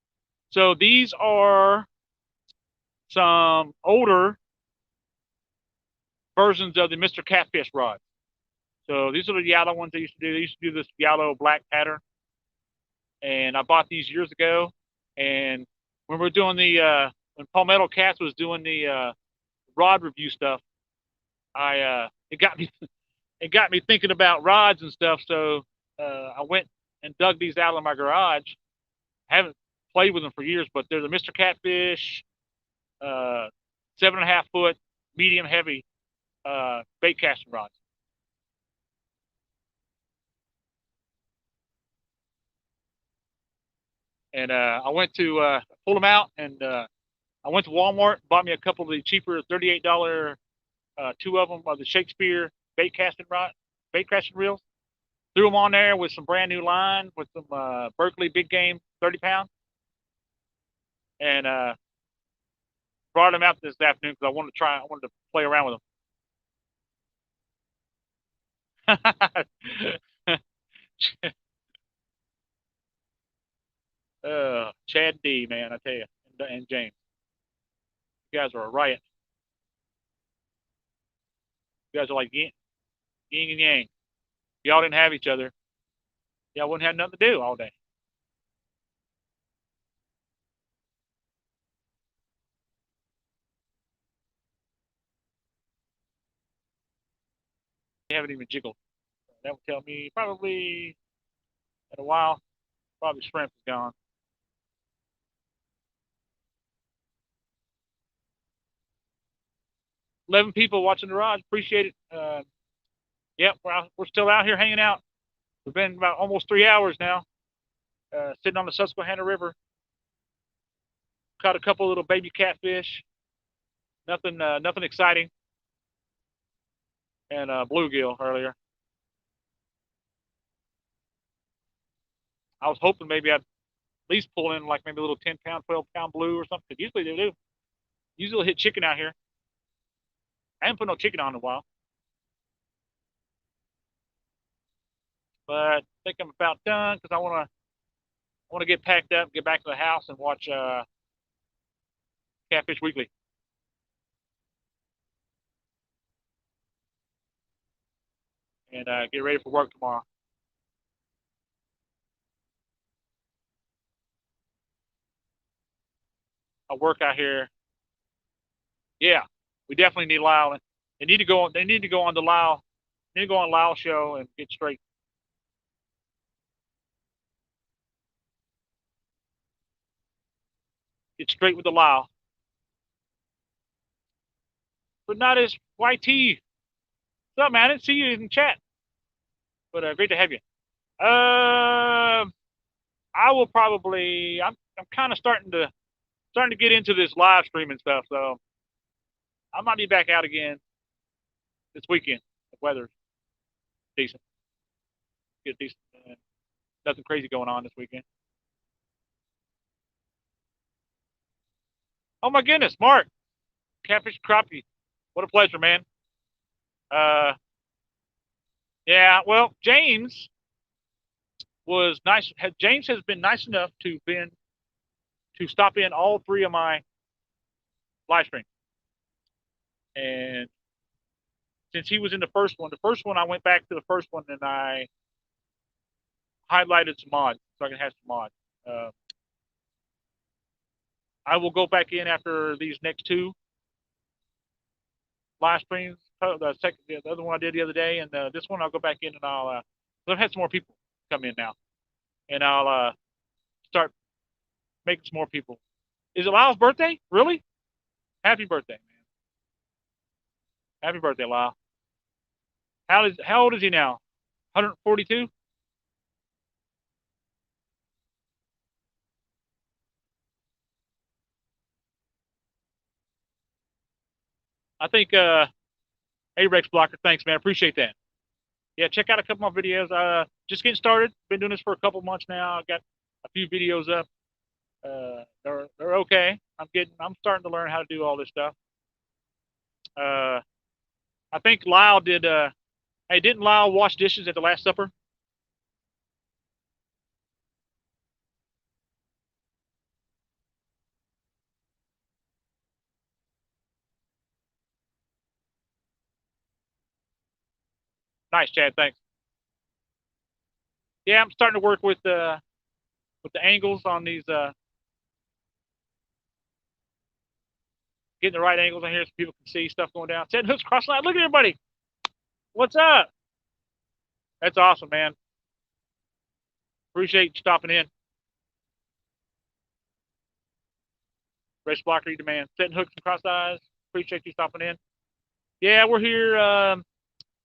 So these are some older versions of the Mr. Catfish rod. So these are the yellow ones they used to do. They used to do this yellow black pattern, and I bought these years ago. And when we are doing the when Palmetto Cats was doing the rod review stuff, it got me thinking about rods and stuff. So I went and dug these out of my garage. I haven't played with them for years, but they're the Mr. Catfish, 7.5 foot, medium heavy bait casting rods. And I went to pull them out, and I went to Walmart, bought me a couple of the cheaper $38 two of them of the Shakespeare bait casting reels. Threw them on there with some brand new line with some Berkeley big game 30 pound, and brought them out this afternoon because I wanted to play around with them. Chad D, man, I tell you, and James, you guys are a riot. You guys are like yin and yang. If y'all didn't have each other, y'all wouldn't have nothing to do all day. They haven't even jiggled. That would tell me probably in a while, probably shrimp is gone. 11 people watching the ride. Appreciate it. Yep, we're still out here hanging out. We've been about almost 3 hours now, sitting on the Susquehanna River. Caught a couple little baby catfish. Nothing exciting. And bluegill earlier. I was hoping maybe I'd at least pull in like maybe a little 10 pound, 12 pound blue or something. Usually they do. Usually they'll hit chicken out here. I haven't put no chicken on in a while. But I think I'm about done because I want to get packed up, get back to the house, and watch Catfish Weekly. And get ready for work tomorrow. I work out here. Yeah, we definitely need Lyle. They need to go. They need to go on the Lyle. They need to go on Lyle's show and get straight. Get straight with the Lyle. but not as YT. What's up, man? I didn't see you in chat, but great to have you. I will probably. I'm kind of starting to get into this live streaming stuff, so I might be back out again this weekend. The weather's decent. Get decent. Nothing crazy going on this weekend. Oh my goodness, Mark, Catfish Crappie. What a pleasure, man. Uh, yeah. Well, James was nice. James has been nice enough to stop in all three of my live streams. And since he was in the first one I went back to the first one and I highlighted some mods so I can have some mods. Uh, I will go back in after these next two live streams. The other one I did the other day, and this one I'll go back in and I've had some more people come in now, and I'll start making some more people. Is it Lyle's birthday? Really? Happy birthday, man! Happy birthday, Lyle. How old is he now? 142. I think. Hey, Rex Blocker, thanks, man. Appreciate that. Yeah, check out a couple more videos. Just getting started. Been doing this for a couple months now. I got a few videos up. They're okay. I'm starting to learn how to do all this stuff. I think Lyle did. Hey, didn't Lyle wash dishes at the Last Supper? Nice, Chad. Thanks. Yeah, I'm starting to work with the angles on these. Getting the right angles on here so people can see stuff going down. Setting hooks cross line. Look at everybody. What's up? That's awesome, man. Appreciate you stopping in. Race blocker, you demand. Setting hooks and cross eyes. Appreciate you stopping in. Yeah, we're here.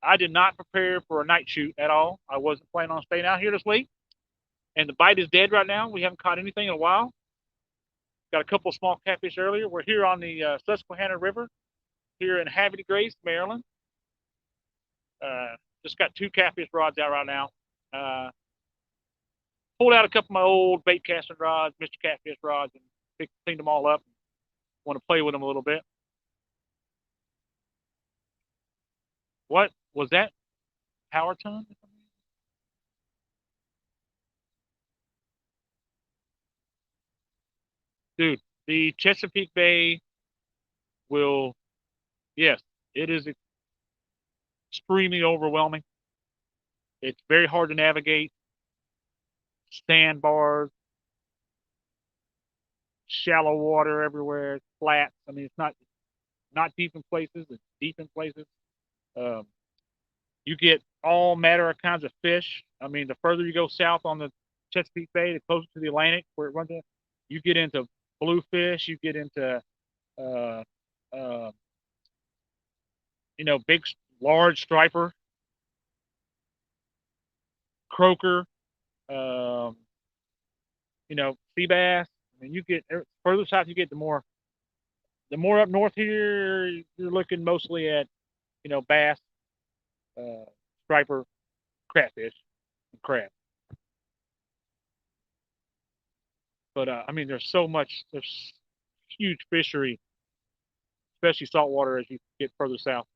I did not prepare for a night shoot at all. I wasn't planning on staying out here this late. And the bite is dead right now. We haven't caught anything in a while. Got a couple of small catfish earlier. We're here on the Susquehanna River here in Havre Grace, Maryland. Just got two catfish rods out right now. Pulled out a couple of my old bait casting rods, Mr. Catfish rods, and cleaned them all up. Want to play with them a little bit. What was that? Power ton? Dude, the Chesapeake Bay will, yes, it is extremely overwhelming. It's very hard to navigate. Sandbars, shallow water everywhere, it's flat. I mean, it's not deep in places. It's deep in places. Um, you get all manner of kinds of fish. I mean, the further you go south on the Chesapeake Bay, the closer to the Atlantic where it runs in, you get into bluefish. You get into uh, uh, big, large striper, croaker, um, sea bass. I mean, you get further south you get, the more up north here, you're looking mostly at, bass, uh, striper, catfish, and crab. But I mean, there's huge fishery, especially saltwater as you get further south.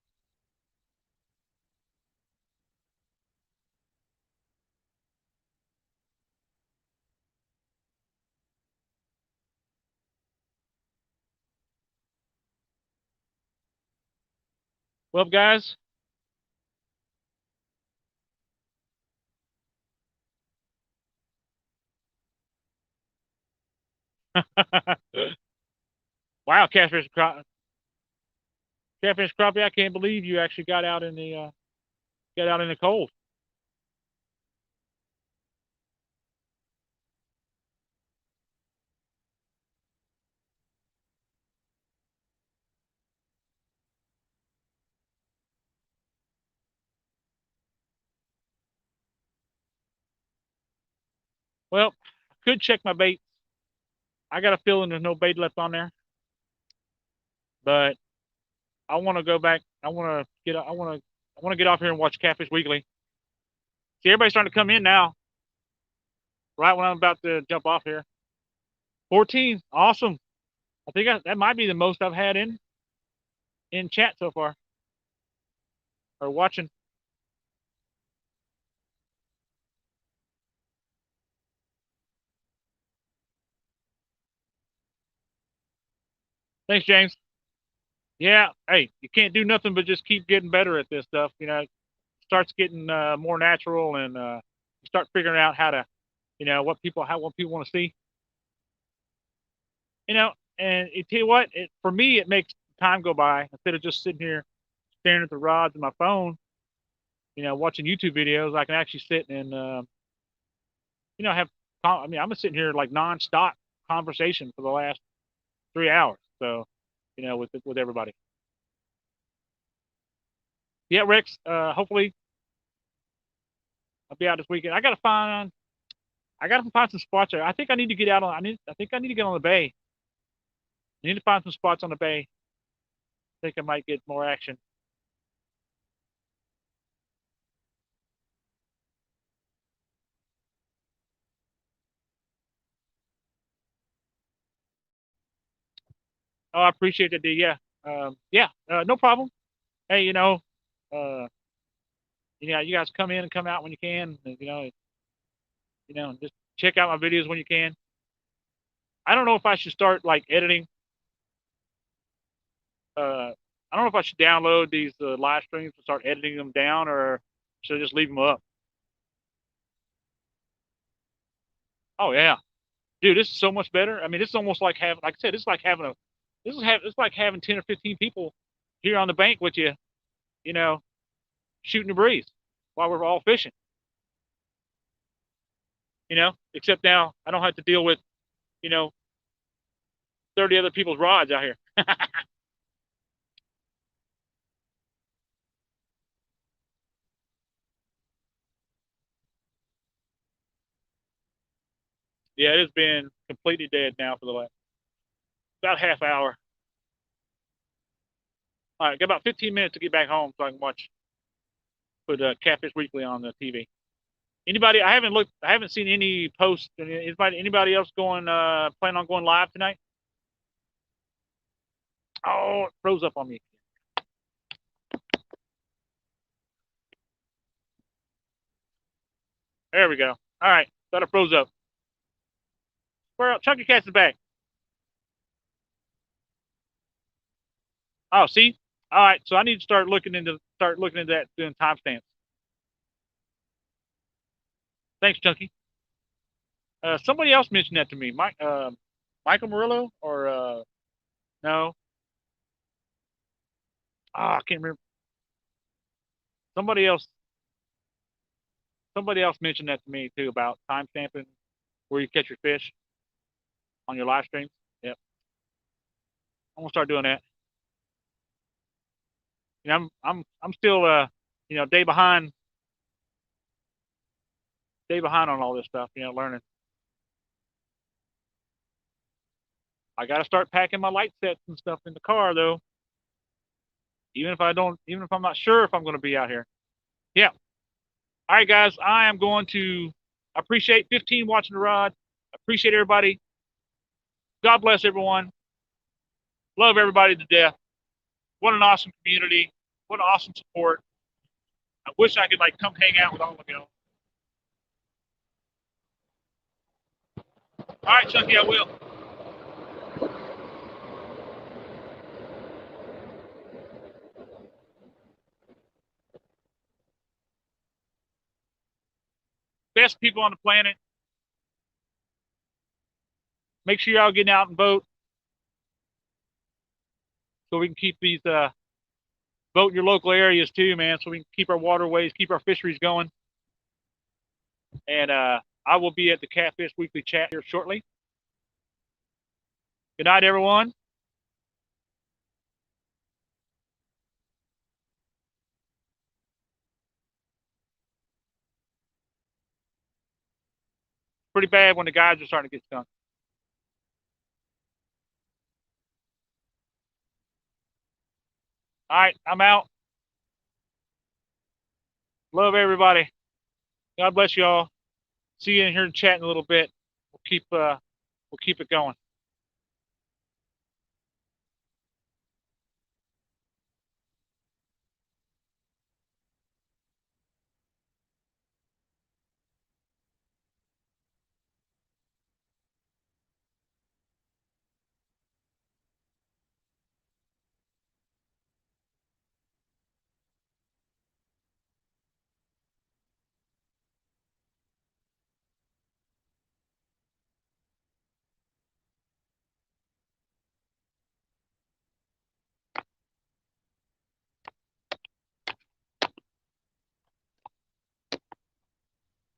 Well, guys, wow, catfish crappie! I can't believe you actually got out in the cold. Well, I could check my bait. I got a feeling there's no bait left on there, but I want to go back. I want to get. I want to get off here and watch Catfish Weekly. See, everybody's starting to come in now. Right when I'm about to jump off here. 14, awesome. I think that might be the most I've had in chat so far, or watching. Thanks, James. Yeah, hey, you can't do nothing but just keep getting better at this stuff. It starts getting more natural, and you start figuring out how to, what people want to see. And tell you what, for me, it makes time go by instead of just sitting here staring at the rods and my phone. Watching YouTube videos, I can actually sit and have. I mean, I'm sitting here like nonstop conversation for the last 3 hours. So, with everybody. Yeah, Rex. Hopefully, I'll be out this weekend. I gotta find some spots there. I think I need to get out on. I think I need to get on the bay. I need to find some spots on the bay. I think I might get more action. Oh, I appreciate that, D. Yeah. Yeah. No problem. Hey, you guys come in and come out when you can. Just check out my videos when you can. I don't know if I should start like editing. I don't know if I should download these live streams and start editing them down, or should I just leave them up? Oh yeah, dude, this is so much better. I mean, this is almost like having, like I said, it's like having 10 or 15 people here on the bank with you, you know, shooting the breeze while we're all fishing. Except now I don't have to deal with, you know, 30 other people's rods out here. Yeah, it has been completely dead now for the last about half hour. All right, got about 15 minutes to get back home so I can put Catfish Weekly on the TV. Anybody? I haven't looked. I haven't seen any posts. Anybody else plan on going live tonight? Oh, it froze up on me. There we go. All right, thought it froze up. Where Chunky Cat's is back. Oh, see. All right, so I need to start looking into that, doing timestamps. Thanks, Chunky. Somebody else mentioned that to me. Michael Murillo, or no? I can't remember. Somebody else. Somebody else mentioned that to me too, about timestamping where you catch your fish on your live streams. Yep, I'm gonna start doing that. I'm still day behind on all this stuff. Learning. I got to start packing my light sets and stuff in the car though. Even if I'm not sure if I'm going to be out here. Yeah. All right, guys. I am going to appreciate 15 watching the rod. Appreciate everybody. God bless everyone. Love everybody to death. What an awesome community. What awesome support. I wish I could come hang out with all of you. All right, Chucky, I will. Best people on the planet. Make sure y'all getting out and vote so we can keep these vote in your local areas too, man, so we can keep our waterways, keep our fisheries going. And I will be at the Catfish Weekly chat here shortly. Good night, everyone. pretty bad when the guys are starting to get stung. All right, I'm out. Love everybody. God bless you all. See you in here and chat in a little bit. We'll keep it going.